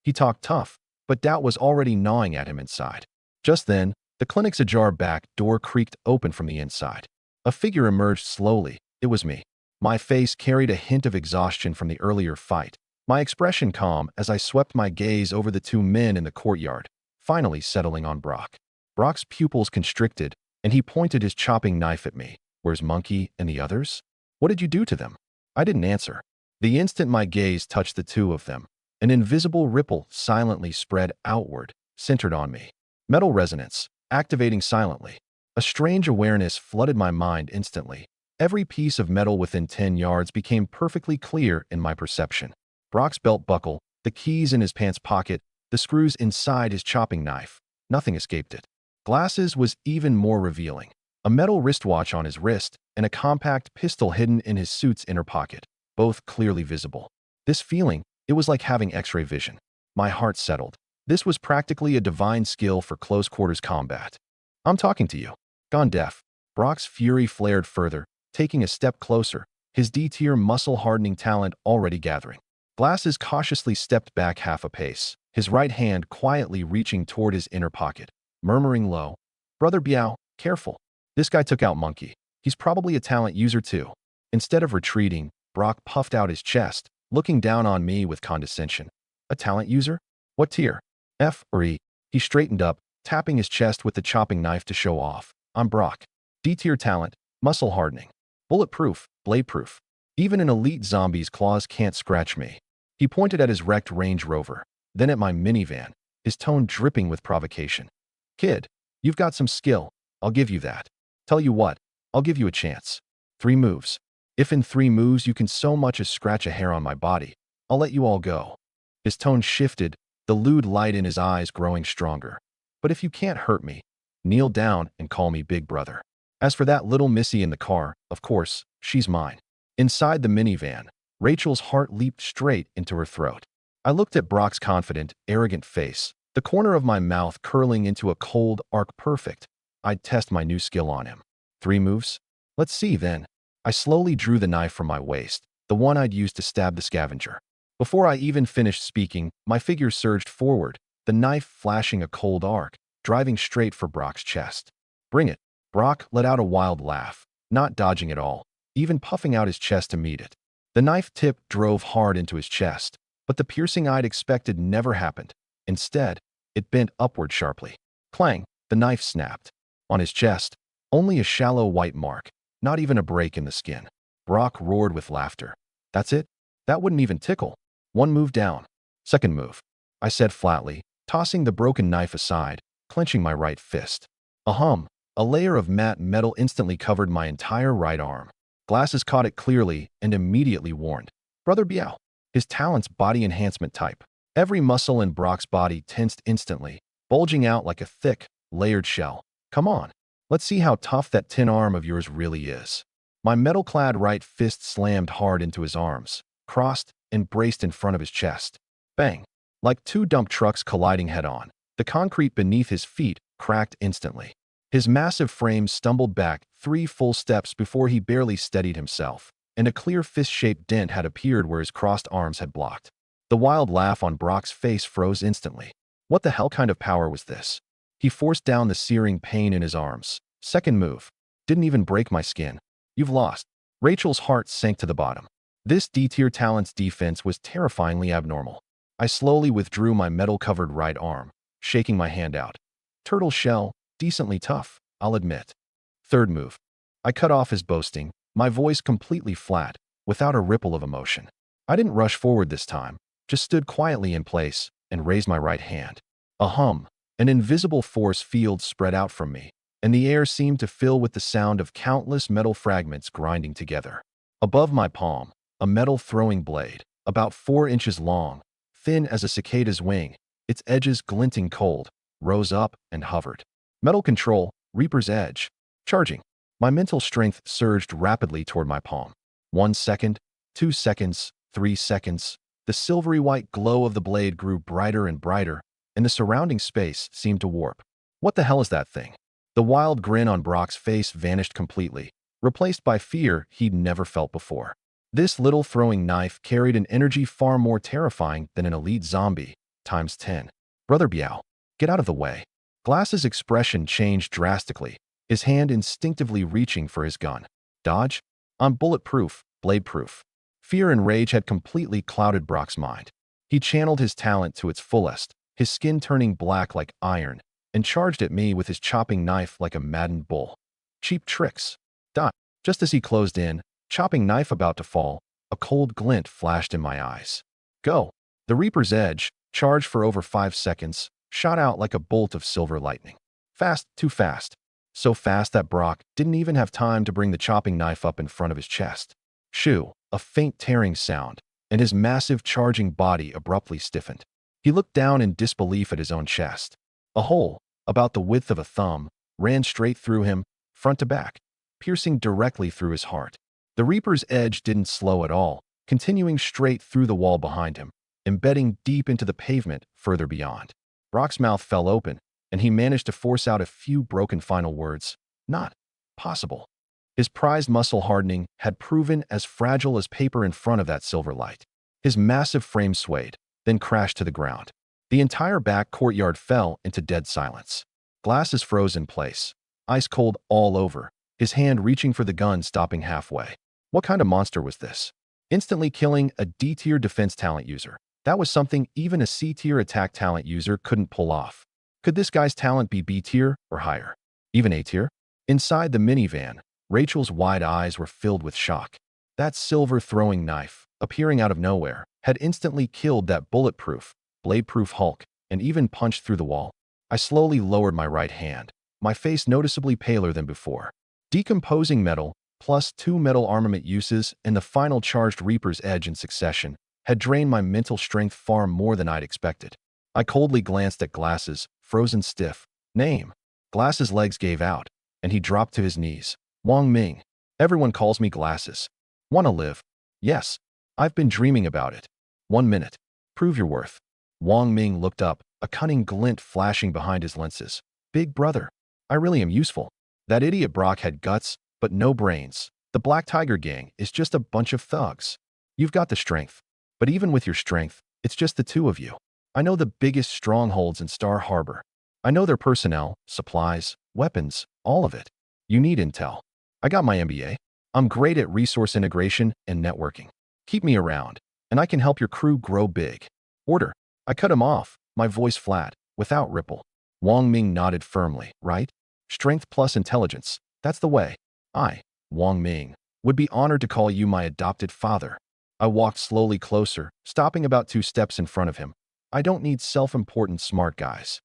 He talked tough, but doubt was already gnawing at him inside. Just then, the clinic's ajar back door creaked open from the inside. A figure emerged slowly. It was me. My face carried a hint of exhaustion from the earlier fight. My expression calm as I swept my gaze over the 2 men in the courtyard, finally settling on Brock. Brock's pupils constricted, and he pointed his chopping knife at me. "Where's Monkey and the others? What did you do to them?" I didn't answer. The instant my gaze touched the 2 of them, an invisible ripple silently spread outward, centered on me. Metal resonance, activating silently. A strange awareness flooded my mind instantly. Every piece of metal within 10 yards became perfectly clear in my perception. Brock's belt buckle, the keys in his pants pocket, the screws inside his chopping knife. Nothing escaped it. Glasses was even more revealing. A metal wristwatch on his wrist and a compact pistol hidden in his suit's inner pocket, both clearly visible. This feeling, it was like having X-ray vision. My heart settled. This was practically a divine skill for close-quarters combat. "I'm talking to you." Gone deaf. Brock's fury flared further, taking a step closer, his D-tier muscle-hardening talent already gathering. Glasses cautiously stepped back half a pace, his right hand quietly reaching toward his inner pocket, murmuring low, "Brother Biao, careful. This guy took out Monkey. He's probably a talent user too." Instead of retreating, Brock puffed out his chest, looking down on me with condescension. "A talent user? What tier? F or E?" He straightened up, tapping his chest with the chopping knife to show off. "I'm Brock. D-tier talent, muscle hardening. Bulletproof, blade-proof. Even an elite zombie's claws can't scratch me." He pointed at his wrecked Range Rover, then at my minivan, his tone dripping with provocation. "Kid, you've got some skill. I'll give you that. Tell you what, I'll give you a chance. 3 moves. If in 3 moves you can so much as scratch a hair on my body, I'll let you all go." His tone shifted, the lewd light in his eyes growing stronger. "But if you can't hurt me, kneel down and call me Big Brother. As for that little missy in the car, of course, she's mine." Inside the minivan, Rachel's heart leaped straight into her throat. I looked at Brock's confident, arrogant face, the corner of my mouth curling into a cold arc. Perfect. I'd test my new skill on him. 3 moves? Let's see then. I slowly drew the knife from my waist, the one I'd used to stab the scavenger. Before I even finished speaking, my figure surged forward, the knife flashing a cold arc, driving straight for Brock's chest. "Bring it." Brock let out a wild laugh, not dodging at all, even puffing out his chest to meet it. The knife tip drove hard into his chest, but the piercing I'd expected never happened. Instead, it bent upward sharply. Clang, the knife snapped. On his chest, only a shallow white mark, not even a break in the skin. Brock roared with laughter. "That's it? That wouldn't even tickle." "One move down." "Second move," I said flatly, tossing the broken knife aside, clenching my right fist. A layer of matte metal instantly covered my entire right arm. Glasses caught it clearly and immediately warned. "Brother Biao." His talent's body enhancement type. Every muscle in Brock's body tensed instantly, bulging out like a thick, layered shell. "Come on. Let's see how tough that tin arm of yours really is." My metal-clad right fist slammed hard into his arms, crossed and braced in front of his chest. Bang! Like two dump trucks colliding head-on, the concrete beneath his feet cracked instantly. His massive frame stumbled back 3 full steps before he barely steadied himself, and a clear fist-shaped dent had appeared where his crossed arms had blocked. The wild laugh on Brock's face froze instantly. What the hell kind of power was this? He forced down the searing pain in his arms. "Second move. Didn't even break my skin. You've lost." Rachel's heart sank to the bottom. This D-tier talent's defense was terrifyingly abnormal. I slowly withdrew my metal-covered right arm, shaking my hand out. "Turtle shell, decently tough, I'll admit." Third move. I cut off his boasting, my voice completely flat, without a ripple of emotion. I didn't rush forward this time, just stood quietly in place and raised my right hand. An invisible force field spread out from me, and the air seemed to fill with the sound of countless metal fragments grinding together. Above my palm, a metal throwing blade, about 4 inches long, thin as a cicada's wing, its edges glinting cold, rose up and hovered. Metal control, Reaper's Edge. Charging. My mental strength surged rapidly toward my palm. 1 second, 2 seconds, 3 seconds. The silvery white glow of the blade grew brighter and brighter, and the surrounding space seemed to warp. "What the hell is that thing?" The wild grin on Brock's face vanished completely, replaced by fear he'd never felt before. This little throwing knife carried an energy far more terrifying than an elite zombie, times 10. "Brother Biao, get out of the way." Glass's expression changed drastically, his hand instinctively reaching for his gun. "Dodge? I'm bulletproof, blade-proof." Fear and rage had completely clouded Brock's mind. He channeled his talent to its fullest, his skin turning black like iron, and charged at me with his chopping knife like a maddened bull. "Cheap tricks." Dot. Just as he closed in, chopping knife about to fall, a cold glint flashed in my eyes. "Go." The Reaper's Edge, charged for over 5 seconds, shot out like a bolt of silver lightning. Fast, too fast. So fast that Brock didn't even have time to bring the chopping knife up in front of his chest. Shoo, a faint tearing sound, and his massive charging body abruptly stiffened. He looked down in disbelief at his own chest. A hole, about the width of a thumb, ran straight through him, front to back, piercing directly through his heart. The Reaper's Edge didn't slow at all, continuing straight through the wall behind him, embedding deep into the pavement further beyond. Brock's mouth fell open, and he managed to force out a few broken final words. "Not possible." His prized muscle hardening had proven as fragile as paper in front of that silver light. His massive frame swayed, then crashed to the ground. The entire back courtyard fell into dead silence. Glasses froze in place, ice cold all over, his hand reaching for the gun stopping halfway. What kind of monster was this? Instantly killing a D-tier defense talent user. That was something even a C-tier attack talent user couldn't pull off. Could this guy's talent be B-tier or higher? Even A-tier? Inside the minivan, Rachel's wide eyes were filled with shock. That silver throwing knife, appearing out of nowhere, had instantly killed that bulletproof, blade-proof Hulk, and even punched through the wall. I slowly lowered my right hand, my face noticeably paler than before. Decomposing metal, plus 2 metal armament uses and the final charged Reaper's Edge in succession, had drained my mental strength far more than I'd expected. I coldly glanced at Glasses, frozen stiff. "Name." Glasses' legs gave out, and he dropped to his knees. "Wang Ming. Everyone calls me Glasses. Wanna live?" "Yes. I've been dreaming about it." 1 minute. "Prove your worth." Wang Ming looked up, a cunning glint flashing behind his lenses. "Big brother, I really am useful." That idiot Brock had guts, but no brains. The Black Tiger Gang is just a bunch of thugs. You've got the strength. But even with your strength, it's just the two of you. I know the biggest strongholds in Star Harbor. I know their personnel, supplies, weapons, all of it. You need intel. I got my MBA. I'm great at resource integration and networking. Keep me around, and I can help your crew grow big. Order. I cut him off, my voice flat, without ripple. Wang Ming nodded firmly, right? Strength plus intelligence. That's the way. I, Wang Ming, would be honored to call you my adopted father. I walked slowly closer, stopping about 2 steps in front of him. I don't need self-important smart guys.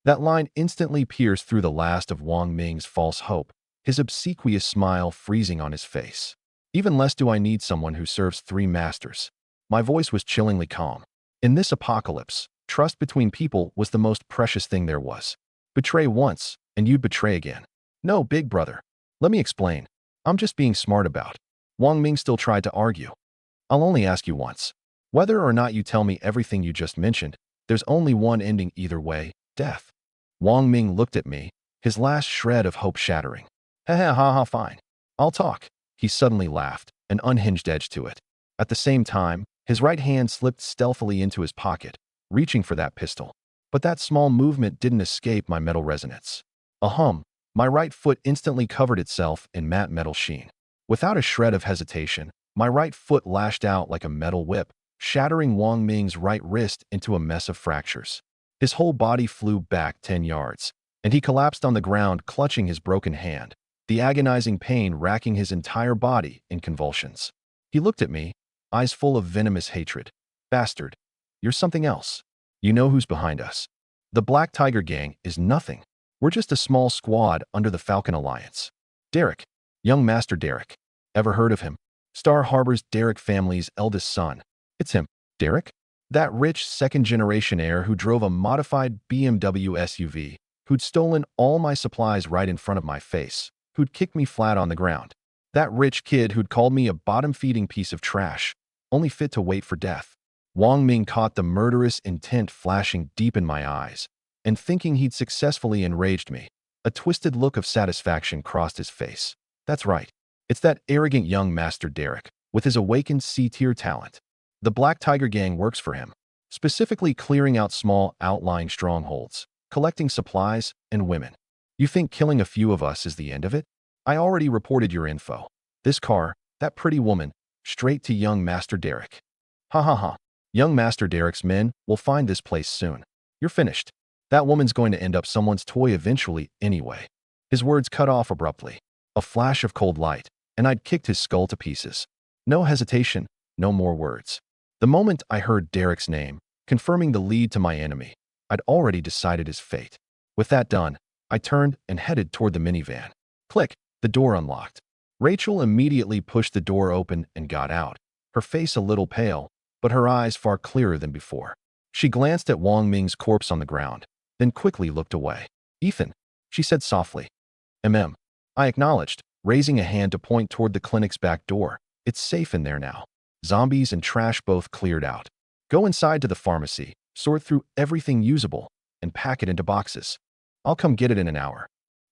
That line instantly pierced through the last of Wang Ming's false hope, his obsequious smile freezing on his face. Even less do I need someone who serves 3 masters. My voice was chillingly calm. In this apocalypse, trust between people was the most precious thing there was. Betray once, and you'd betray again. No, big brother. Let me explain. I'm just being smart about. Wang Ming still tried to argue. I'll only ask you once. Whether or not you tell me everything you just mentioned, there's only one ending either way, death. Wang Ming looked at me, his last shred of hope shattering. Ha, fine. I'll talk. He suddenly laughed, an unhinged edge to it. At the same time, his right hand slipped stealthily into his pocket, reaching for that pistol. But that small movement didn't escape my metal resonance. A hum. My right foot instantly covered itself in matte metal sheen. Without a shred of hesitation, my right foot lashed out like a metal whip, shattering Wang Ming's right wrist into a mess of fractures. His whole body flew back 10 yards, and he collapsed on the ground clutching his broken hand, the agonizing pain racking his entire body in convulsions. He looked at me, eyes full of venomous hatred. Bastard, you're something else. You know who's behind us. The Black Tiger Gang is nothing. We're just a small squad under the Falcon Alliance. Derek, young Master Derek. Ever heard of him? Star Harbor's Derek family's eldest son. It's him, Derek? That rich second-generation heir who drove a modified BMW SUV, who'd stolen all my supplies right in front of my face, who'd kicked me flat on the ground. That rich kid who'd called me a bottom-feeding piece of trash, only fit to wait for death. Wang Ming caught the murderous intent flashing deep in my eyes, and thinking he'd successfully enraged me, a twisted look of satisfaction crossed his face. That's right. It's that arrogant young Master Derek, with his awakened C-tier talent. The Black Tiger Gang works for him, specifically clearing out small, outlying strongholds, collecting supplies, and women. You think killing a few of us is the end of it? I already reported your info. This car, that pretty woman, straight to young Master Derek. Ha. Young Master Derek's men will find this place soon. You're finished. That woman's going to end up someone's toy eventually anyway. His words cut off abruptly. A flash of cold light, and I'd kicked his skull to pieces. No hesitation, no more words. The moment I heard Derek's name, confirming the lead to my enemy, I'd already decided his fate. With that done, I turned and headed toward the minivan. Click, the door unlocked. Rachel immediately pushed the door open and got out, her face a little pale, but her eyes far clearer than before. She glanced at Wang Ming's corpse on the ground, then quickly looked away. Ethan, she said softly. I acknowledged, raising a hand to point toward the clinic's back door. It's safe in there now. Zombies and trash both cleared out. Go inside to the pharmacy, sort through everything usable, and pack it into boxes. I'll come get it in an hour.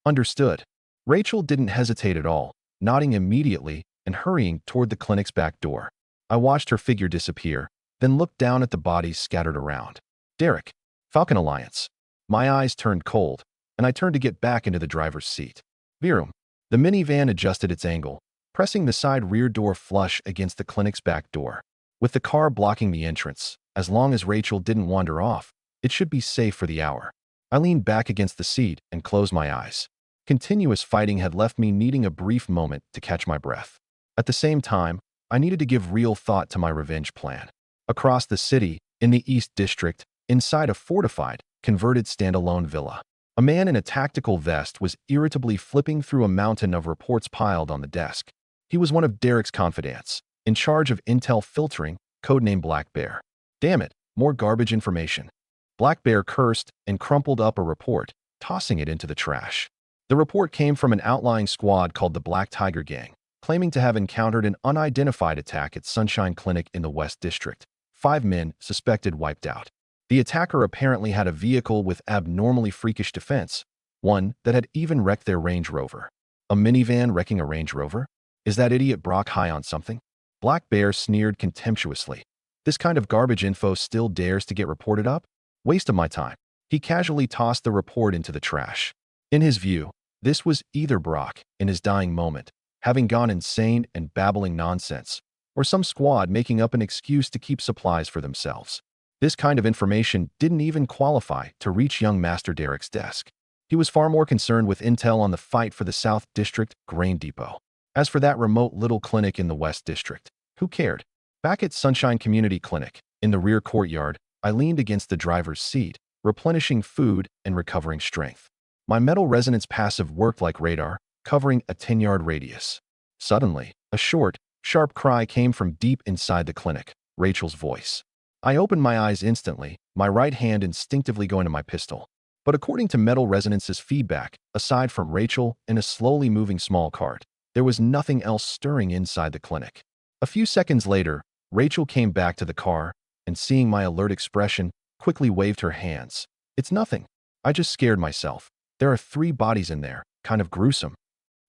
Understood. Rachel didn't hesitate at all, nodding immediately and hurrying toward the clinic's back door. I watched her figure disappear, then looked down at the bodies scattered around. Derek, Falcon Alliance. My eyes turned cold, and I turned to get back into the driver's seat. Virum. The minivan adjusted its angle, pressing the side rear door flush against the clinic's back door. With the car blocking the entrance, as long as Rachel didn't wander off, it should be safe for the hour. I leaned back against the seat and closed my eyes. Continuous fighting had left me needing a brief moment to catch my breath. At the same time, I needed to give real thought to my revenge plan. Across the city, in the East District, inside a fortified, converted standalone villa, a man in a tactical vest was irritably flipping through a mountain of reports piled on the desk. He was one of Derek's confidants, in charge of intel filtering, codenamed Black Bear. Damn it, more garbage information. Black Bear cursed and crumpled up a report, tossing it into the trash. The report came from an outlying squad called the Black Tiger Gang, claiming to have encountered an unidentified attack at Sunshine Clinic in the West District. 5 men suspected wiped out. The attacker apparently had a vehicle with abnormally freakish defense, one that had even wrecked their Range Rover. A minivan wrecking a Range Rover? Is that idiot Brock high on something? Black Bear sneered contemptuously. This kind of garbage info still dares to get reported up? Waste of my time. He casually tossed the report into the trash. In his view, this was either Brock, in his dying moment, having gone insane and babbling nonsense, or some squad making up an excuse to keep supplies for themselves. This kind of information didn't even qualify to reach young Master Derek's desk. He was far more concerned with intel on the fight for the South District grain depot. As for that remote little clinic in the West District, who cared? Back at Sunshine Community Clinic, in the rear courtyard, I leaned against the driver's seat, replenishing food and recovering strength. My metal resonance passive worked like radar, covering a 10-yard radius. Suddenly, a short, sharp cry came from deep inside the clinic, Rachel's voice. I opened my eyes instantly, my right hand instinctively going to my pistol. But according to metal resonance's feedback, aside from Rachel and a slowly moving small cart, there was nothing else stirring inside the clinic. A few seconds later, Rachel came back to the car, and seeing my alert expression, quickly waved her hands. It's nothing. I just scared myself. There are 3 bodies in there, kind of gruesome.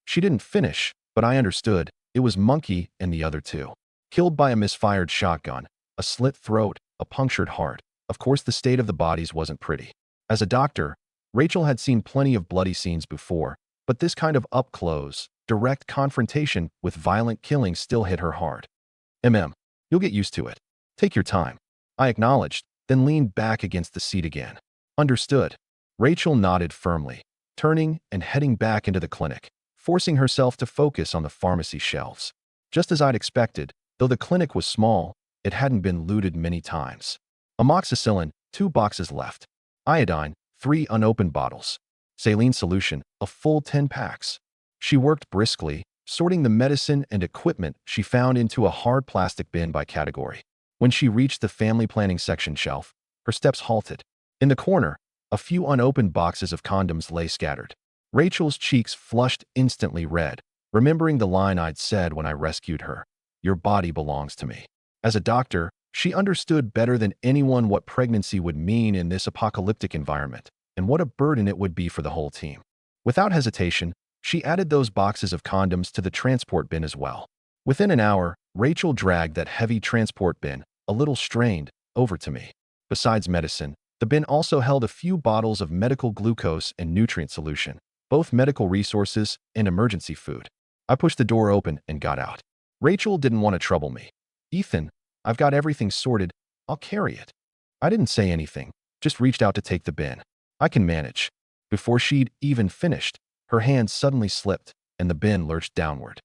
She didn't finish, but I understood. It was Monkey and the other 2. Killed by a misfired shotgun, a slit throat, a punctured heart. Of course, the state of the bodies wasn't pretty. As a doctor, Rachel had seen plenty of bloody scenes before, but this kind of up-close, direct confrontation with violent killing still hit her hard. You'll get used to it. Take your time. I acknowledged, then leaned back against the seat again. Understood. Rachel nodded firmly, turning and heading back into the clinic, forcing herself to focus on the pharmacy shelves. Just as I'd expected, though the clinic was small, it hadn't been looted many times. Amoxicillin, 2 boxes left. Iodine, 3 unopened bottles. Saline solution, a full 10 packs. She worked briskly, sorting the medicine and equipment she found into a hard plastic bin by category. When she reached the family planning section shelf, her steps halted. In the corner, a few unopened boxes of condoms lay scattered. Rachel's cheeks flushed instantly red, remembering the line I'd said when I rescued her. Your body belongs to me. As a doctor, she understood better than anyone what pregnancy would mean in this apocalyptic environment, and what a burden it would be for the whole team. Without hesitation, she added those boxes of condoms to the transport bin as well. Within an hour, Rachel dragged that heavy transport bin, a little strained, over to me. Besides medicine, the bin also held a few bottles of medical glucose and nutrient solution, both medical resources and emergency food. I pushed the door open and got out. Rachel didn't want to trouble me. Ethan, I've got everything sorted. I'll carry it. I didn't say anything, just reached out to take the bin. I can manage. Before she'd even finished, her hand suddenly slipped, and the bin lurched downward.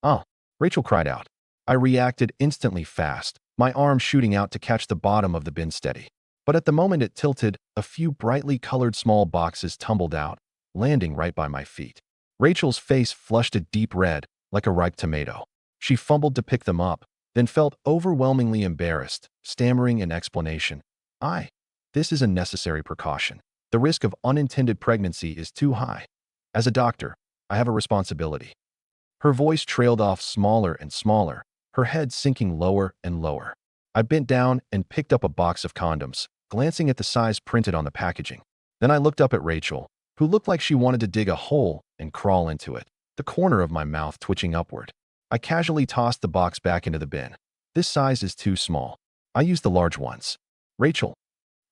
Oh, Rachel cried out. I reacted instantly fast, my arm shooting out to catch the bottom of the bin steady. But at the moment it tilted, a few brightly colored small boxes tumbled out, landing right by my feet. Rachel's face flushed a deep red, like a ripe tomato. She fumbled to pick them up, then felt overwhelmingly embarrassed, stammering an explanation. This is a necessary precaution. The risk of unintended pregnancy is too high. As a doctor, I have a responsibility. Her voice trailed off smaller and smaller, her head sinking lower and lower. I bent down and picked up a box of condoms, glancing at the size printed on the packaging. Then I looked up at Rachel, who looked like she wanted to dig a hole and crawl into it, the corner of my mouth twitching upward. I casually tossed the box back into the bin. This size is too small. I use the large ones. Rachel.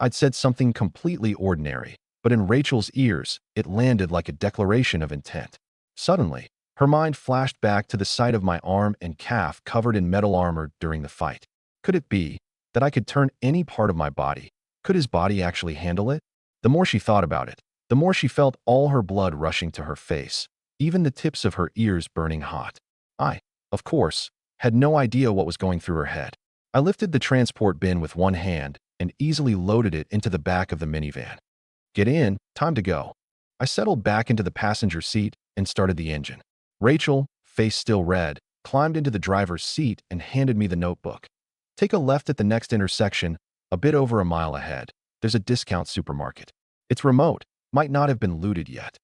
I'd said something completely ordinary, but in Rachel's ears, it landed like a declaration of intent. Suddenly, her mind flashed back to the sight of my arm and calf covered in metal armor during the fight. Could it be that I could turn any part of my body? Could his body actually handle it? The more she thought about it, the more she felt all her blood rushing to her face, even the tips of her ears burning hot. I, of course, had no idea what was going through her head. I lifted the transport bin with one hand and easily loaded it into the back of the minivan. Get in, time to go. I settled back into the passenger seat and started the engine. Rachel, face still red, climbed into the driver's seat and handed me the notebook. Take a left at the next intersection, a bit over a mile ahead. There's a discount supermarket. It's remote, might not have been looted yet.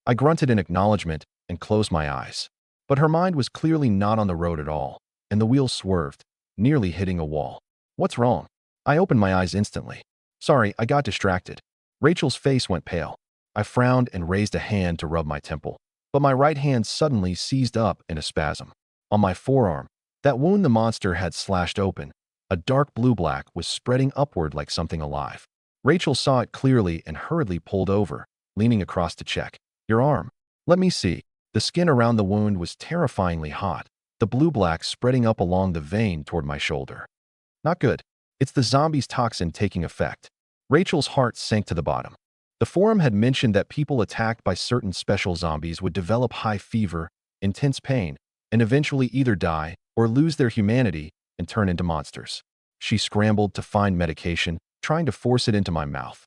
I grunted in acknowledgement and closed my eyes. But her mind was clearly not on the road at all, and the wheel swerved, nearly hitting a wall. What's wrong? I opened my eyes instantly. Sorry, I got distracted. Rachel's face went pale. I frowned and raised a hand to rub my temple, but my right hand suddenly seized up in a spasm. On my forearm, That wound the monster had slashed open, a dark blue-black, was spreading upward like something alive. Rachel saw it clearly and hurriedly pulled over, leaning across to check. Your arm. Let me see. The skin around the wound was terrifyingly hot, the blue-black spreading up along the vein toward my shoulder. Not good. It's the zombie's toxin taking effect. Rachel's heart sank to the bottom. The forum had mentioned that people attacked by certain special zombies would develop high fever, intense pain, and eventually either die or lose their humanity and turn into monsters. She scrambled to find medication, trying to force it into my mouth.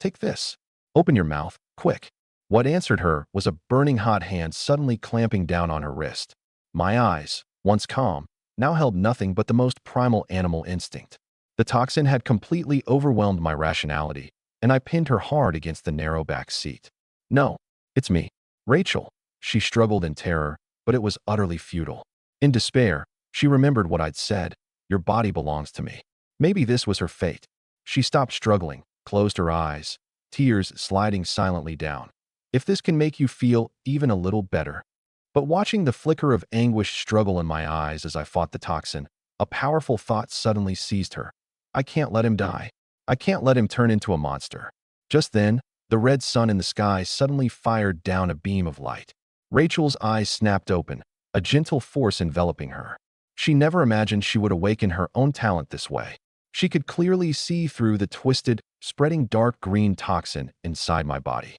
Take this. Open your mouth, quick. What answered her was a burning hot hand suddenly clamping down on her wrist. My eyes, once calm, now held nothing but the most primal animal instinct. The toxin had completely overwhelmed my rationality, and I pinned her hard against the narrow back seat. No, it's me. Rachel. She struggled in terror, but it was utterly futile. In despair, she remembered what I'd said. Your body belongs to me. Maybe this was her fate. She stopped struggling, closed her eyes, tears sliding silently down. If this can make you feel even a little better. But watching the flicker of anguish struggle in my eyes as I fought the toxin, a powerful thought suddenly seized her. I can't let him die. I can't let him turn into a monster. Just then, the red sun in the sky suddenly fired down a beam of light. Rachel's eyes snapped open, a gentle force enveloping her. She never imagined she would awaken her own talent this way. She could clearly see through the twisted, spreading dark green toxin inside my body.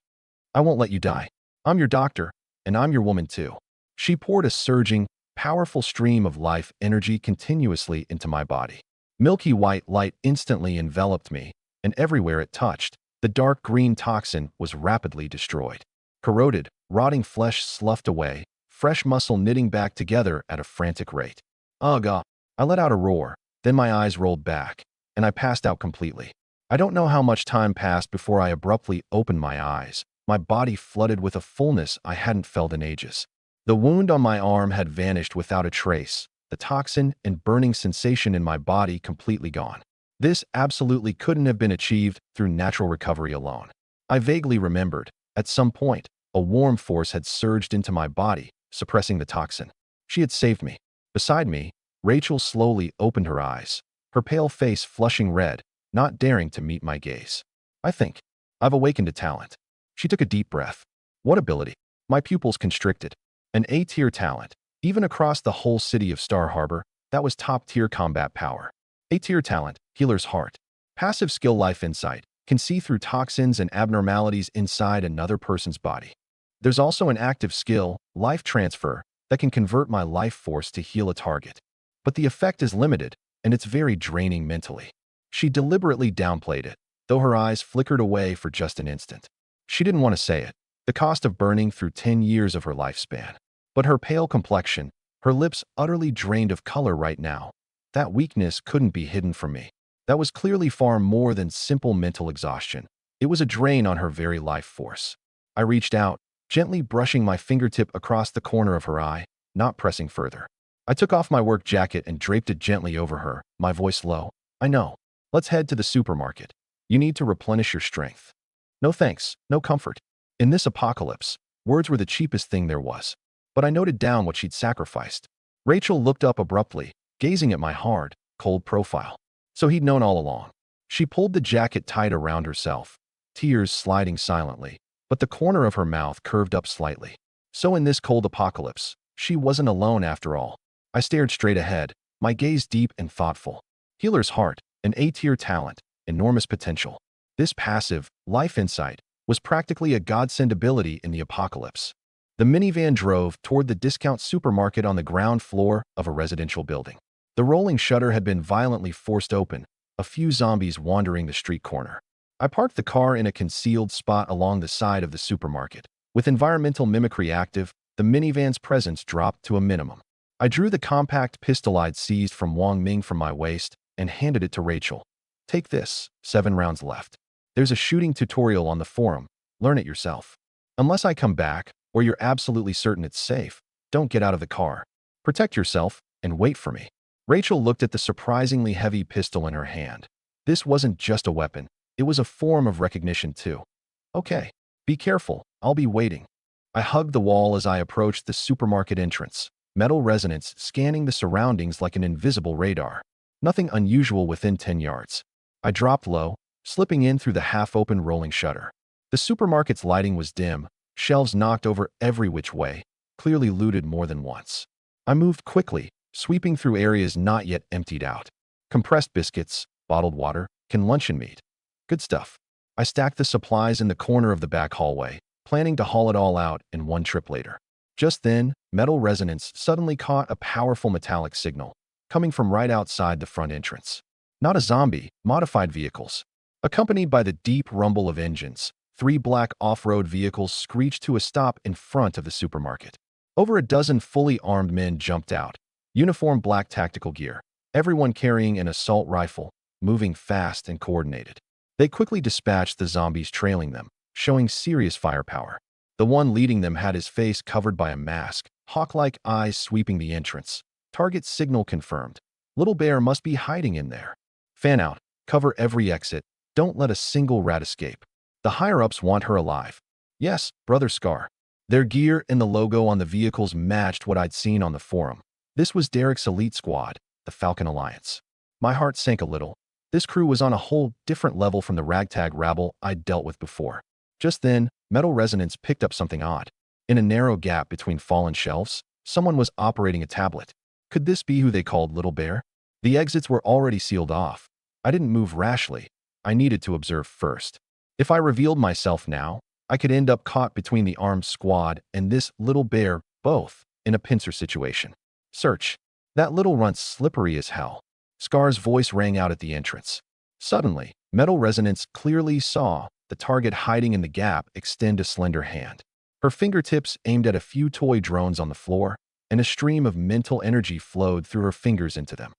I won't let you die. I'm your doctor, and I'm your woman too. She poured a surging, powerful stream of life energy continuously into my body. Milky white light instantly enveloped me, and everywhere it touched, the dark green toxin was rapidly destroyed. Corroded, rotting flesh sloughed away, fresh muscle knitting back together at a frantic rate. Ugh! I let out a roar, then my eyes rolled back, and I passed out completely. I don't know how much time passed before I abruptly opened my eyes, my body flooded with a fullness I hadn't felt in ages. The wound on my arm had vanished without a trace, the toxin and burning sensation in my body completely gone. This absolutely couldn't have been achieved through natural recovery alone. I vaguely remembered, at some point, a warm force had surged into my body, suppressing the toxin. She had saved me. Beside me, Rachel slowly opened her eyes, her pale face flushing red, not daring to meet my gaze. I think I've awakened a talent. She took a deep breath. What ability? My pupils constricted. An A-tier talent. Even across the whole city of Star Harbor, that was top-tier combat power. A-tier talent, Healer's Heart. Passive skill Life Insight, can see through toxins and abnormalities inside another person's body. There's also an active skill, Life Transfer, that can convert my life force to heal a target. But the effect is limited, and it's very draining mentally. She deliberately downplayed it, though her eyes flickered away for just an instant. She didn't want to say it, the cost of burning through 10 years of her lifespan. But her pale complexion, her lips utterly drained of color right now, that weakness couldn't be hidden from me. That was clearly far more than simple mental exhaustion. It was a drain on her very life force. I reached out, gently brushing my fingertip across the corner of her eye, not pressing further. I took off my work jacket and draped it gently over her, my voice low. I know. Let's head to the supermarket. You need to replenish your strength. No thanks, no comfort. In this apocalypse, words were the cheapest thing there was. But I noted down what she'd sacrificed. Rachel looked up abruptly, gazing at my hard, cold profile. So he'd known all along. She pulled the jacket tight around herself, tears sliding silently, but the corner of her mouth curved up slightly. So in this cold apocalypse, she wasn't alone after all. I stared straight ahead, my gaze deep and thoughtful. Healer's Heart, an A-tier talent, enormous potential. This passive, Life Insight, was practically a godsend ability in the apocalypse. The minivan drove toward the discount supermarket on the ground floor of a residential building. The rolling shutter had been violently forced open, a few zombies wandering the street corner. I parked the car in a concealed spot along the side of the supermarket. With environmental mimicry active, the minivan's presence dropped to a minimum. I drew the compact pistol I'd seized from Wong Ming from my waist and handed it to Rachel. Take this, 7 rounds left. There's a shooting tutorial on the forum. Learn it yourself. Unless I come back, or you're absolutely certain it's safe, don't get out of the car. Protect yourself and wait for me. Rachel looked at the surprisingly heavy pistol in her hand. This wasn't just a weapon. It was a form of recognition too. Okay, be careful. I'll be waiting. I hugged the wall as I approached the supermarket entrance. metal resonance scanning the surroundings like an invisible radar. Nothing unusual within 10 yards. I dropped low, slipping in through the half-open rolling shutter. The supermarket's lighting was dim, shelves knocked over every which way, clearly looted more than once. I moved quickly, sweeping through areas not yet emptied out. Compressed biscuits, bottled water, canned luncheon meat. Good stuff. I stacked the supplies in the corner of the back hallway, planning to haul it all out in one trip later. Just then, metal resonance suddenly caught a powerful metallic signal, coming from right outside the front entrance. Not a zombie, modified vehicles. Accompanied by the deep rumble of engines, 3 black off-road vehicles screeched to a stop in front of the supermarket. Over a dozen fully armed men jumped out, uniform black tactical gear, everyone carrying an assault rifle, moving fast and coordinated. They quickly dispatched the zombies trailing them, showing serious firepower. The one leading them had his face covered by a mask, hawk-like eyes sweeping the entrance. Target signal confirmed. Little Bear must be hiding in there. Fan out, cover every exit, don't let a single rat escape. The higher-ups want her alive. Yes, Brother Scar. Their gear and the logo on the vehicles matched what I'd seen on the forum. This was Derek's elite squad, the Falcon Alliance. My heart sank a little. This crew was on a whole different level from the ragtag rabble I'd dealt with before. Just then, metal resonance picked up something odd. In a narrow gap between fallen shelves, someone was operating a tablet. Could this be who they called Little Bear? The exits were already sealed off. I didn't move rashly. I needed to observe first. If I revealed myself now, I could end up caught between the armed squad and this Little Bear, both in a pincer situation. Search. That little runt's slippery as hell. Scar's voice rang out at the entrance. Suddenly, metal resonance clearly saw the target hiding in the gap extend a slender hand. Her fingertips aimed at a few toy drones on the floor, and a stream of mental energy flowed through her fingers into them.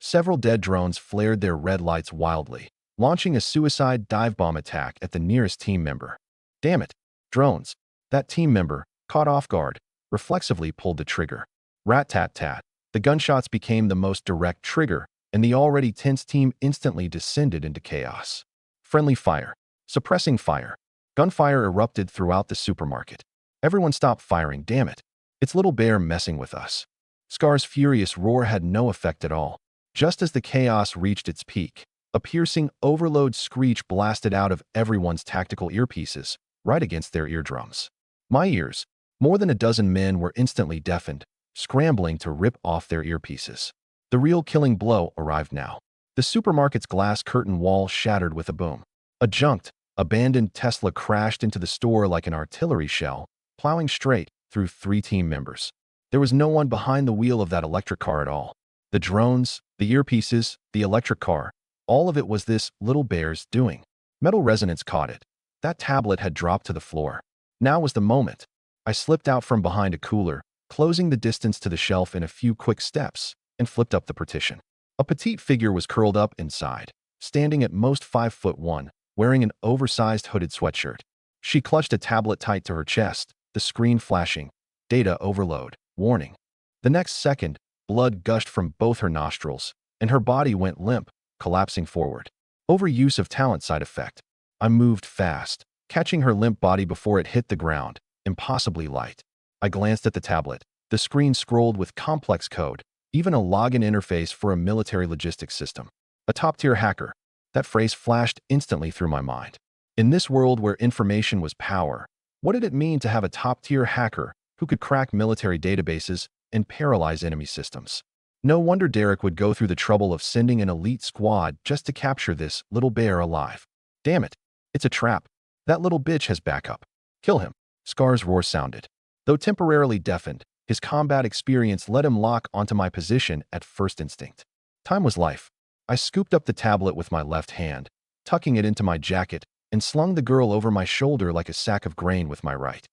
Several dead drones flared their red lights wildly, launching a suicide dive bomb attack at the nearest team member. Damn it, drones. That team member, caught off guard, reflexively pulled the trigger. Rat-tat-tat. The gunshots became the most direct trigger, and the already tense team instantly descended into chaos. Friendly fire. Suppressing fire. Gunfire erupted throughout the supermarket. Everyone stopped firing, damn it. It's Little Bear messing with us. Scar's furious roar had no effect at all. Just as the chaos reached its peak, a piercing overload screech blasted out of everyone's tactical earpieces, right against their eardrums. My ears. More than a dozen men were instantly deafened, scrambling to rip off their earpieces. The real killing blow arrived now. The supermarket's glass curtain wall shattered with a boom. A junked, abandoned Tesla crashed into the store like an artillery shell, plowing straight through 3 team members. There was no one behind the wheel of that electric car at all. The drones, the earpieces, the electric car, all of it was this Little Bear's doing. Metal resonance caught it. That tablet had dropped to the floor. Now was the moment. I slipped out from behind a cooler, closing the distance to the shelf in a few quick steps, and flipped up the partition. A petite figure was curled up inside, standing at most 5'1", wearing an oversized hooded sweatshirt. She clutched a tablet tight to her chest, the screen flashing. Data overload. Warning. The next second, blood gushed from both her nostrils, and her body went limp, collapsing forward. Overuse of talent side effect. I moved fast, catching her limp body before it hit the ground, impossibly light. I glanced at the tablet. The screen scrolled with complex code, even a login interface for a military logistics system. A top-tier hacker. That phrase flashed instantly through my mind. In this world where information was power, what did it mean to have a top-tier hacker who could crack military databases and paralyze enemy systems? No wonder Derek would go through the trouble of sending an elite squad just to capture this Little Bear alive. Damn it, it's a trap. That little bitch has backup. Kill him. Scar's roar sounded. Though temporarily deafened, his combat experience let him lock onto my position at first instinct. Time was life. I scooped up the tablet with my left hand, tucking it into my jacket, and slung the girl over my shoulder like a sack of grain with my right.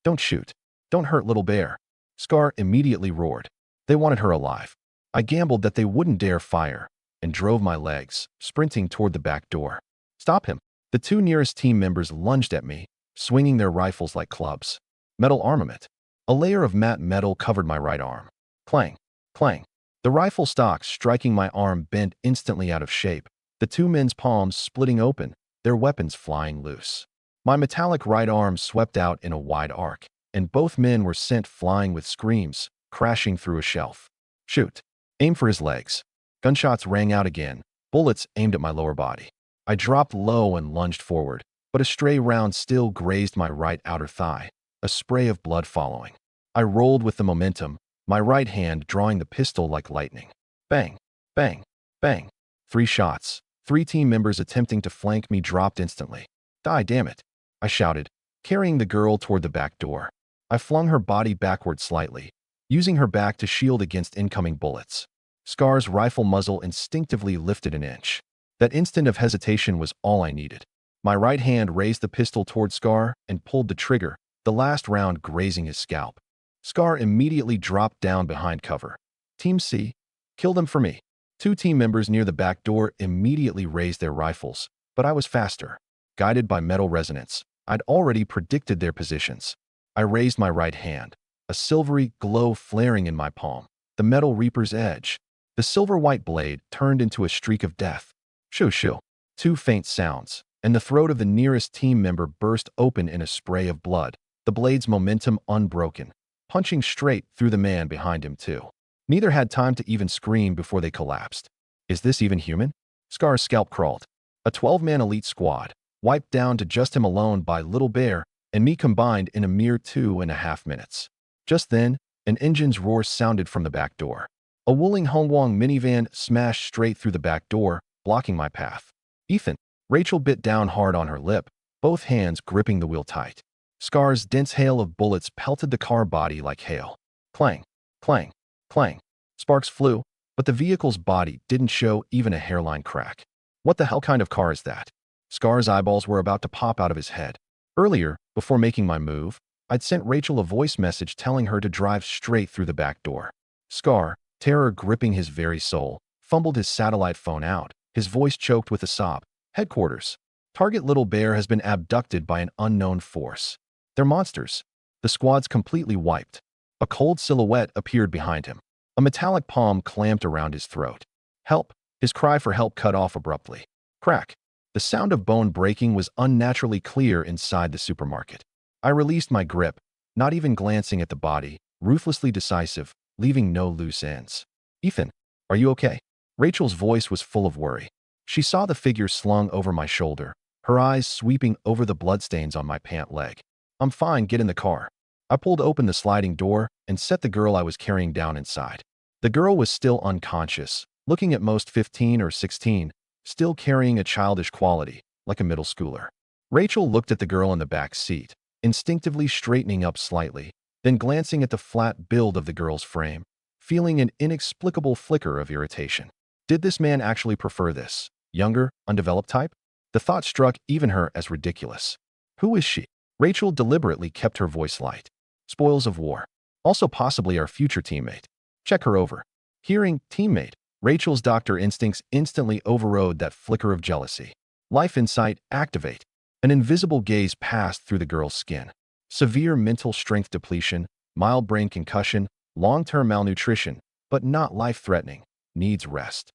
Don't shoot. Don't hurt Little Bear. Scar immediately roared. They wanted her alive. I gambled that they wouldn't dare fire, and drove my legs, sprinting toward the back door. Stop him. The 2 nearest team members lunged at me, swinging their rifles like clubs. Metal armament. A layer of matte metal covered my right arm. Clang. Clang. The rifle stock striking my arm bent instantly out of shape, the 2 men's palms splitting open, their weapons flying loose. My metallic right arm swept out in a wide arc, and both men were sent flying with screams, crashing through a shelf. Shoot. Aim for his legs. Gunshots rang out again, bullets aimed at my lower body. I dropped low and lunged forward, but a stray round still grazed my right outer thigh, a spray of blood following. I rolled with the momentum, my right hand drawing the pistol like lightning. Bang, bang, bang. 3 shots. 3 team members attempting to flank me dropped instantly. Die, damn it, I shouted, carrying the girl toward the back door. I flung her body backward slightly, using her back to shield against incoming bullets. Scar's rifle muzzle instinctively lifted an inch. That instant of hesitation was all I needed. My right hand raised the pistol toward Scar and pulled the trigger, the last round grazing his scalp. Scar immediately dropped down behind cover. Team C, kill them for me. 2 team members near the back door immediately raised their rifles, but I was faster. Guided by metal resonance, I'd already predicted their positions. I raised my right hand, a silvery glow flaring in my palm, the metal reaper's edge. The silver-white blade turned into a streak of death. Shoo shoo. 2 faint sounds, and the throat of the nearest team member burst open in a spray of blood, the blade's momentum unbroken, punching straight through the man behind him too. Neither had time to even scream before they collapsed. Is this even human? Scar's scalp crawled. A 12-man elite squad, wiped down to just him alone by Little Bear and me combined in a mere 2.5 minutes. Just then, an engine's roar sounded from the back door. A Wuling Hongguang minivan smashed straight through the back door, blocking my path. Ethan. Rachel bit down hard on her lip, both hands gripping the wheel tight. Scar's dense hail of bullets pelted the car body like hail. Clang, clang, clang. Sparks flew, but the vehicle's body didn't show even a hairline crack. What the hell kind of car is that? Scar's eyeballs were about to pop out of his head. Earlier, before making my move, I'd sent Rachel a voice message telling her to drive straight through the back door. Scar, terror gripping his very soul, fumbled his satellite phone out, his voice choked with a sob. Headquarters. Target Little Bear has been abducted by an unknown force. They're monsters. The squad's completely wiped. A cold silhouette appeared behind him. A metallic palm clamped around his throat. Help! His cry for help cut off abruptly. Crack! The sound of bone breaking was unnaturally clear inside the supermarket. I released my grip, not even glancing at the body, ruthlessly decisive, leaving no loose ends. Ethan, are you okay? Rachel's voice was full of worry. She saw the figure slung over my shoulder, her eyes sweeping over the bloodstains on my pant leg. I'm fine, get in the car. I pulled open the sliding door and set the girl I was carrying down inside. The girl was still unconscious, looking at most 15 or 16, still carrying a childish quality, like a middle schooler. Rachel looked at the girl in the back seat, instinctively straightening up slightly, then glancing at the flat build of the girl's frame, feeling an inexplicable flicker of irritation. Did this man actually prefer this younger, undeveloped type? The thought struck even her as ridiculous. Who is she? Rachel deliberately kept her voice light. Spoils of war. Also possibly our future teammate. Check her over. Hearing teammate, Rachel's doctor instincts instantly overrode that flicker of jealousy. Life insight activate. An invisible gaze passed through the girl's skin. Severe mental strength depletion, mild brain concussion, long-term malnutrition, but not life-threatening. Needs rest.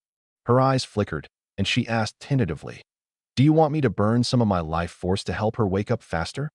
Her eyes flickered, and she asked tentatively, "Do you want me to burn some of my life force to help her wake up faster?"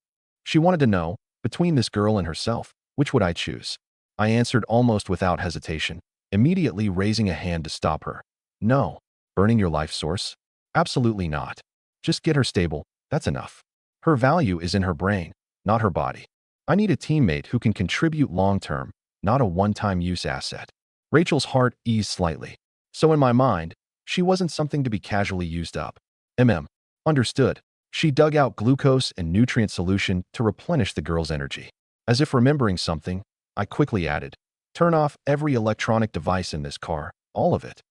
She wanted to know, between this girl and herself, which would I choose? I answered almost without hesitation, immediately raising a hand to stop her. No. Burning your life source? Absolutely not. Just get her stable, that's enough. Her value is in her brain, not her body. I need a teammate who can contribute long-term, not a one-time use asset. Rachel's heart eased slightly. So in my mind, she wasn't something to be casually used up. Understood. She dug out glucose and nutrient solution to replenish the girl's energy. As if remembering something, I quickly added, "Turn off every electronic device in this car, all of it."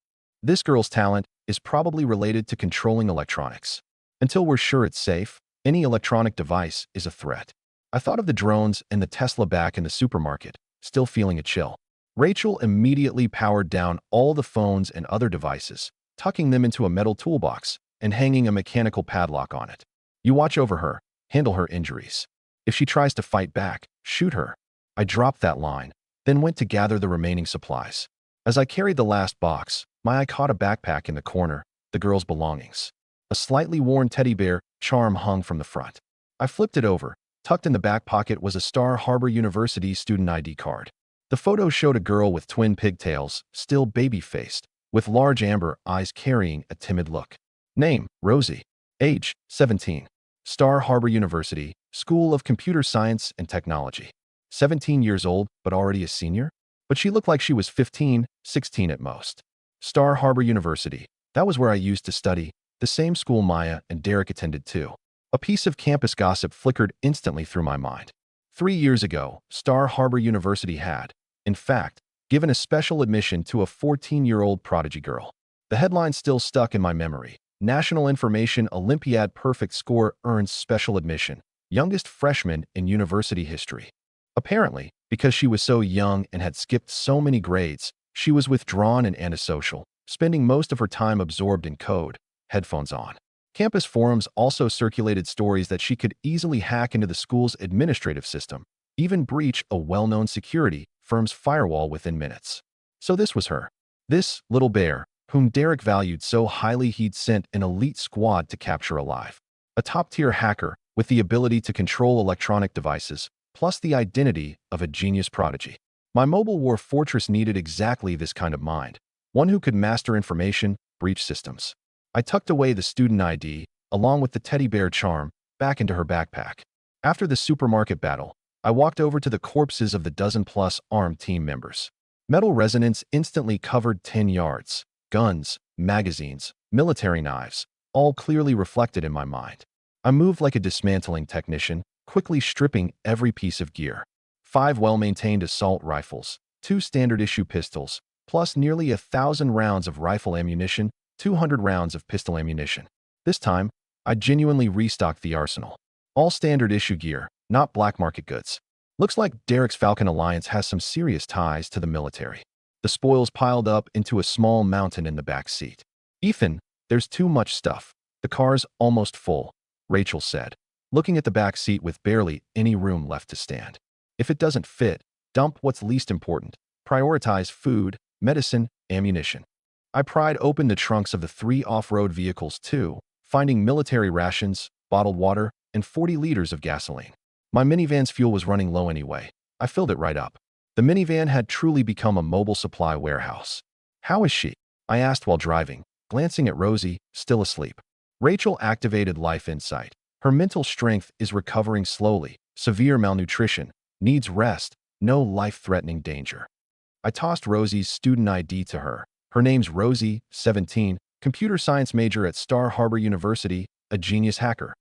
This girl's talent is probably related to controlling electronics. Until we're sure it's safe, any electronic device is a threat. I thought of the drones and the Tesla back in the supermarket, still feeling a chill. Rachel immediately powered down all the phones and other devices, tucking them into a metal toolbox and hanging a mechanical padlock on it. You watch over her, handle her injuries. If she tries to fight back, shoot her. I dropped that line, then went to gather the remaining supplies. As I carried the last box, my eye caught a backpack in the corner, the girl's belongings. A slightly worn teddy bear charm hung from the front. I flipped it over. Tucked in the back pocket was a Star Harbor University student ID card. The photo showed a girl with twin pigtails, still baby-faced, with large amber eyes carrying a timid look. Name, Rosie. Age, 17. Star Harbor University, School of Computer Science and Technology. 17 years old, but already a senior? But she looked like she was 15, 16 at most. Star Harbor University. That was where I used to study, the same school Maya and Derek attended too. A piece of campus gossip flickered instantly through my mind. 3 years ago, Star Harbor University had, in fact, given a special admission to a 14-year-old prodigy girl. The headline still stuck in my memory. National Information Olympiad perfect score earns special admission. Youngest freshman in university history. Apparently, because she was so young and had skipped so many grades, she was withdrawn and antisocial, spending most of her time absorbed in code, headphones on. Campus forums also circulated stories that she could easily hack into the school's administrative system, even breach a well-known security firm's firewall within minutes. So this was her. This little bear, whom Derek valued so highly he'd sent an elite squad to capture alive. A top-tier hacker with the ability to control electronic devices, plus the identity of a genius prodigy. My mobile war fortress needed exactly this kind of mind, one who could master information, breach systems. I tucked away the student ID, along with the teddy bear charm, back into her backpack. After the supermarket battle, I walked over to the corpses of the dozen-plus armed team members. Metal resonance instantly covered 10 yards. Guns, magazines, military knives, all clearly reflected in my mind. I moved like a dismantling technician, quickly stripping every piece of gear. 5 well-maintained assault rifles, 2 standard-issue pistols, plus nearly 1,000 rounds of rifle ammunition, 200 rounds of pistol ammunition. This time, I genuinely restocked the arsenal. All standard-issue gear, not black market goods. Looks like Derek's Falcon Alliance has some serious ties to the military. The spoils piled up into a small mountain in the back seat. Ethan, there's too much stuff. The car's almost full, Rachel said, looking at the back seat with barely any room left to stand. If it doesn't fit, dump what's least important. Prioritize food, medicine, ammunition. I pried open the trunks of the 3 off-road vehicles too, finding military rations, bottled water, and 40 liters of gasoline. My minivan's fuel was running low anyway. I filled it right up. The minivan had truly become a mobile supply warehouse. How is she? I asked while driving, glancing at Rosie, still asleep. Rachel activated Life Insight. Her mental strength is recovering slowly, severe malnutrition, needs rest, no life-threatening danger. I tossed Rosie's student ID to her. Her name's Rosie, 17, computer science major at Star Harbor University, a genius hacker.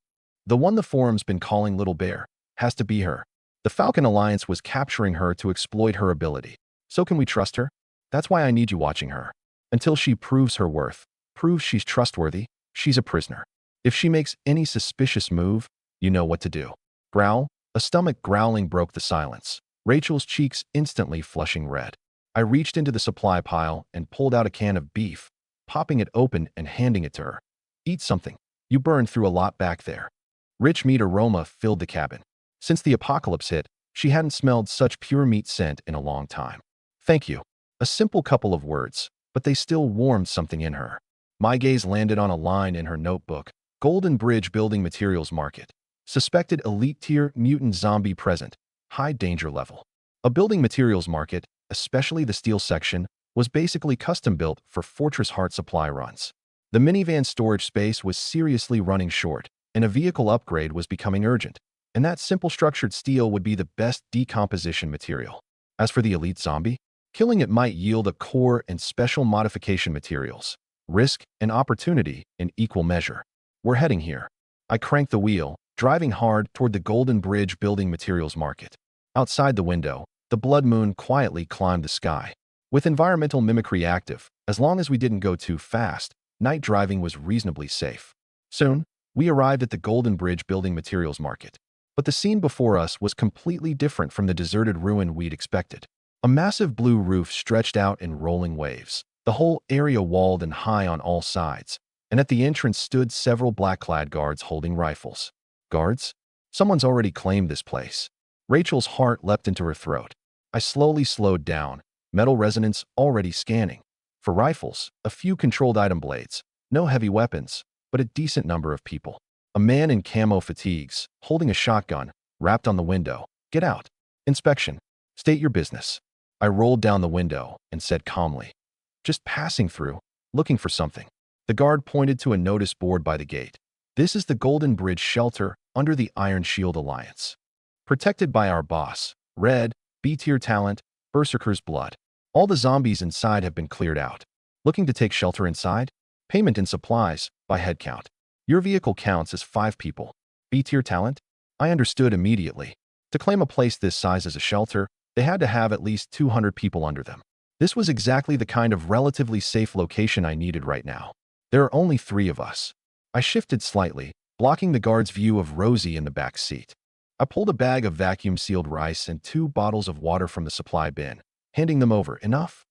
The one the forum's been calling Little Bear. Has to be her. The Falcon Alliance was capturing her to exploit her ability. So can we trust her? That's why I need you watching her. Until she proves her worth, proves she's trustworthy, she's a prisoner. If she makes any suspicious move, you know what to do. Growl. A stomach growling broke the silence. Rachel's cheeks instantly flushing red. I reached into the supply pile and pulled out a can of beef, popping it open and handing it to her. Eat something. You burned through a lot back there. Rich meat aroma filled the cabin. Since the apocalypse hit, she hadn't smelled such pure meat scent in a long time. Thank you. A simple couple of words, but they still warmed something in her. My gaze landed on a line in her notebook. Golden Bridge Building Materials Market. Suspected elite tier mutant zombie present. High danger level. A building materials market, especially the steel section, was basically custom built for Fortress Heart supply runs. The minivan storage space was seriously running short, and a vehicle upgrade was becoming urgent. And that simple structured steel would be the best decomposition material. As for the elite zombie, killing it might yield a core and special modification materials. Risk and opportunity in equal measure. We're heading here. I cranked the wheel, driving hard toward the Golden Bridge Building Materials Market. Outside the window, the blood moon quietly climbed the sky. With environmental mimicry active, as long as we didn't go too fast, night driving was reasonably safe. Soon, we arrived at the Golden Bridge Building Materials Market. But the scene before us was completely different from the deserted ruin we'd expected. A massive blue roof stretched out in rolling waves, the whole area walled and high on all sides, and at the entrance stood several black-clad guards holding rifles. Guards? Someone's already claimed this place. Rachel's heart leapt into her throat. I slowly slowed down, metal resonance already scanning. For rifles, a few controlled item blades, no heavy weapons, but a decent number of people. A man in camo fatigues, holding a shotgun, rapped on the window. Get out. Inspection. State your business. I rolled down the window and said calmly, "Just passing through, looking for something." The guard pointed to a notice board by the gate. "This is the Golden Bridge Shelter under the Iron Shield Alliance. Protected by our boss, Red, B-tier talent, Berserker's blood. All the zombies inside have been cleared out. Looking to take shelter inside? Payment in supplies, by head count. Your vehicle counts as 5 people. B-tier talent?" I understood immediately. To claim a place this size as a shelter, they had to have at least 200 people under them. This was exactly the kind of relatively safe location I needed right now. There are only 3 of us. I shifted slightly, blocking the guard's view of Rosie in the back seat. I pulled a bag of vacuum-sealed rice and 2 bottles of water from the supply bin, handing them over. "Enough?"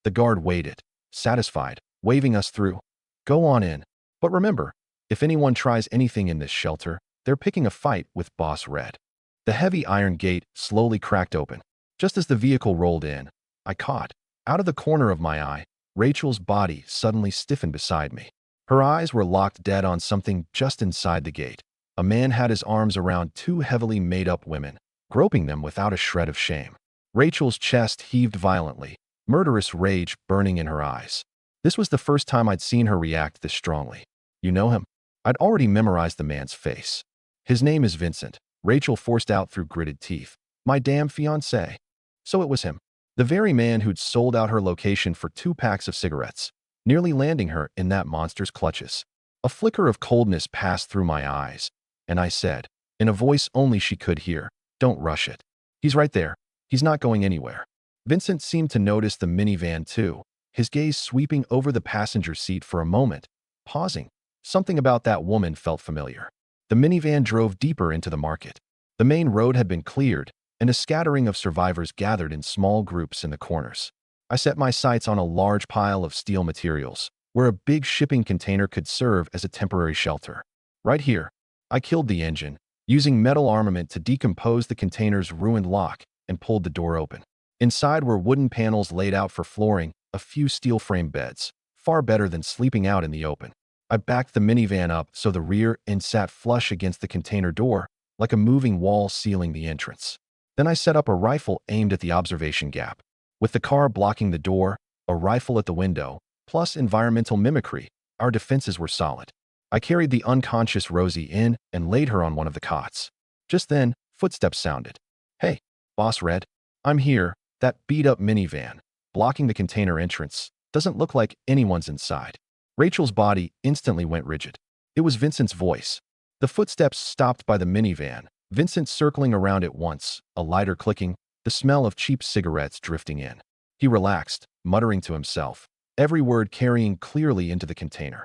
The guard waited, satisfied, waving us through. "Go on in. But remember, if anyone tries anything in this shelter, they're picking a fight with Boss Red." The heavy iron gate slowly cracked open. Just as the vehicle rolled in, I caught, out of the corner of my eye, Rachel's body suddenly stiffened beside me. Her eyes were locked dead on something just inside the gate. A man had his arms around 2 heavily made-up women, groping them without a shred of shame. Rachel's chest heaved violently, murderous rage burning in her eyes. This was the first time I'd seen her react this strongly. "You know him?" I'd already memorized the man's face. "His name is Vincent," Rachel forced out through gritted teeth. "My damn fiancé." So it was him. The very man who'd sold out her location for 2 packs of cigarettes, nearly landing her in that monster's clutches. A flicker of coldness passed through my eyes, and I said, in a voice only she could hear, "Don't rush it. He's right there. He's not going anywhere." Vincent seemed to notice the minivan too, his gaze sweeping over the passenger seat for a moment, pausing. Something about that woman felt familiar. The minivan drove deeper into the market. The main road had been cleared, and a scattering of survivors gathered in small groups in the corners. I set my sights on a large pile of steel materials, where a big shipping container could serve as a temporary shelter. Right here, I killed the engine, using metal armament to decompose the container's ruined lock, and pulled the door open. Inside were wooden panels laid out for flooring, a few steel frame beds, far better than sleeping out in the open. I backed the minivan up so the rear end sat flush against the container door, like a moving wall sealing the entrance. Then I set up a rifle aimed at the observation gap. With the car blocking the door, a rifle at the window, plus environmental mimicry, our defenses were solid. I carried the unconscious Rosie in and laid her on one of the cots. Just then, footsteps sounded. "Hey, Boss Red, I'm here." That beat-up minivan, blocking the container entrance, doesn't look like anyone's inside. Rachel's body instantly went rigid. It was Vincent's voice. The footsteps stopped by the minivan, Vincent circling around it once, a lighter clicking, the smell of cheap cigarettes drifting in. He relaxed, muttering to himself, every word carrying clearly into the container.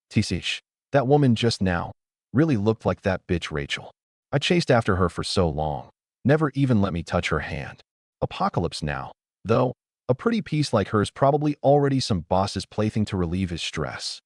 "Tish, that woman just now really looked like that bitch Rachel. I chased after her for so long, never even let me touch her hand. Apocalypse now, though, a pretty piece like hers probably already some boss's plaything to relieve his stress."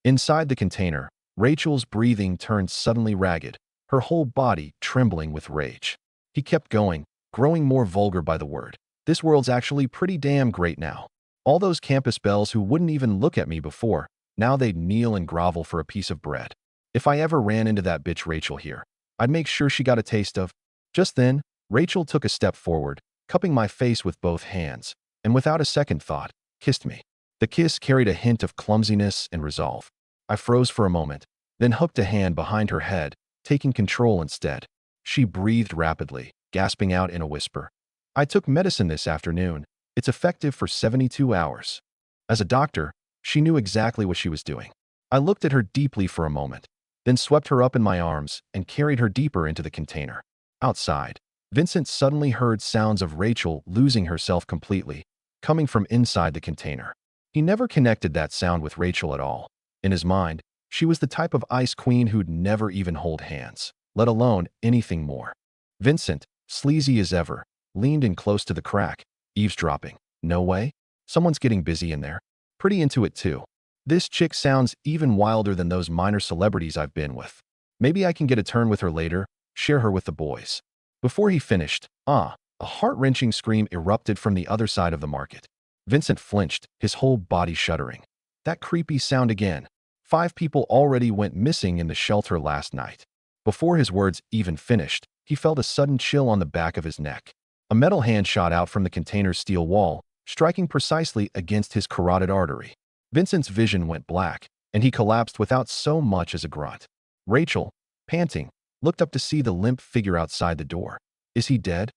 Inside the container, Rachel's breathing turned suddenly ragged, her whole body trembling with rage. He kept going, growing more vulgar by the word. "This world's actually pretty damn great now. All those campus belles who wouldn't even look at me before, now they'd kneel and grovel for a piece of bread. If I ever ran into that bitch Rachel here, I'd make sure she got a taste of..." Just then, Rachel took a step forward, cupping my face with both hands, and without a second thought, kissed me. The kiss carried a hint of clumsiness and resolve. I froze for a moment, then hooked a hand behind her head, taking control instead. She breathed rapidly, gasping out in a whisper, "I took medicine this afternoon. It's effective for 72 hours. As a doctor, she knew exactly what she was doing. I looked at her deeply for a moment, then swept her up in my arms and carried her deeper into the container. Outside, Vincent suddenly heard sounds of Rachel losing herself completely, coming from inside the container. He never connected that sound with Rachel at all. In his mind, she was the type of ice queen who'd never even hold hands, let alone anything more. Vincent, sleazy as ever, leaned in close to the crack, eavesdropping. "No way? Someone's getting busy in there. Pretty into it too. This chick sounds even wilder than those minor celebrities I've been with. Maybe I can get a turn with her later, share her with the boys." Before he finished, a heart-wrenching scream erupted from the other side of the market. Vincent flinched, his whole body shuddering. That creepy sound again. 5 people already went missing in the shelter last night. Before his words even finished, he felt a sudden chill on the back of his neck. A metal hand shot out from the container's steel wall, striking precisely against his carotid artery. Vincent's vision went black, and he collapsed without so much as a grunt. Rachel, panting, looked up to see the limp figure outside the door. Is he dead?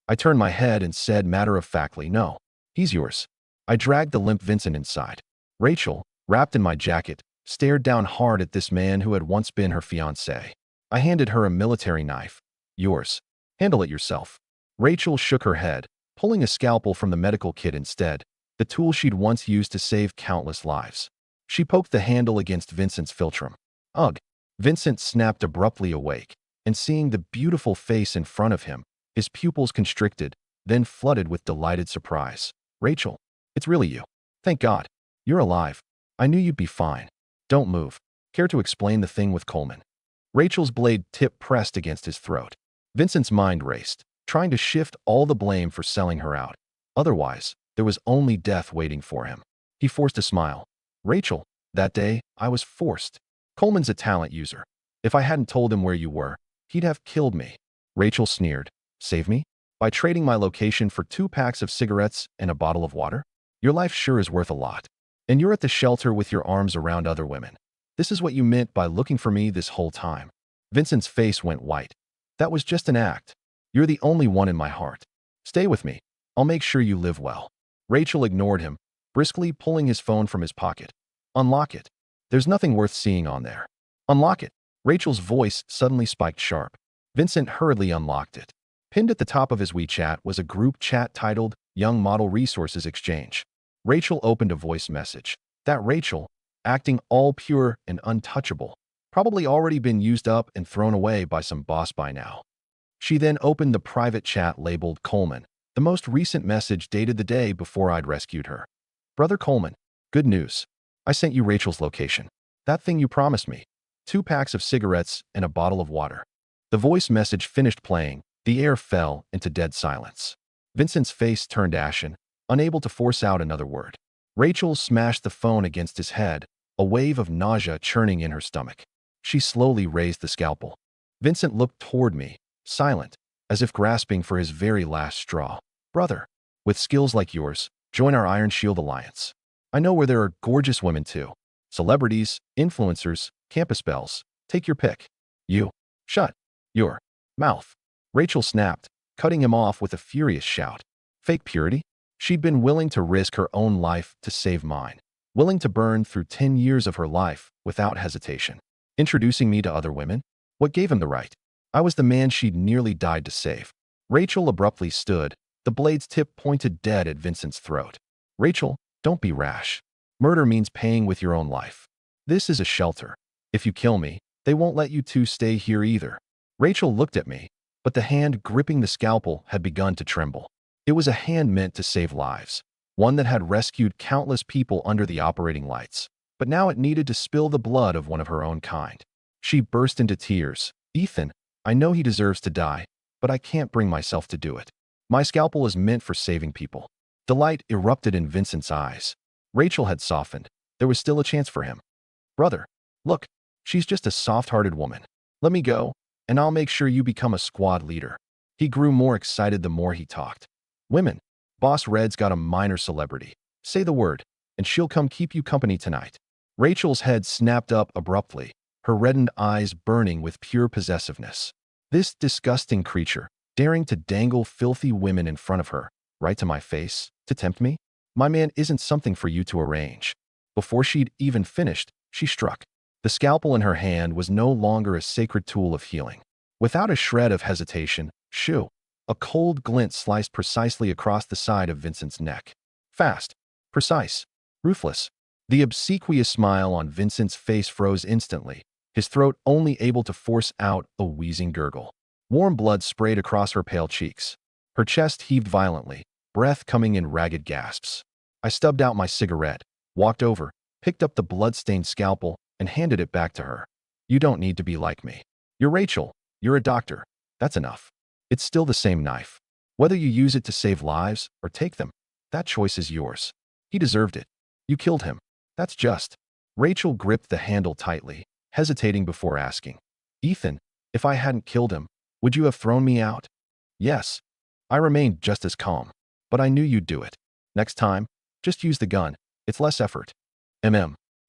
I turned my head and said matter-of-factly, no. He's yours. I dragged the limp Vincent inside. Rachel, wrapped in my jacket, stared down hard at this man who had once been her fiancé. I handed her a military knife. Yours. Handle it yourself. Rachel shook her head, pulling a scalpel from the medical kit instead, the tool she'd once used to save countless lives. She poked the handle against Vincent's philtrum. Ugh! Vincent snapped abruptly awake, and seeing the beautiful face in front of him, his pupils constricted, then flooded with delighted surprise. Rachel, it's really you. Thank God. You're alive. I knew you'd be fine. Don't move. Care to explain the thing with Coleman? Rachel's blade tip pressed against his throat. Vincent's mind raced, trying to shift all the blame for selling her out. Otherwise, there was only death waiting for him. He forced a smile. Rachel, that day, I was forced. Coleman's a talent user. If I hadn't told him where you were, he'd have killed me. Rachel sneered. Save me? By trading my location for 2 packs of cigarettes and a bottle of water? Your life sure is worth a lot. And you're at the shelter with your arms around other women. This is what you meant by looking for me this whole time. Vincent's face went white. That was just an act. You're the only one in my heart. Stay with me. I'll make sure you live well. Rachel ignored him, briskly pulling his phone from his pocket. Unlock it. There's nothing worth seeing on there. Unlock it. Rachel's voice suddenly spiked sharp. Vincent hurriedly unlocked it. Pinned at the top of his WeChat was a group chat titled Young Model Resources Exchange. Rachel opened a voice message. That Rachel, acting all pure and untouchable, probably already been used up and thrown away by some boss by now. She then opened the private chat labeled Coleman, the most recent message dated the day before I'd rescued her. Brother Coleman, good news. I sent you Rachel's location. That thing you promised me. 2 packs of cigarettes and a bottle of water. The voice message finished playing. The air fell into dead silence. Vincent's face turned ashen, unable to force out another word. Rachel smashed the phone against his head, a wave of nausea churning in her stomach. She slowly raised the scalpel. Vincent looked toward me, silent, as if grasping for his very last straw. Brother, with skills like yours, join our Iron Shield Alliance. I know where there are gorgeous women too. Celebrities, influencers, campus belles. Take your pick. You. Shut your mouth. Rachel snapped, cutting him off with a furious shout. Fake purity? She'd been willing to risk her own life to save mine. Willing to burn through 10 years of her life without hesitation. Introducing me to other women? What gave him the right? I was the man she'd nearly died to save. Rachel abruptly stood, the blade's tip pointed dead at Vincent's throat. Rachel, don't be rash. Murder means paying with your own life. This is a shelter. If you kill me, they won't let you two stay here either. Rachel looked at me, but the hand gripping the scalpel had begun to tremble. It was a hand meant to save lives, one that had rescued countless people under the operating lights, but now it needed to spill the blood of one of her own kind. She burst into tears. Ethan, I know he deserves to die, but I can't bring myself to do it. My scalpel is meant for saving people. Delight erupted in Vincent's eyes. Rachel had softened. There was still a chance for him. Brother, look, she's just a soft-hearted woman. Let me go, and I'll make sure you become a squad leader. He grew more excited the more he talked. Women, Boss Red's got a minor celebrity. Say the word, and she'll come keep you company tonight. Rachel's head snapped up abruptly, her reddened eyes burning with pure possessiveness. This disgusting creature, daring to dangle filthy women in front of her, right to my face, to tempt me? My man isn't something for you to arrange. Before she'd even finished, she struck. The scalpel in her hand was no longer a sacred tool of healing. Without a shred of hesitation, shoo! A cold glint sliced precisely across the side of Vincent's neck. Fast, precise, ruthless. The obsequious smile on Vincent's face froze instantly, his throat only able to force out a wheezing gurgle. Warm blood sprayed across her pale cheeks. Her chest heaved violently, breath coming in ragged gasps. I stubbed out my cigarette, walked over, picked up the blood-stained scalpel, and handed it back to her. You don't need to be like me. You're Rachel. You're a doctor. That's enough. It's still the same knife. Whether you use it to save lives or take them, that choice is yours. He deserved it. You killed him. That's just. Rachel gripped the handle tightly, hesitating before asking. Ethan, if I hadn't killed him, would you have thrown me out? Yes. I remained just as calm. But I knew you'd do it. Next time, just use the gun. It's less effort.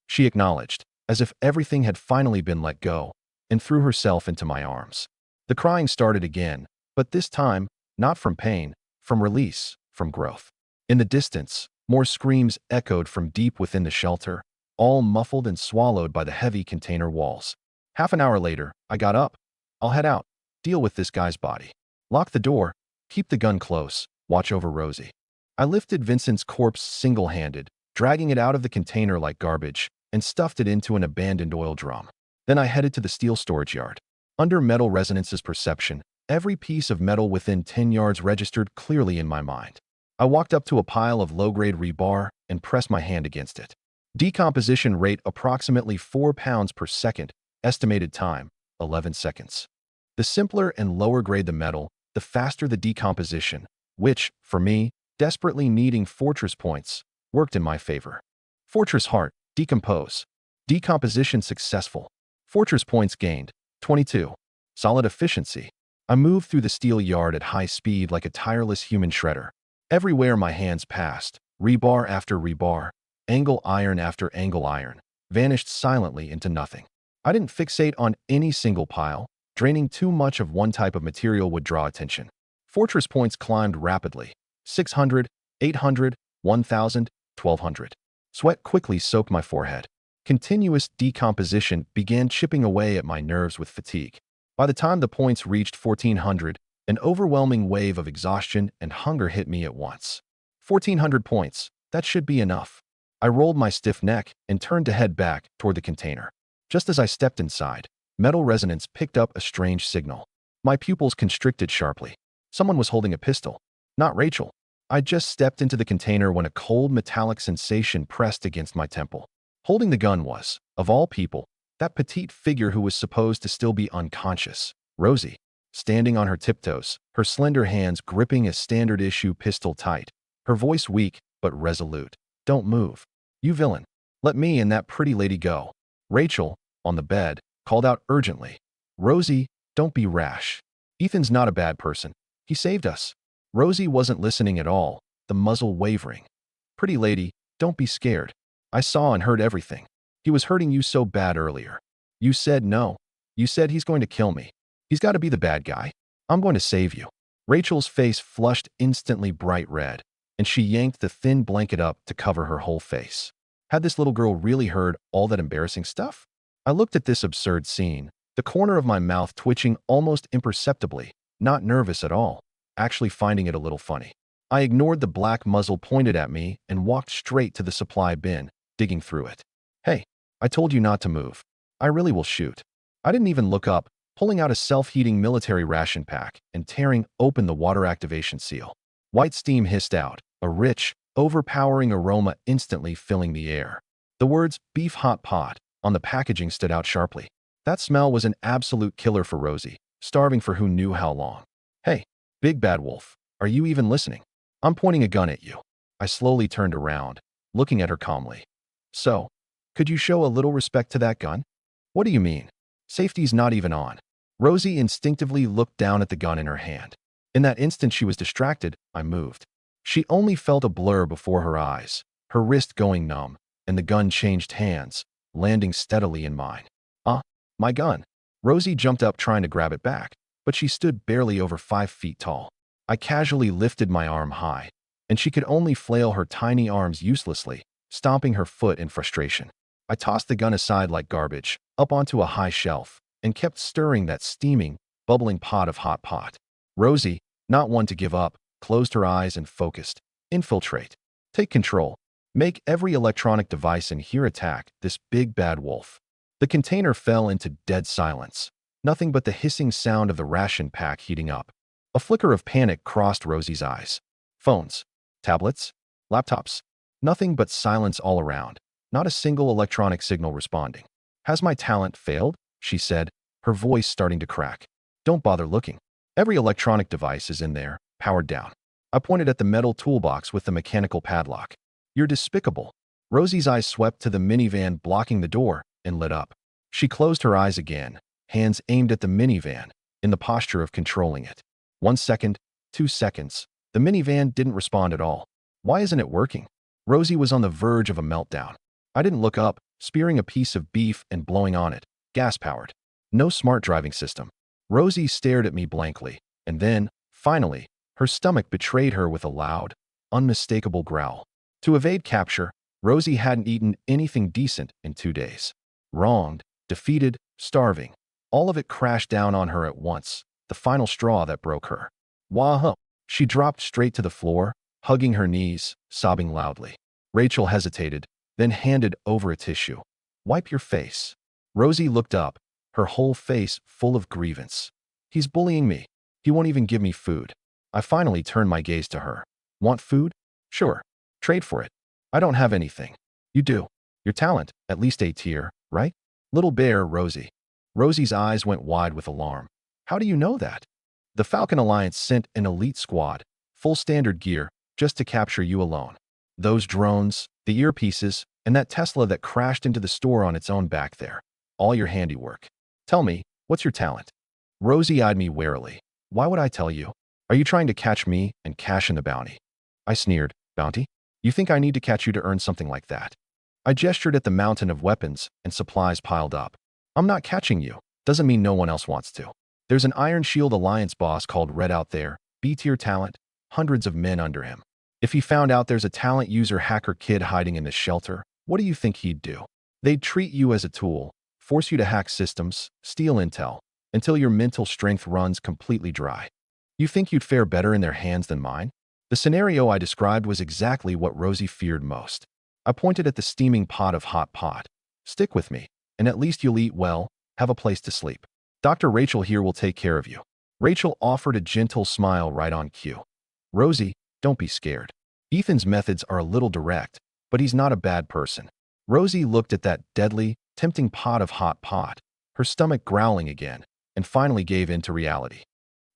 She acknowledged, as if everything had finally been let go, and threw herself into my arms. The crying started again, but this time, not from pain, from release, from growth. In the distance, more screams echoed from deep within the shelter, all muffled and swallowed by the heavy container walls. Half an hour later, I got up. I'll head out, deal with this guy's body. Lock the door, keep the gun close, watch over Rosie. I lifted Vincent's corpse single-handed, dragging it out of the container like garbage, and stuffed it into an abandoned oil drum. Then I headed to the steel storage yard. Under metal resonance's perception, every piece of metal within 10 yards registered clearly in my mind. I walked up to a pile of low-grade rebar and pressed my hand against it. Decomposition rate approximately 4 pounds per second, estimated time, 11 seconds. The simpler and lower grade the metal, the faster the decomposition, which, for me, desperately needing fortress points, worked in my favor. Fortress heart, decompose. Decomposition successful. Fortress points gained, 22. Solid efficiency. I moved through the steel yard at high speed like a tireless human shredder. Everywhere my hands passed, rebar after rebar, angle iron after angle iron, vanished silently into nothing. I didn't fixate on any single pile. Draining too much of one type of material would draw attention. Fortress points climbed rapidly. 600, 800, 1,000, 1,200. Sweat quickly soaked my forehead. Continuous decomposition began chipping away at my nerves with fatigue. By the time the points reached 1,400, an overwhelming wave of exhaustion and hunger hit me at once. 1,400 points, that should be enough. I rolled my stiff neck and turned to head back toward the container. Just as I stepped inside, metal resonance picked up a strange signal. My pupils constricted sharply. Someone was holding a pistol. Not Rachel. I just stepped into the container when a cold metallic sensation pressed against my temple. Holding the gun was, of all people, that petite figure who was supposed to still be unconscious, Rosie, standing on her tiptoes, her slender hands gripping a standard-issue pistol tight, her voice weak but resolute. Don't move. You villain. Let me and that pretty lady go. Rachel, on the bed, called out urgently. Rosie, don't be rash. Ethan's not a bad person. He saved us. Rosie wasn't listening at all, the muzzle wavering. Pretty lady, don't be scared. I saw and heard everything. He was hurting you so bad earlier. You said no. You said he's going to kill me. He's got to be the bad guy. I'm going to save you. Rachel's face flushed instantly bright red, and she yanked the thin blanket up to cover her whole face. Had this little girl really heard all that embarrassing stuff? I looked at this absurd scene, the corner of my mouth twitching almost imperceptibly, not nervous at all, actually finding it a little funny. I ignored the black muzzle pointed at me and walked straight to the supply bin, digging through it. Hey, I told you not to move. I really will shoot. I didn't even look up, pulling out a self-heating military ration pack and tearing open the water activation seal. White steam hissed out, a rich, overpowering aroma instantly filling the air. The words, beef hot pot, on the packaging stood out sharply. That smell was an absolute killer for Rosie, starving for who knew how long. Hey, big bad wolf, are you even listening? I'm pointing a gun at you. I slowly turned around, looking at her calmly. So, could you show a little respect to that gun? What do you mean? Safety's not even on. Rosie instinctively looked down at the gun in her hand. In that instant she was distracted, I moved. She only felt a blur before her eyes, her wrist going numb, and the gun changed hands, landing steadily in mine. My gun. Rosie jumped up trying to grab it back, but she stood barely over 5 feet tall. I casually lifted my arm high, and she could only flail her tiny arms uselessly, stomping her foot in frustration. I tossed the gun aside like garbage, up onto a high shelf, and kept stirring that steaming, bubbling pot of hot pot. Rosie, not one to give up, closed her eyes and focused. Infiltrate. Take control. Make every electronic device in here attack this big bad wolf. The container fell into dead silence. Nothing but the hissing sound of the ration pack heating up. A flicker of panic crossed Rosie's eyes. Phones. Tablets. Laptops. Nothing but silence all around. Not a single electronic signal responding. Has my talent failed? She said, her voice starting to crack. Don't bother looking. Every electronic device is in there, powered down. I pointed at the metal toolbox with the mechanical padlock. You're despicable. Rosie's eyes swept to the minivan blocking the door and lit up. She closed her eyes again, hands aimed at the minivan, in the posture of controlling it. 1 second, 2 seconds. The minivan didn't respond at all. Why isn't it working? Rosie was on the verge of a meltdown. I didn't look up, spearing a piece of beef and blowing on it, gas-powered. No smart driving system. Rosie stared at me blankly, and then, finally, her stomach betrayed her with a loud, unmistakable growl. To evade capture, Rosie hadn't eaten anything decent in 2 days. Wronged, defeated, starving. All of it crashed down on her at once, the final straw that broke her. Wah-huh! She dropped straight to the floor, hugging her knees, sobbing loudly. Rachel hesitated, then handed over a tissue. Wipe your face. Rosie looked up, her whole face full of grievance. He's bullying me. He won't even give me food. I finally turned my gaze to her. Want food? Sure. Trade for it. I don't have anything. You do. Your talent, at least A tier, right? Little bear, Rosie. Rosie's eyes went wide with alarm. How do you know that? The Falcon Alliance sent an elite squad, full standard gear, just to capture you alone. Those drones, the earpieces, and that Tesla that crashed into the store on its own back there. All your handiwork. Tell me, what's your talent? Rosie eyed me warily. Why would I tell you? Are you trying to catch me and cash in the bounty? I sneered. Bounty? You think I need to catch you to earn something like that? I gestured at the mountain of weapons and supplies piled up. I'm not catching you. Doesn't mean no one else wants to. There's an Iron Shield Alliance boss called Red out there, B-tier talent, hundreds of men under him. If he found out there's a talent user hacker kid hiding in this shelter, what do you think he'd do? They'd treat you as a tool, force you to hack systems, steal intel, until your mental strength runs completely dry. You think you'd fare better in their hands than mine? The scenario I described was exactly what Rosie feared most. I pointed at the steaming pot of hot pot. Stick with me, and at least you'll eat well, have a place to sleep. Dr. Rachel here will take care of you. Rachel offered a gentle smile right on cue. Rosie, don't be scared. Ethan's methods are a little direct, but he's not a bad person. Rosie looked at that deadly, tempting pot of hot pot, her stomach growling again, and finally gave in to reality.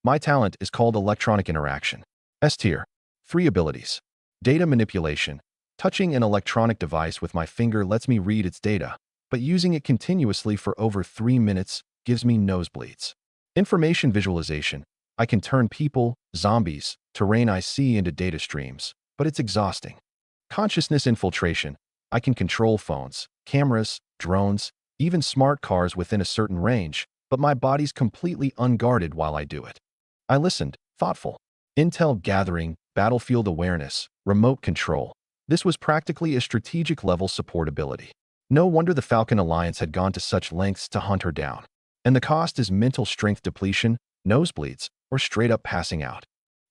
My talent is called Electronic Interaction. S tier. 3 abilities. Data manipulation. Touching an electronic device with my finger lets me read its data, but using it continuously for over 3 minutes gives me nosebleeds. Information visualization. I can turn people, zombies, terrain I see into data streams, but it's exhausting. Consciousness infiltration. I can control phones, cameras, drones, even smart cars within a certain range, but my body's completely unguarded while I do it. I listened, thoughtful. Intel gathering, battlefield awareness, remote control. This was practically a strategic level support ability. No wonder the Falcon Alliance had gone to such lengths to hunt her down. And the cost is mental strength depletion, nosebleeds, or straight up passing out.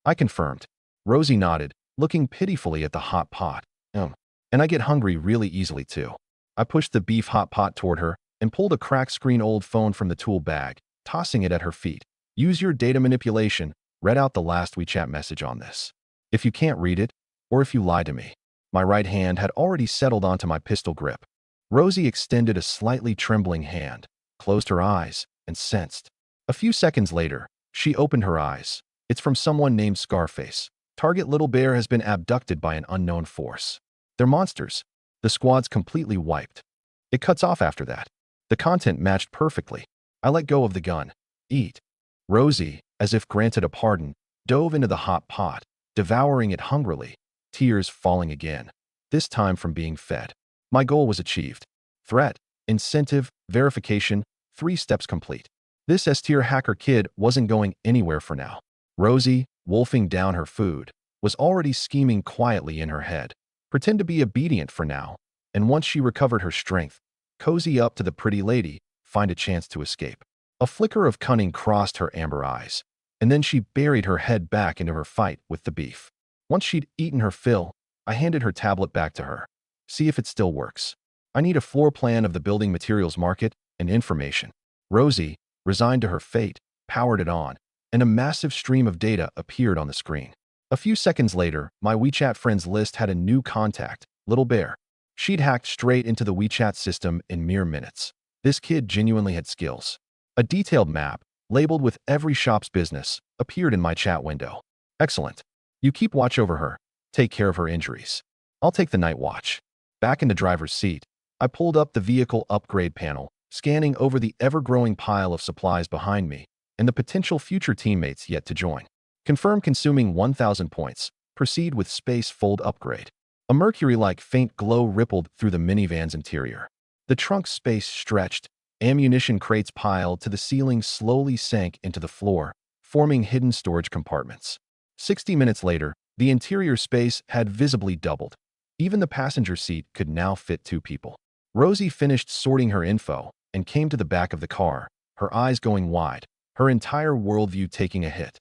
I confirmed. Rosie nodded, looking pitifully at the hot pot. And I get hungry really easily too. I pushed the beef hot pot toward her and pulled a cracked screen old phone from the tool bag, tossing it at her feet. Use your data manipulation. Read out the last WeChat message on this. If you can't read it, or if you lie to me. My right hand had already settled onto my pistol grip. Rosie extended a slightly trembling hand, closed her eyes, and sensed. A few seconds later, she opened her eyes. It's from someone named Scarface. Target Little Bear has been abducted by an unknown force. They're monsters. The squad's completely wiped. It cuts off after that. The content matched perfectly. I let go of the gun. Eat. Rosie, as if granted a pardon, dove into the hot pot, devouring it hungrily, tears falling again, this time from being fed. My goal was achieved. Threat, incentive, verification, 3 steps complete. This S-tier hacker kid wasn't going anywhere for now. Rosie, wolfing down her food, was already scheming quietly in her head. Pretend to be obedient for now, and once she recovered her strength, cozy up to the pretty lady, find a chance to escape. A flicker of cunning crossed her amber eyes, and then she buried her head back into her fight with the beef. Once she'd eaten her fill, I handed her tablet back to her. See if it still works. I need a floor plan of the building materials market and information. Rosie, resigned to her fate, powered it on, and a massive stream of data appeared on the screen. A few seconds later, my WeChat friends list had a new contact, Little Bear. She'd hacked straight into the WeChat system in mere minutes. This kid genuinely had skills. A detailed map, labeled with every shop's business, appeared in my chat window. Excellent. You keep watch over her. Take care of her injuries. I'll take the night watch. Back in the driver's seat, I pulled up the vehicle upgrade panel, scanning over the ever-growing pile of supplies behind me and the potential future teammates yet to join. Confirm consuming 1,000 points. Proceed with space fold upgrade. A mercury-like faint glow rippled through the minivan's interior. The trunk's space stretched. Ammunition crates piled to the ceiling slowly sank into the floor, forming hidden storage compartments. 60 minutes later, the interior space had visibly doubled. Even the passenger seat could now fit 2 people. Rosie finished sorting her info and came to the back of the car, her eyes going wide, her entire worldview taking a hit.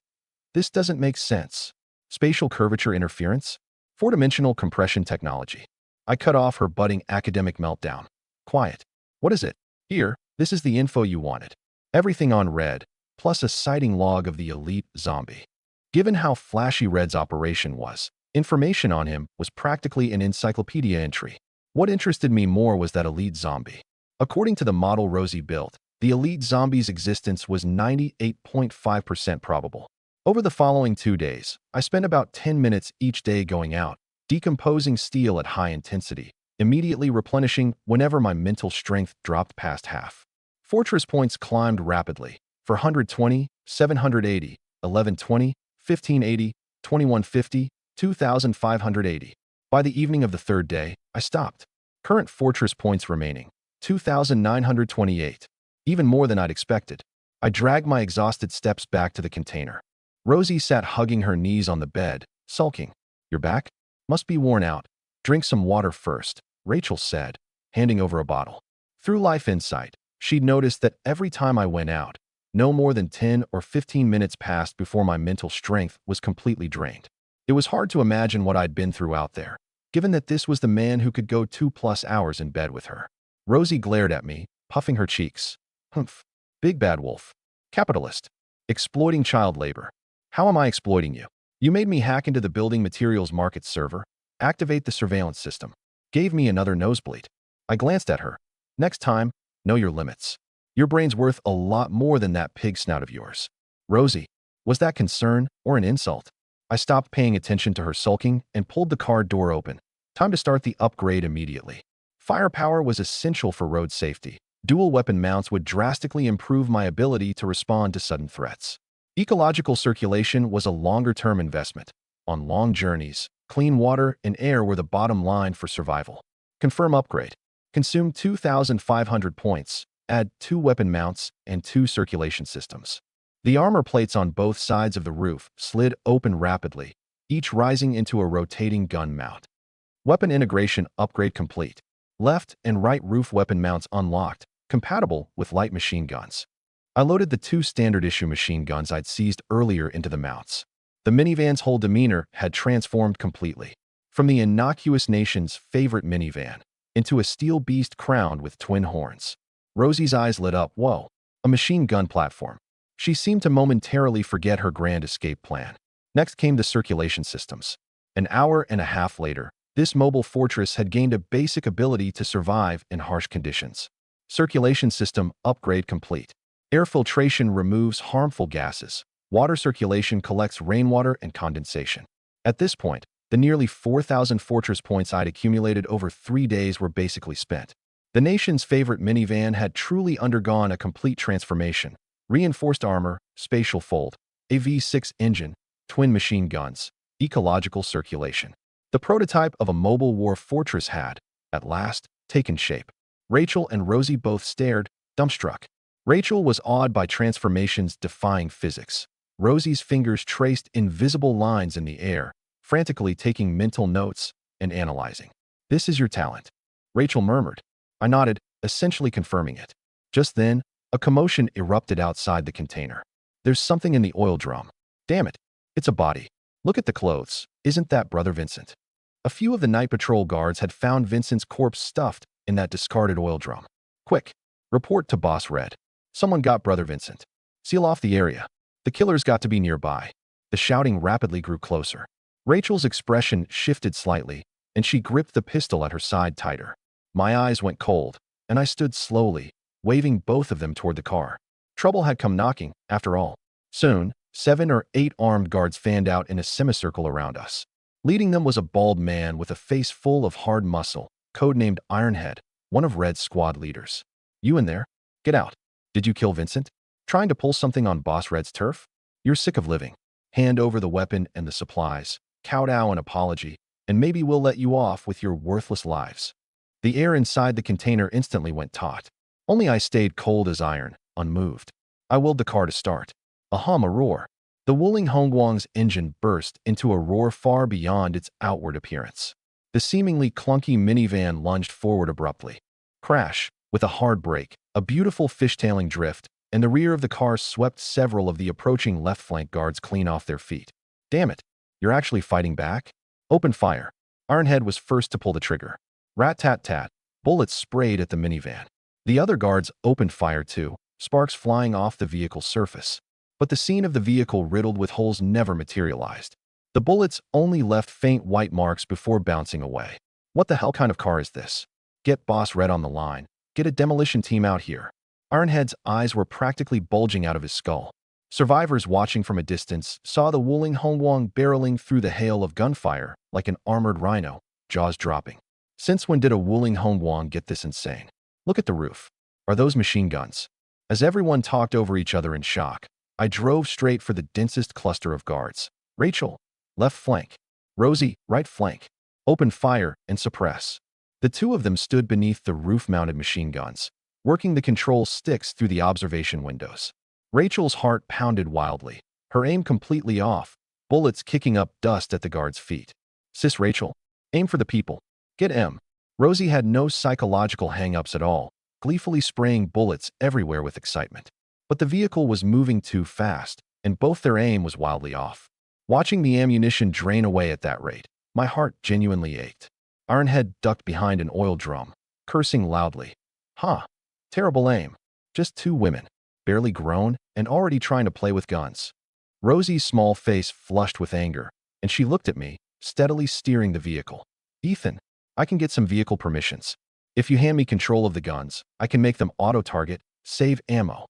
This doesn't make sense. Spatial curvature interference? 4-dimensional compression technology. I cut off her budding academic meltdown. Quiet. What is it? Here, this is the info you wanted. Everything on Red, plus a sighting log of the elite zombie. Given how flashy Red's operation was, information on him was practically an encyclopedia entry. What interested me more was that elite zombie. According to the model Rosie built, the elite zombie's existence was 98.5% probable. Over the following 2 days, I spent about 10 minutes each day going out, decomposing steel at high intensity, immediately replenishing whenever my mental strength dropped past half. Fortress points climbed rapidly. For 120, 780, 1120, 1580, 2150, 2580. By the evening of the 3rd day, I stopped. Current fortress points remaining, 2,928. Even more than I'd expected. I dragged my exhausted steps back to the container. Rosie sat hugging her knees on the bed, sulking. You're back? Must be worn out. Drink some water first, Rachel said, handing over a bottle. Through Life Insight, she'd noticed that every time I went out, no more than 10 or 15 minutes passed before my mental strength was completely drained. It was hard to imagine what I'd been through out there, given that this was the man who could go 2+ hours in bed with her. Rosie glared at me, puffing her cheeks. Humph. Big bad wolf. Capitalist. Exploiting child labor. How am I exploiting you? You made me hack into the building materials market server, activate the surveillance system, gave me another nosebleed. I glanced at her. Next time, know your limits. Your brain's worth a lot more than that pig snout of yours. Rosie, was that concern or an insult? I stopped paying attention to her sulking and pulled the car door open. Time to start the upgrade immediately. Firepower was essential for road safety. Dual weapon mounts would drastically improve my ability to respond to sudden threats. Ecological circulation was a longer-term investment. On long journeys, clean water and air were the bottom line for survival. Confirm upgrade. Consume 2,500 points. Add 2 weapon mounts and 2 circulation systems. The armor plates on both sides of the roof slid open rapidly, each rising into a rotating gun mount. Weapon integration upgrade complete. Left and right roof weapon mounts unlocked, compatible with light machine guns. I loaded the 2 standard-issue machine guns I'd seized earlier into the mounts. The minivan's whole demeanor had transformed completely. From the innocuous nation's favorite minivan, into a steel beast crowned with twin horns. Rosie's eyes lit up. Whoa, a machine gun platform. She seemed to momentarily forget her grand escape plan. Next came the circulation systems. An hour and a half later, this mobile fortress had gained a basic ability to survive in harsh conditions. Circulation system upgrade complete. Air filtration removes harmful gases. Water circulation collects rainwater and condensation. At this point, the nearly 4,000 fortress points I'd accumulated over 3 days were basically spent. The nation's favorite minivan had truly undergone a complete transformation. Reinforced armor, spatial fold, a V6 engine, twin machine guns, ecological circulation. The prototype of a mobile war fortress had, at last, taken shape. Rachel and Rosie both stared, dumbstruck. Rachel was awed by transformations defying physics. Rosie's fingers traced invisible lines in the air, frantically taking mental notes and analyzing. This is your talent, Rachel murmured. I nodded, essentially confirming it. Just then, a commotion erupted outside the container. There's something in the oil drum. Damn it, it's a body. Look at the clothes. Isn't that Brother Vincent? A few of the night patrol guards had found Vincent's corpse stuffed in that discarded oil drum. Quick, report to Boss Red. Someone got Brother Vincent. Seal off the area. The killer's got to be nearby. The shouting rapidly grew closer. Rachel's expression shifted slightly, and she gripped the pistol at her side tighter. My eyes went cold, and I stood slowly, waving both of them toward the car. Trouble had come knocking, after all. Soon, 7 or 8 armed guards fanned out in a semicircle around us. Leading them was a bald man with a face full of hard muscle, codenamed Ironhead, one of Red's squad leaders. You in there? Get out. Did you kill Vincent? Trying to pull something on Boss Red's turf? You're sick of living. Hand over the weapon and the supplies, kowtow an apology, and maybe we'll let you off with your worthless lives. The air inside the container instantly went taut. Only I stayed cold as iron, unmoved. I willed the car to start. A hum, a roar. The Wuling Hongguang's engine burst into a roar far beyond its outward appearance. The seemingly clunky minivan lunged forward abruptly. Crash, with a hard brake, a beautiful fishtailing drift, and the rear of the car swept several of the approaching left flank guards clean off their feet. Damn it, you're actually fighting back? Open fire. Ironhead was first to pull the trigger. Rat-tat-tat, bullets sprayed at the minivan. The other guards opened fire too, sparks flying off the vehicle's surface. But the scene of the vehicle riddled with holes never materialized. The bullets only left faint white marks before bouncing away. What the hell kind of car is this? Get Boss Red on the line. Get a demolition team out here. Ironhead's eyes were practically bulging out of his skull. Survivors watching from a distance saw the Wuling Hongguang barreling through the hail of gunfire like an armored rhino, jaws dropping. Since when did a Wuling Hongguang get this insane? Look at the roof. Are those machine guns? As everyone talked over each other in shock, I drove straight for the densest cluster of guards. Rachel, left flank. Rosie, right flank. Open fire and suppress. The two of them stood beneath the roof-mounted machine guns, working the control sticks through the observation windows. Rachel's heart pounded wildly, her aim completely off, bullets kicking up dust at the guard's feet. Sis Rachel, aim for the people. Get M. Rosie had no psychological hang-ups at all, gleefully spraying bullets everywhere with excitement. But the vehicle was moving too fast, and both their aim was wildly off. Watching the ammunition drain away at that rate, my heart genuinely ached. Ironhead ducked behind an oil drum, cursing loudly. Terrible aim. Just two women, barely grown, and already trying to play with guns. Rosie's small face flushed with anger, and she looked at me, steadily steering the vehicle. Ethan, I can get some vehicle permissions. If you hand me control of the guns, I can make them auto-target, save ammo.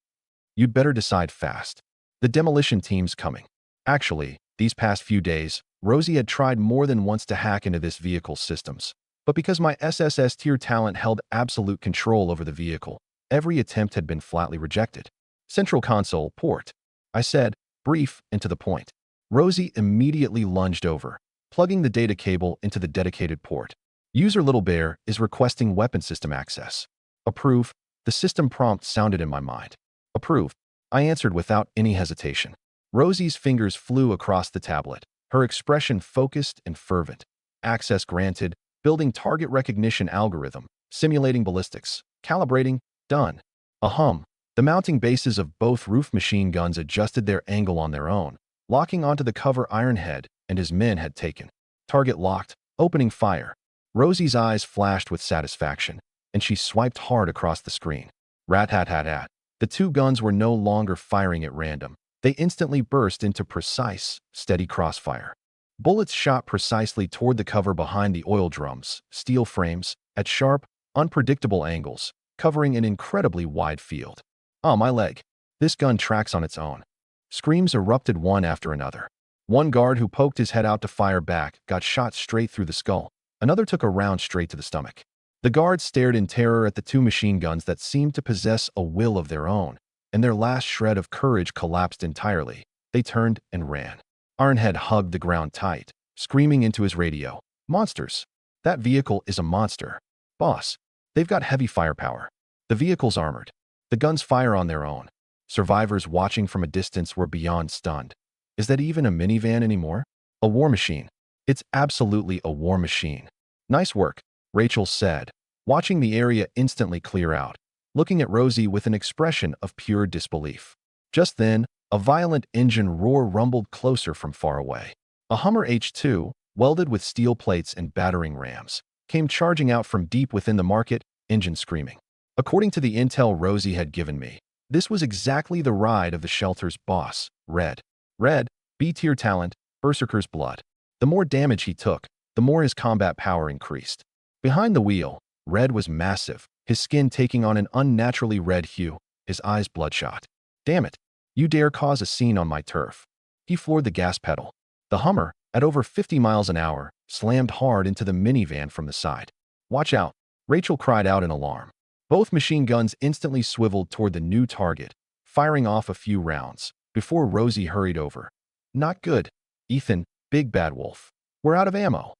You'd better decide fast. The demolition team's coming. Actually, these past few days, Rosie had tried more than once to hack into this vehicle's systems. But because my SSS tier talent held absolute control over the vehicle, every attempt had been flatly rejected. Central console, port. I said, brief and to the point. Rosie immediately lunged over, plugging the data cable into the dedicated port. User Little Bear is requesting weapon system access. Approve. The system prompt sounded in my mind. Approved. I answered without any hesitation. Rosie's fingers flew across the tablet, her expression focused and fervent. Access granted. Building target recognition algorithm. Simulating ballistics. Calibrating. Done. A hum. The mounting bases of both roof machine guns adjusted their angle on their own, locking onto the cover Ironhead and his men had taken. Target locked. Opening fire. Rosie's eyes flashed with satisfaction, and she swiped hard across the screen. Rat-hat-hat-hat. The two guns were no longer firing at random. They instantly burst into precise, steady crossfire. Bullets shot precisely toward the cover behind the oil drums, steel frames, at sharp, unpredictable angles, covering an incredibly wide field. Oh, my leg. This gun tracks on its own. Screams erupted one after another. One guard who poked his head out to fire back got shot straight through the skull. Another took a round straight to the stomach. The guards stared in terror at the two machine guns that seemed to possess a will of their own, and their last shred of courage collapsed entirely. They turned and ran. Ironhead hugged the ground tight, screaming into his radio. Monsters. That vehicle is a monster. Boss, they've got heavy firepower. The vehicle's armored. The guns fire on their own. Survivors watching from a distance were beyond stunned. Is that even a minivan anymore? A war machine. It's absolutely a war machine. Nice work, Rachel said, watching the area instantly clear out, looking at Rosie with an expression of pure disbelief. Just then, a violent engine roar rumbled closer from far away. A Hummer H2, welded with steel plates and battering rams, came charging out from deep within the market, engine screaming. According to the intel Rosie had given me, this was exactly the ride of the shelter's boss, Red. Red, B-tier talent, Berserker's blood. The more damage he took, the more his combat power increased. Behind the wheel, Red was massive, his skin taking on an unnaturally red hue, his eyes bloodshot. Damn it, you dare cause a scene on my turf. He floored the gas pedal. The Hummer, at over 50 miles an hour, slammed hard into the minivan from the side. Watch out, Rachel cried out in alarm. Both machine guns instantly swiveled toward the new target, firing off a few rounds, before Rosie hurried over. Not good. Ethan, Big Bad Wolf. We're out of ammo.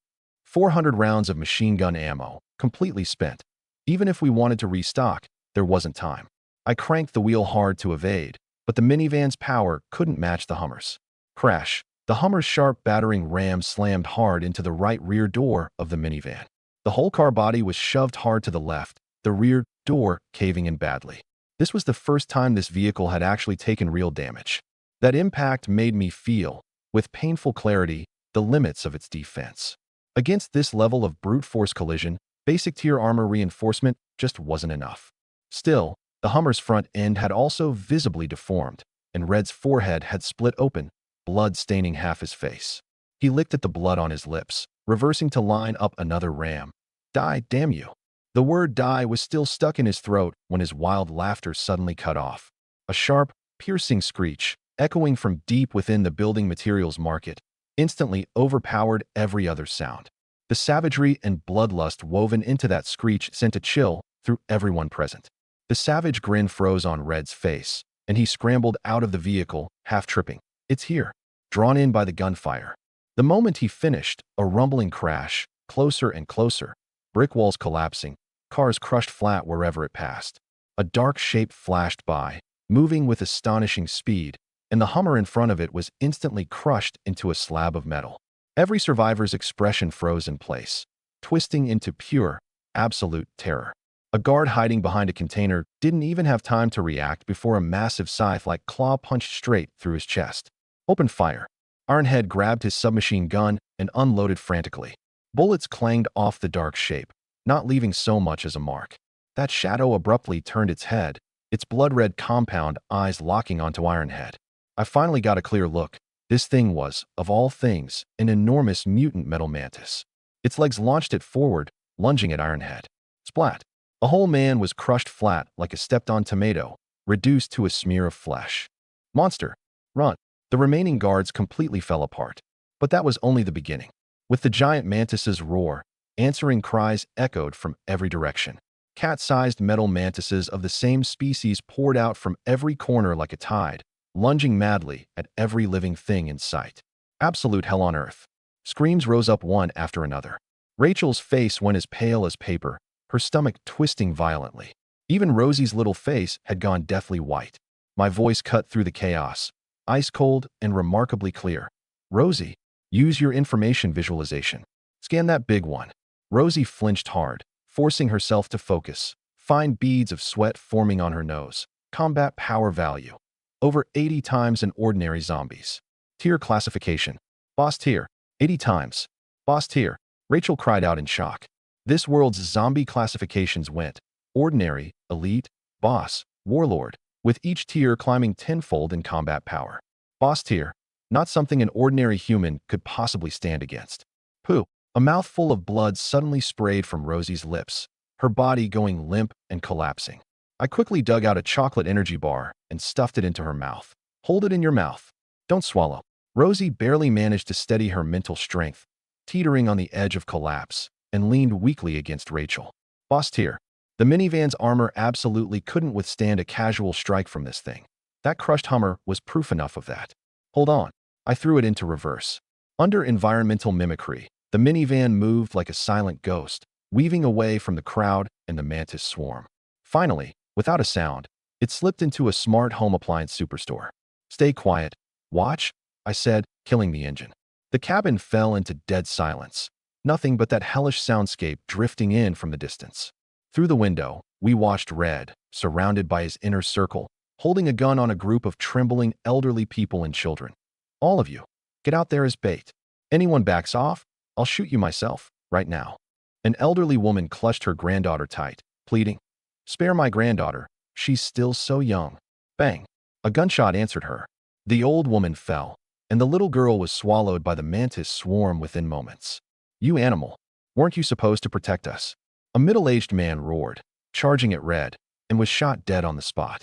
400 rounds of machine gun ammo, completely spent. Even if we wanted to restock, there wasn't time. I cranked the wheel hard to evade, but the minivan's power couldn't match the Hummer's. Crash. The Hummer's sharp battering ram slammed hard into the right rear door of the minivan. The whole car body was shoved hard to the left, the rear door caving in badly. This was the first time this vehicle had actually taken real damage. That impact made me feel, with painful clarity, the limits of its defense. Against this level of brute force collision, basic tier armor reinforcement just wasn't enough. Still, the Hummer's front end had also visibly deformed, and Red's forehead had split open, blood staining half his face. He licked at the blood on his lips, reversing to line up another ram. Die, damn you. The word die was still stuck in his throat when his wild laughter suddenly cut off. A sharp, piercing screech, echoing from deep within the building materials market, instantly overpowered every other sound. The savagery and bloodlust woven into that screech sent a chill through everyone present. The savage grin froze on Red's face, and he scrambled out of the vehicle, half tripping. It's here, drawn in by the gunfire. The moment he finished, a rumbling crash, closer and closer, brick walls collapsing, cars crushed flat wherever it passed. A dark shape flashed by, moving with astonishing speed, and the Hummer in front of it was instantly crushed into a slab of metal. Every survivor's expression froze in place, twisting into pure, absolute terror. A guard hiding behind a container didn't even have time to react before a massive scythe-like claw punched straight through his chest. Open fire. Ironhead grabbed his submachine gun and unloaded frantically. Bullets clanged off the dark shape, not leaving so much as a mark. That shadow abruptly turned its head, its blood-red compound eyes locking onto Ironhead. I finally got a clear look. This thing was, of all things, an enormous mutant metal mantis. Its legs launched it forward, lunging at Ironhead. Splat. A whole man was crushed flat like a stepped-on tomato, reduced to a smear of flesh. Monster, run. The remaining guards completely fell apart. But that was only the beginning. With the giant mantis's roar, answering cries echoed from every direction. Cat-sized metal mantises of the same species poured out from every corner like a tide, lunging madly at every living thing in sight. Absolute hell on earth. Screams rose up one after another. Rachel's face went as pale as paper, her stomach twisting violently. Even Rosie's little face had gone deathly white. My voice cut through the chaos, ice cold and remarkably clear. Rosie, use your information visualization. Scan that big one. Rosie flinched hard, forcing herself to focus. Fine beads of sweat forming on her nose. Combat power value. Over 80 times an ordinary zombie's. Tier classification. Boss tier. 80 times. Boss tier. Rachel cried out in shock. This world's zombie classifications went ordinary, elite, boss, warlord, with each tier climbing tenfold in combat power. Boss tier. Not something an ordinary human could possibly stand against. Pooh. A mouthful of blood suddenly sprayed from Rosie's lips, her body going limp and collapsing. I quickly dug out a chocolate energy bar and stuffed it into her mouth. Hold it in your mouth. Don't swallow. Rosie barely managed to steady her mental strength, teetering on the edge of collapse, and leaned weakly against Rachel. Boss tier. The minivan's armor absolutely couldn't withstand a casual strike from this thing. That crushed Hummer was proof enough of that. Hold on. I threw it into reverse. Under environmental mimicry, the minivan moved like a silent ghost, weaving away from the crowd and the mantis swarm. Finally, without a sound, it slipped into a smart home appliance superstore. Stay quiet. Watch, I said, killing the engine. The cabin fell into dead silence. Nothing but that hellish soundscape drifting in from the distance. Through the window, we watched Red, surrounded by his inner circle, holding a gun on a group of trembling elderly people and children. All of you, get out there as bait. Anyone backs off, I'll shoot you myself, right now. An elderly woman clutched her granddaughter tight, pleading, spare my granddaughter, she's still so young. Bang. A gunshot answered her. The old woman fell, and the little girl was swallowed by the mantis swarm within moments. You animal, weren't you supposed to protect us? A middle-aged man roared, charging at Red, and was shot dead on the spot.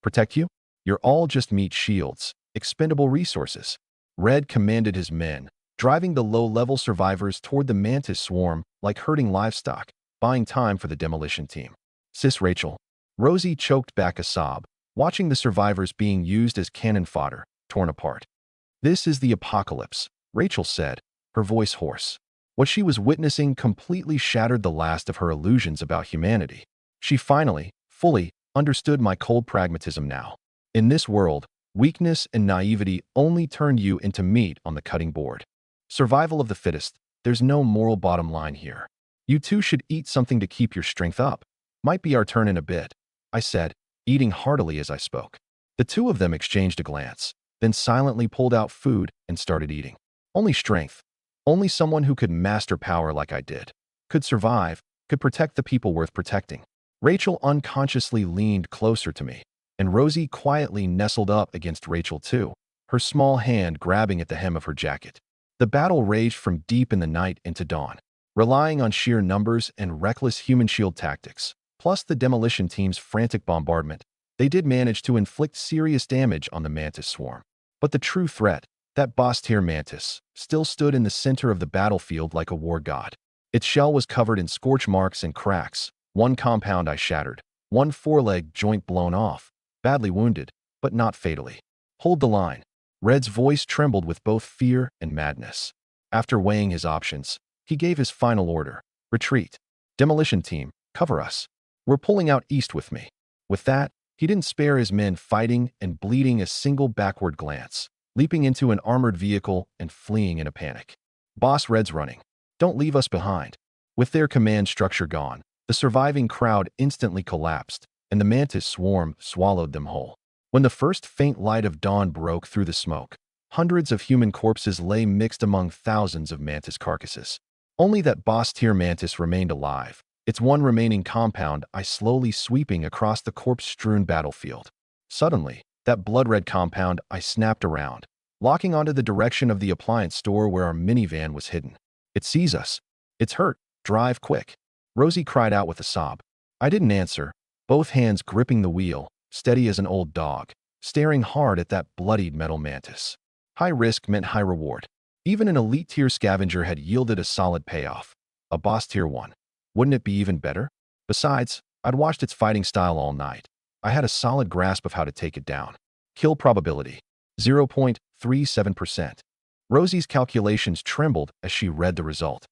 Protect you? You're all just meat shields, expendable resources. Red commanded his men, driving the low-level survivors toward the mantis swarm like herding livestock, buying time for the demolition team. Sis Rachel. Rosie choked back a sob, watching the survivors being used as cannon fodder, torn apart. This is the apocalypse, Rachel said, her voice hoarse. What she was witnessing completely shattered the last of her illusions about humanity. She finally, fully, understood my cold pragmatism now. In this world, weakness and naivety only turned you into meat on the cutting board. Survival of the fittest, there's no moral bottom line here. You two should eat something to keep your strength up. Might be our turn in a bit, I said, eating heartily as I spoke. The two of them exchanged a glance, then silently pulled out food and started eating. Only strength. Only someone who could master power like I did. Could survive, could protect the people worth protecting. Rachel unconsciously leaned closer to me, and Rosie quietly nestled up against Rachel too, her small hand grabbing at the hem of her jacket. The battle raged from deep in the night into dawn, relying on sheer numbers and reckless human shield tactics, plus the demolition team's frantic bombardment. They did manage to inflict serious damage on the mantis swarm. But the true threat, that boss-tier mantis, still stood in the center of the battlefield like a war god. Its shell was covered in scorch marks and cracks, one compound eye shattered, one foreleg joint blown off, badly wounded, but not fatally. Hold the line. Red's voice trembled with both fear and madness. After weighing his options, he gave his final order. Retreat. Demolition team, cover us. We're pulling out east with me. With that, he didn't spare his men fighting and bleeding a single backward glance, leaping into an armored vehicle and fleeing in a panic. Boss Red's running. Don't leave us behind. With their command structure gone, the surviving crowd instantly collapsed, and the mantis swarm swallowed them whole. When the first faint light of dawn broke through the smoke, hundreds of human corpses lay mixed among thousands of mantis carcasses. Only that boss-tier mantis remained alive, its one remaining compound eye slowly sweeping across the corpse-strewn battlefield. Suddenly, that blood-red compound eye snapped around, locking onto the direction of the appliance store where our minivan was hidden. It sees us. It's hurt. Drive quick. Rosie cried out with a sob. I didn't answer, both hands gripping the wheel, steady as an old dog, staring hard at that bloodied metal mantis. High risk meant high reward. Even an elite-tier scavenger had yielded a solid payoff. A boss-tier one. Wouldn't it be even better? Besides, I'd watched its fighting style all night. I had a solid grasp of how to take it down. Kill probability. 0.37%. Rosie's calculations trembled as she read the result.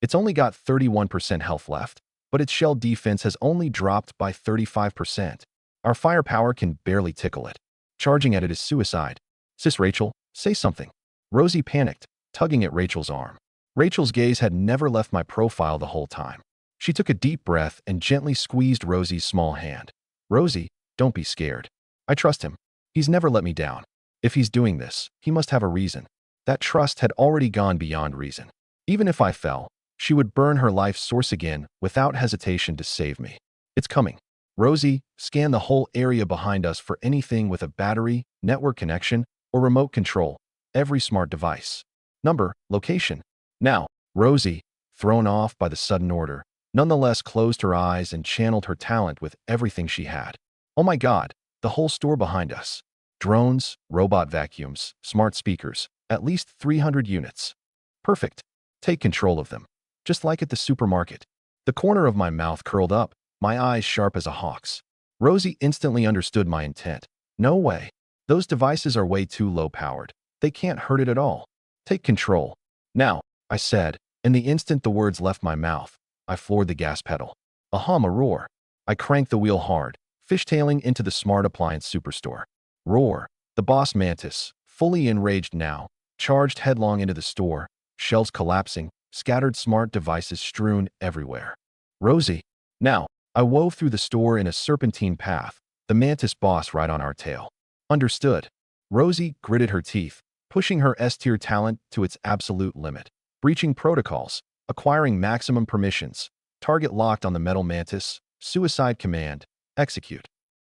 It's only got 31% health left, but its shell defense has only dropped by 35%. Our firepower can barely tickle it. Charging at it is suicide. Sis Rachel, say something. Rosie panicked, tugging at Rachel's arm. Rachel's gaze had never left my profile the whole time. She took a deep breath and gently squeezed Rosie's small hand. Rosie, don't be scared. I trust him. He's never let me down. If he's doing this, he must have a reason. That trust had already gone beyond reason. Even if I fell, she would burn her life source again without hesitation to save me. It's coming. Rosie, scan the whole area behind us for anything with a battery, network connection, or remote control. Every smart device. Number, location. Now, Rosie, thrown off by the sudden order, nonetheless closed her eyes and channeled her talent with everything she had. Oh my God, the whole store behind us. Drones, robot vacuums, smart speakers, at least 300 units. Perfect. Take control of them. Just like at the supermarket. The corner of my mouth curled up, my eyes sharp as a hawk's. Rosie instantly understood my intent. No way. Those devices are way too low-powered. They can't hurt it at all. Take control. Now, I said, and the instant the words left my mouth, I floored the gas pedal. A hum, a roar. I cranked the wheel hard, fishtailing into the smart appliance superstore. Roar. The boss mantis, fully enraged now, charged headlong into the store, shelves collapsing, scattered smart devices strewn everywhere. Rosie. Now, I wove through the store in a serpentine path, the mantis boss right on our tail. Understood. Rosie gritted her teeth, pushing her S-tier talent to its absolute limit. Breaching protocols, acquiring maximum permissions, target locked on the metal mantis, suicide command, execute.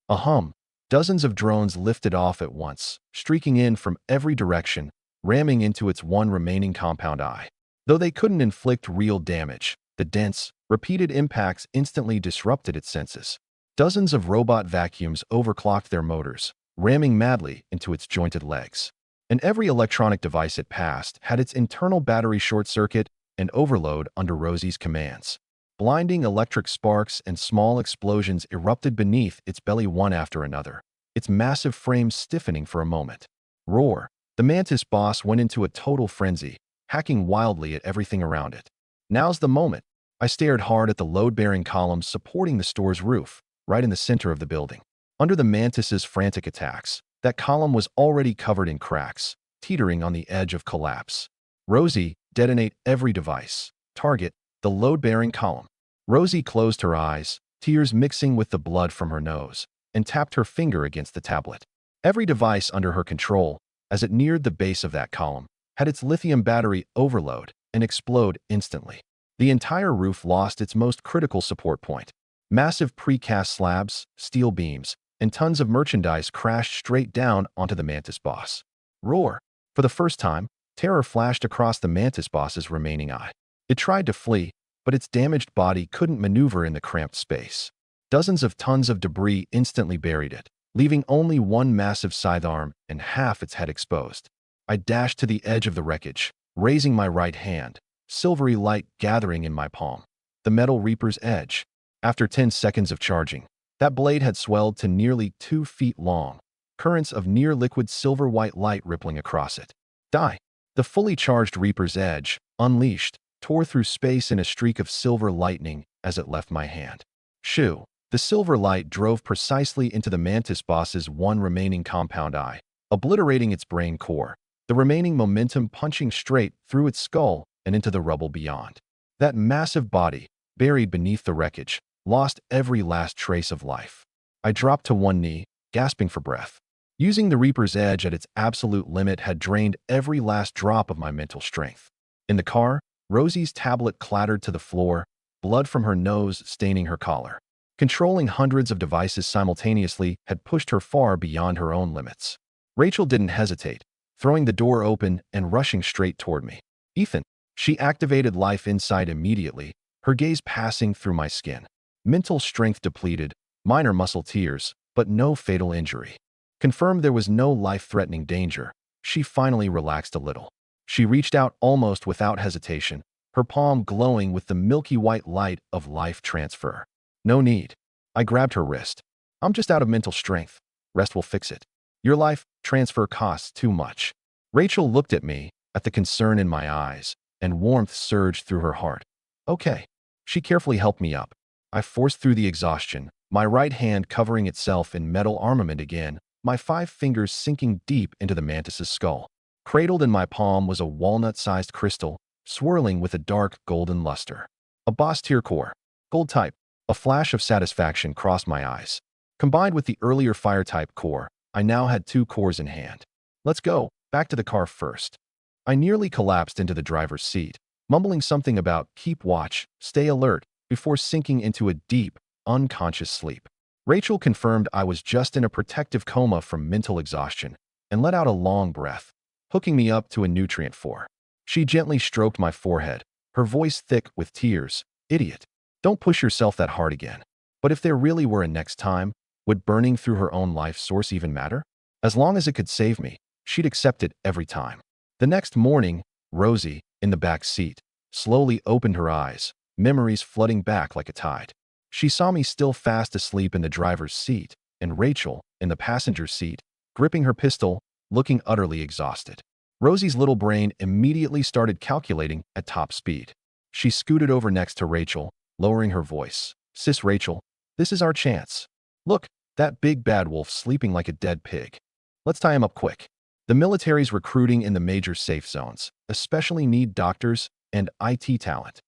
A hum. Dozens of drones lifted off at once, streaking in from every direction, ramming into its one remaining compound eye. Though they couldn't inflict real damage, the dense, repeated impacts instantly disrupted its senses. Dozens of robot vacuums overclocked their motors, ramming madly into its jointed legs. And every electronic device it passed had its internal battery short-circuit and overload under Rosie's commands. Blinding electric sparks and small explosions erupted beneath its belly one after another, its massive frame stiffening for a moment. Roar. The Mantis boss went into a total frenzy, hacking wildly at everything around it. Now's the moment. I stared hard at the load-bearing columns supporting the store's roof, right in the center of the building. Under the Mantis's frantic attacks, that column was already covered in cracks, teetering on the edge of collapse. Rosie, detonate every device. Target, the load-bearing column. Rosie closed her eyes, tears mixing with the blood from her nose, and tapped her finger against the tablet. Every device under her control, as it neared the base of that column, had its lithium battery overload and explode instantly. The entire roof lost its most critical support point. Massive precast slabs, steel beams, and tons of merchandise crashed straight down onto the Mantis boss. Roar! For the first time, terror flashed across the Mantis boss's remaining eye. It tried to flee, but its damaged body couldn't maneuver in the cramped space. Dozens of tons of debris instantly buried it, leaving only one massive scythe arm and half its head exposed. I dashed to the edge of the wreckage, raising my right hand, silvery light gathering in my palm. The Metal Reaper's edge. After 10 seconds of charging, that blade had swelled to nearly 2 feet long, currents of near-liquid silver-white light rippling across it. Die! The fully charged Reaper's edge, unleashed, tore through space in a streak of silver lightning as it left my hand. Shoo! The silver light drove precisely into the Mantis boss's one remaining compound eye, obliterating its brain core, the remaining momentum punching straight through its skull and into the rubble beyond. That massive body, buried beneath the wreckage, lost every last trace of life. I dropped to one knee, gasping for breath. Using the Reaper's edge at its absolute limit had drained every last drop of my mental strength. In the car, Rosie's tablet clattered to the floor, blood from her nose staining her collar. Controlling hundreds of devices simultaneously had pushed her far beyond her own limits. Rachel didn't hesitate, throwing the door open and rushing straight toward me. Ethan. She activated Life Insight immediately, her gaze passing through my skin. Mental strength depleted, minor muscle tears, but no fatal injury. Confirmed there was no life-threatening danger, she finally relaxed a little. She reached out almost without hesitation, her palm glowing with the milky white light of life transfer. No need. I grabbed her wrist. I'm just out of mental strength. Rest will fix it. Your life transfer costs too much. Rachel looked at me, at the concern in my eyes, and warmth surged through her heart. Okay. She carefully helped me up. I forced through the exhaustion, my right hand covering itself in metal armament again, my 5 fingers sinking deep into the Mantis's skull. Cradled in my palm was a walnut-sized crystal, swirling with a dark golden luster. A boss tier core. Gold type. A flash of satisfaction crossed my eyes. Combined with the earlier fire type core, I now had 2 cores in hand. Let's go. Back to the car first. I nearly collapsed into the driver's seat, mumbling something about keep watch, stay alert, before sinking into a deep, unconscious sleep. Rachel confirmed I was just in a protective coma from mental exhaustion and let out a long breath, hooking me up to a nutrient 4. She gently stroked my forehead, her voice thick with tears. Idiot. Don't push yourself that hard again. But if there really were a next time, would burning through her own life source even matter? As long as it could save me, she'd accept it every time. The next morning, Rosie, in the back seat, slowly opened her eyes, memories flooding back like a tide. She saw me still fast asleep in the driver's seat, and Rachel, in the passenger seat, gripping her pistol, looking utterly exhausted. Rosie's little brain immediately started calculating at top speed. She scooted over next to Rachel, lowering her voice. Sis Rachel, this is our chance. Look, that big bad wolf sleeping like a dead pig. Let's tie him up quick. The military's recruiting in the major safe zones, especially need doctors and IT talent.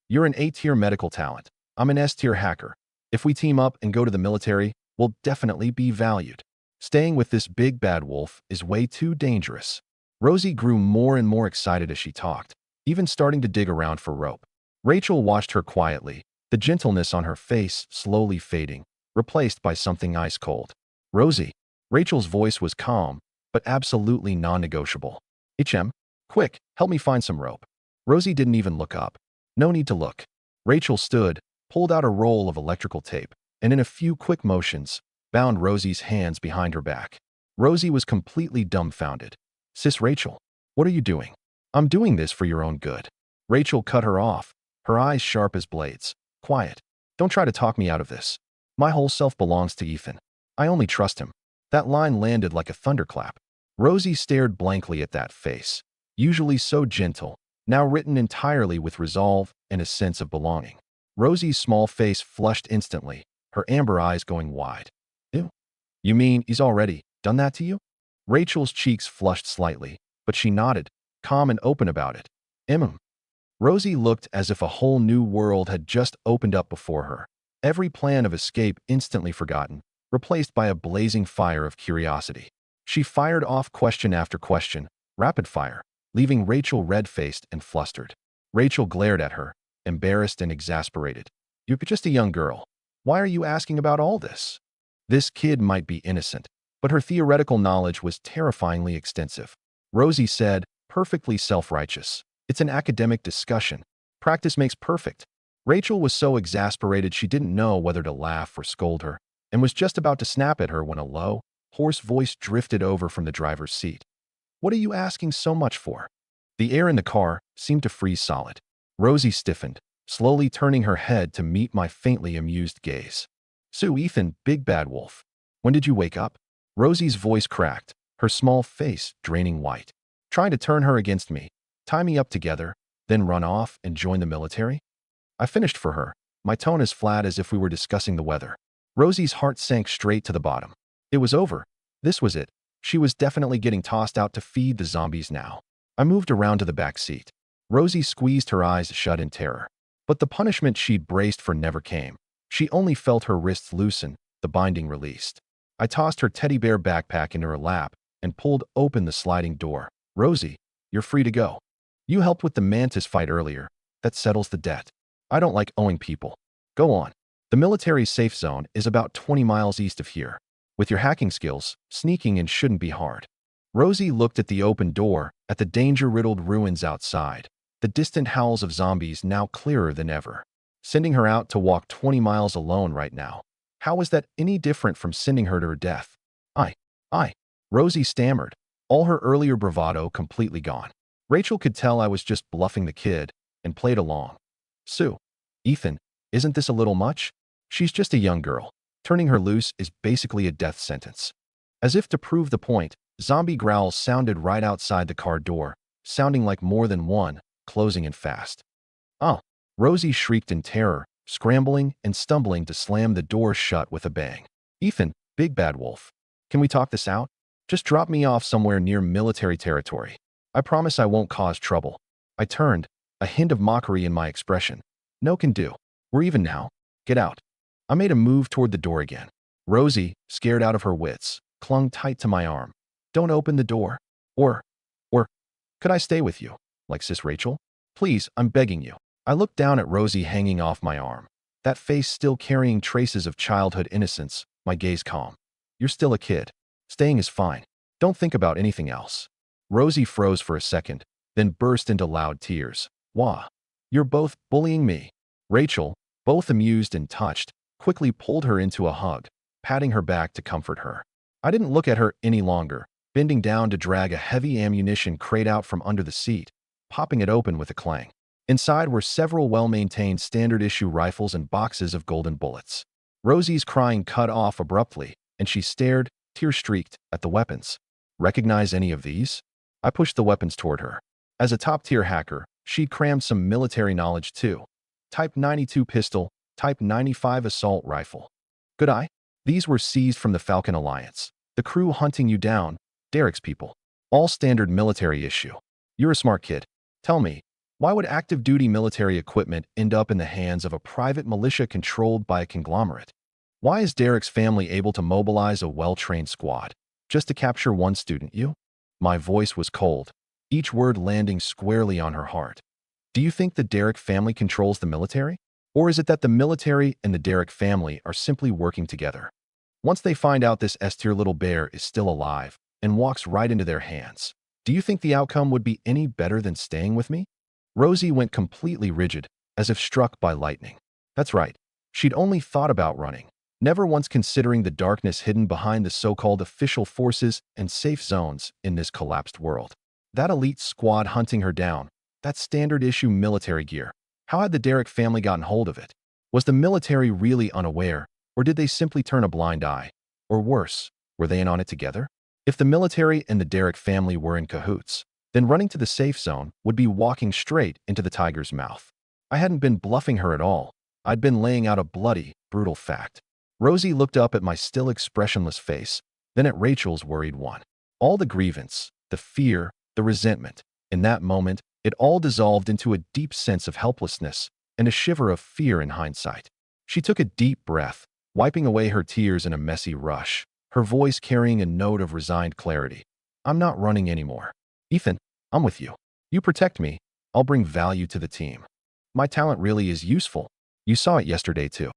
You're an A-tier medical talent. I'm an S-tier hacker. If we team up and go to the military, we'll definitely be valued. Staying with this big bad wolf is way too dangerous. Rosie grew more and more excited as she talked, even starting to dig around for rope. Rachel watched her quietly, the gentleness on her face slowly fading, replaced by something ice cold. Rosie. Rachel's voice was calm, but absolutely non-negotiable. HM, quick, help me find some rope. Rosie didn't even look up. No need to look. Rachel stood, pulled out a roll of electrical tape, and in a few quick motions, bound Rosie's hands behind her back. Rosie was completely dumbfounded. Sis Rachel, what are you doing? I'm doing this for your own good. Rachel cut her off, her eyes sharp as blades. Quiet. Don't try to talk me out of this. My whole self belongs to Ethan. I only trust him. That line landed like a thunderclap. Rosie stared blankly at that face, usually so gentle, now written entirely with resolve and a sense of belonging. Rosie's small face flushed instantly, her amber eyes going wide. Ew. You mean he's already done that to you? Rachel's cheeks flushed slightly, but she nodded, calm and open about it. Rosie looked as if a whole new world had just opened up before her. Every plan of escape instantly forgotten, replaced by a blazing fire of curiosity. She fired off question after question, rapid fire, leaving Rachel red-faced and flustered. Rachel glared at her, embarrassed and exasperated. You're just a young girl. Why are you asking about all this? This kid might be innocent, but her theoretical knowledge was terrifyingly extensive. Rosie said, perfectly self-righteous. It's an academic discussion. Practice makes perfect. Rachel was so exasperated she didn't know whether to laugh or scold her, and was just about to snap at her when a low, hoarse voice drifted over from the driver's seat. What are you asking so much for? The air in the car seemed to freeze solid. Rosie stiffened, slowly turning her head to meet my faintly amused gaze. Sue, Ethan, big bad wolf. When did you wake up? Rosie's voice cracked, her small face draining white. Trying to turn her against me, tie me up together, then run off and join the military? I finished for her, my tone as flat as if we were discussing the weather. Rosie's heart sank straight to the bottom. It was over. This was it. She was definitely getting tossed out to feed the zombies now. I moved around to the back seat. Rosie squeezed her eyes shut in terror. But the punishment she'd braced for never came. She only felt her wrists loosen, the binding released. I tossed her teddy bear backpack into her lap and pulled open the sliding door. Rosie, you're free to go. You helped with the mantis fight earlier. That settles the debt. I don't like owing people. Go on. The military safe zone is about 20 miles east of here. With your hacking skills, sneaking in shouldn't be hard. Rosie looked at the open door, at the danger-riddled ruins outside, the distant howls of zombies now clearer than ever. Sending her out to walk 20 miles alone right now. How was that any different from sending her to her death? Rosie stammered, all her earlier bravado completely gone. Rachel could tell I was just bluffing the kid, and played along. Sue, Ethan, isn't this a little much? She's just a young girl. Turning her loose is basically a death sentence. As if to prove the point, zombie growls sounded right outside the car door, sounding like more than one, closing in fast. Oh, Rosie shrieked in terror, scrambling and stumbling to slam the door shut with a bang. Ethan, big bad wolf. Can we talk this out? Just drop me off somewhere near military territory. I promise I won't cause trouble. I turned, a hint of mockery in my expression. No can do. We're even now. Get out. I made a move toward the door again. Rosie, scared out of her wits, clung tight to my arm. Don't open the door. Or, could I stay with you? Like Sis Rachel? Please, I'm begging you. I looked down at Rosie hanging off my arm. That face still carrying traces of childhood innocence, my gaze calm. You're still a kid. Staying is fine. Don't think about anything else. Rosie froze for a second, then burst into loud tears. Wah. You're both bullying me. Rachel, both amused and touched, quickly pulled her into a hug, patting her back to comfort her. I didn't look at her any longer, bending down to drag a heavy ammunition crate out from under the seat, popping it open with a clang. Inside were several well-maintained standard-issue rifles and boxes of golden bullets. Rosie's crying cut off abruptly, and she stared, tear-streaked, at the weapons. Recognize any of these? I pushed the weapons toward her. As a top-tier hacker, she'd crammed some military knowledge too. Type 92 pistol, Type 95 assault rifle. Good eye? These were seized from the Falcon Alliance. The crew hunting you down, Derek's people. All standard military issue. You're a smart kid. Tell me, why would active-duty military equipment end up in the hands of a private militia controlled by a conglomerate? Why is Derek's family able to mobilize a well-trained squad just to capture one student? You? My voice was cold, each word landing squarely on her heart. Do you think the Derek family controls the military? Or is it that the military and the Derek family are simply working together? Once they find out this S-tier little bear is still alive and walks right into their hands, do you think the outcome would be any better than staying with me? Rosie went completely rigid, as if struck by lightning. That's right. She'd only thought about running, never once considering the darkness hidden behind the so-called official forces and safe zones in this collapsed world. That elite squad hunting her down, that standard-issue military gear. How had the Derek family gotten hold of it? Was the military really unaware, or did they simply turn a blind eye? Or worse, were they in on it together? If the military and the Derrick family were in cahoots, then running to the safe zone would be walking straight into the tiger's mouth. I hadn't been bluffing her at all. I'd been laying out a bloody, brutal fact. Rosie looked up at my still expressionless face, then at Rachel's worried one. All the grievance, the fear, the resentment. In that moment, it all dissolved into a deep sense of helplessness and a shiver of fear in hindsight. She took a deep breath, wiping away her tears in a messy rush, her voice carrying a note of resigned clarity. I'm not running anymore. Ethan, I'm with you. You protect me, I'll bring value to the team. My talent really is useful. You saw it yesterday too.